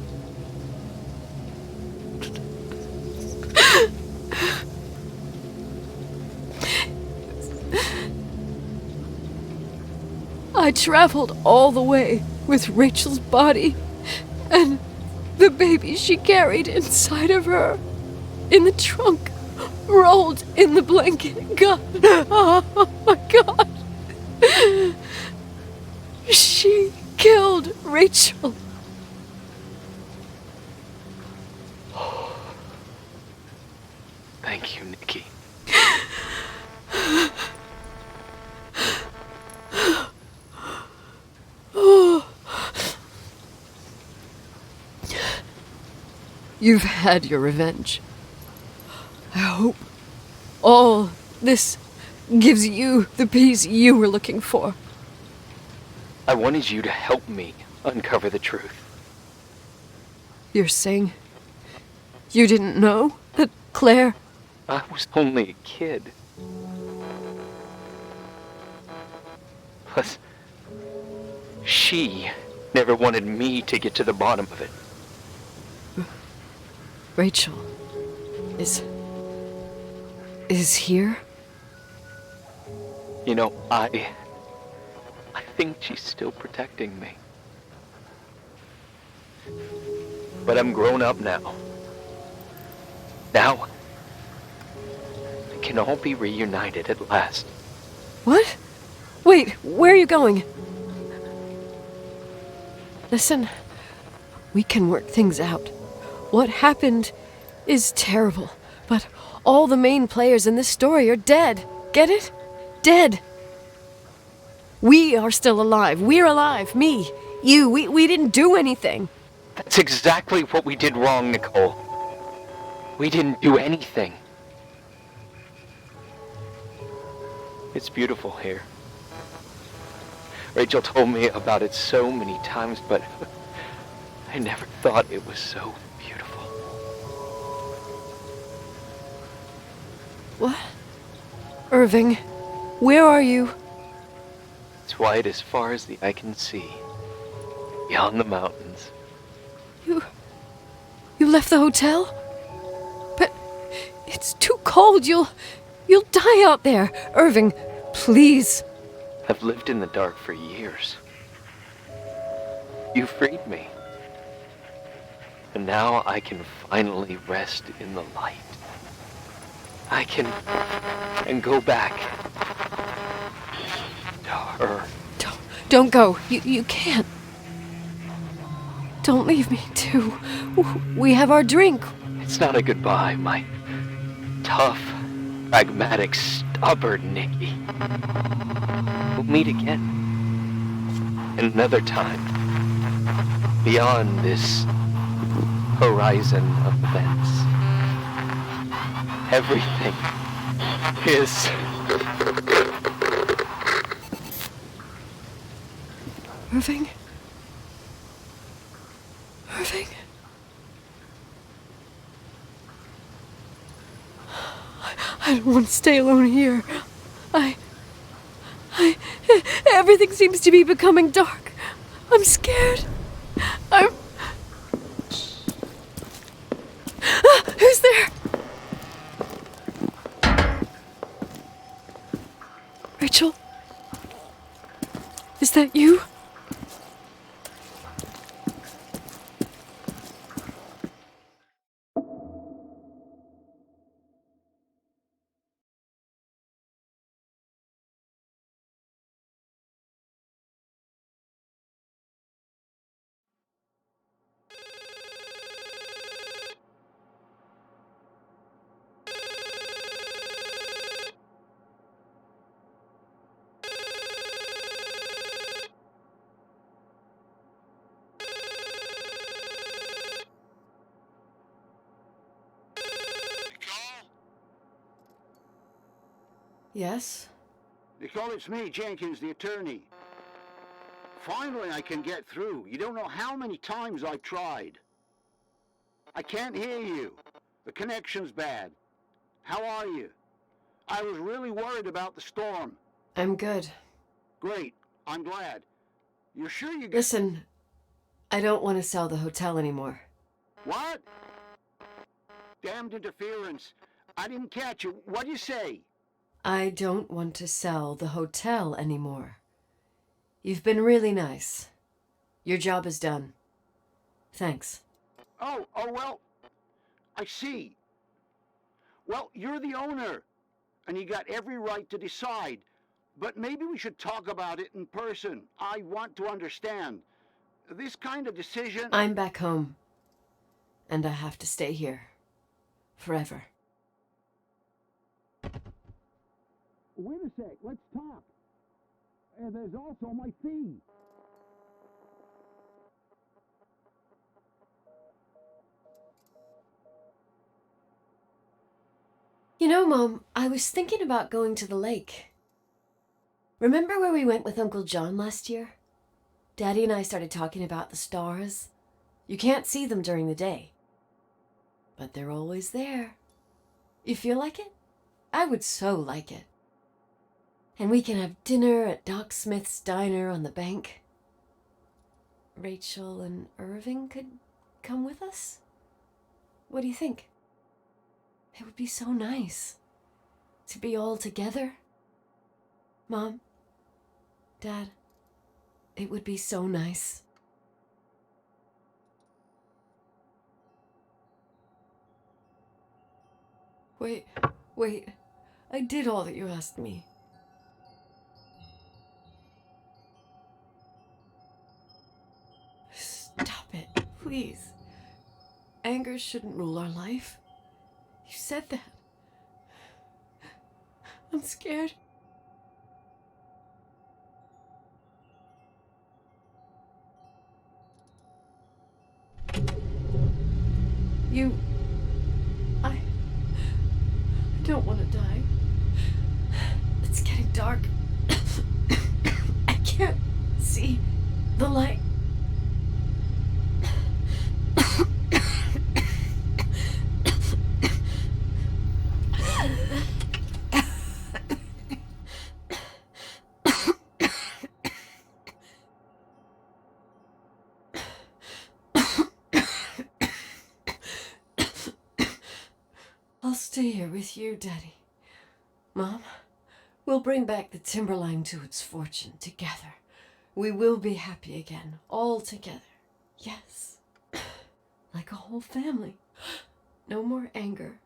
I traveled all the way with Rachel's body and the baby she carried inside of her in the trunk, rolled in the blanket. God, oh my God. She killed Rachel. Thank you, Nikki. You've had your revenge. I hope all this gives you the peace you were looking for. I wanted you to help me uncover the truth. You're saying you didn't know that Claire... I was only a kid. Plus, she never wanted me to get to the bottom of it. Rachel is here? You know, I think she's still protecting me. But I'm grown up now. Now, we can all be reunited at last. What? Wait, where are you going? Listen, we can work things out. What happened is terrible, but all the main players in this story are dead. Get it? Dead. We are still alive. We're alive. Me, you, we didn't do anything. That's exactly what we did wrong, Nicole. We didn't do anything. It's beautiful here. Rachel told me about it so many times, but I never thought it was so beautiful. What? Irving, where are you? It's white as far as the eye can see. Beyond the mountains. You left the hotel? But it's too cold. You'll die out there. Irving, please. I've lived in the dark for years. You freed me. And now I can finally rest in the light. I can go back to her. Don't go. You can't. Don't leave me, too. We have our drink. It's not a goodbye, my tough, pragmatic, stubborn Nikki. We'll meet again. Another time. Beyond this horizon of events. Everything is... Irving? Irving? I don't want to stay alone here. Everything seems to be becoming dark. I'm scared. Who's there? Rachel? Is that you? Yes? Nicole, it's me, Jenkins, the attorney. Finally, I can get through. You don't know how many times I've tried. I can't hear you. The connection's bad. How are you? I was really worried about the storm. I'm good. Great. I'm glad. You're sure you... Listen, I don't want to sell the hotel anymore. What? Damned interference. I didn't catch you. What'd you say? I don't want to sell the hotel anymore. You've been really nice. Your job is done. Thanks. Oh, well, I see. Well, you're the owner, and you got every right to decide. But maybe we should talk about it in person. I want to understand. This kind of decision... I'm back home, and I have to stay here. Forever. Wait a sec, let's talk. There's also my fee. You know, Mom, I was thinking about going to the lake. Remember where we went with Uncle John last year? Daddy and I started talking about the stars. You can't see them during the day, but they're always there. You feel like it? I would so like it. And we can have dinner at Doc Smith's diner on the bank. Rachel and Irving could come with us? What do you think? It would be so nice to be all together. Mom, Dad, it would be so nice. Wait. I did all that you asked me. Stop it, please. Anger shouldn't rule our life. You said that. I'm scared. I don't want to die. It's getting dark. I can't see the light. here with you, Daddy. Mom, we'll bring back the Timberline to its fortune together. We will be happy again, all together. Yes. Like a whole family. No more anger.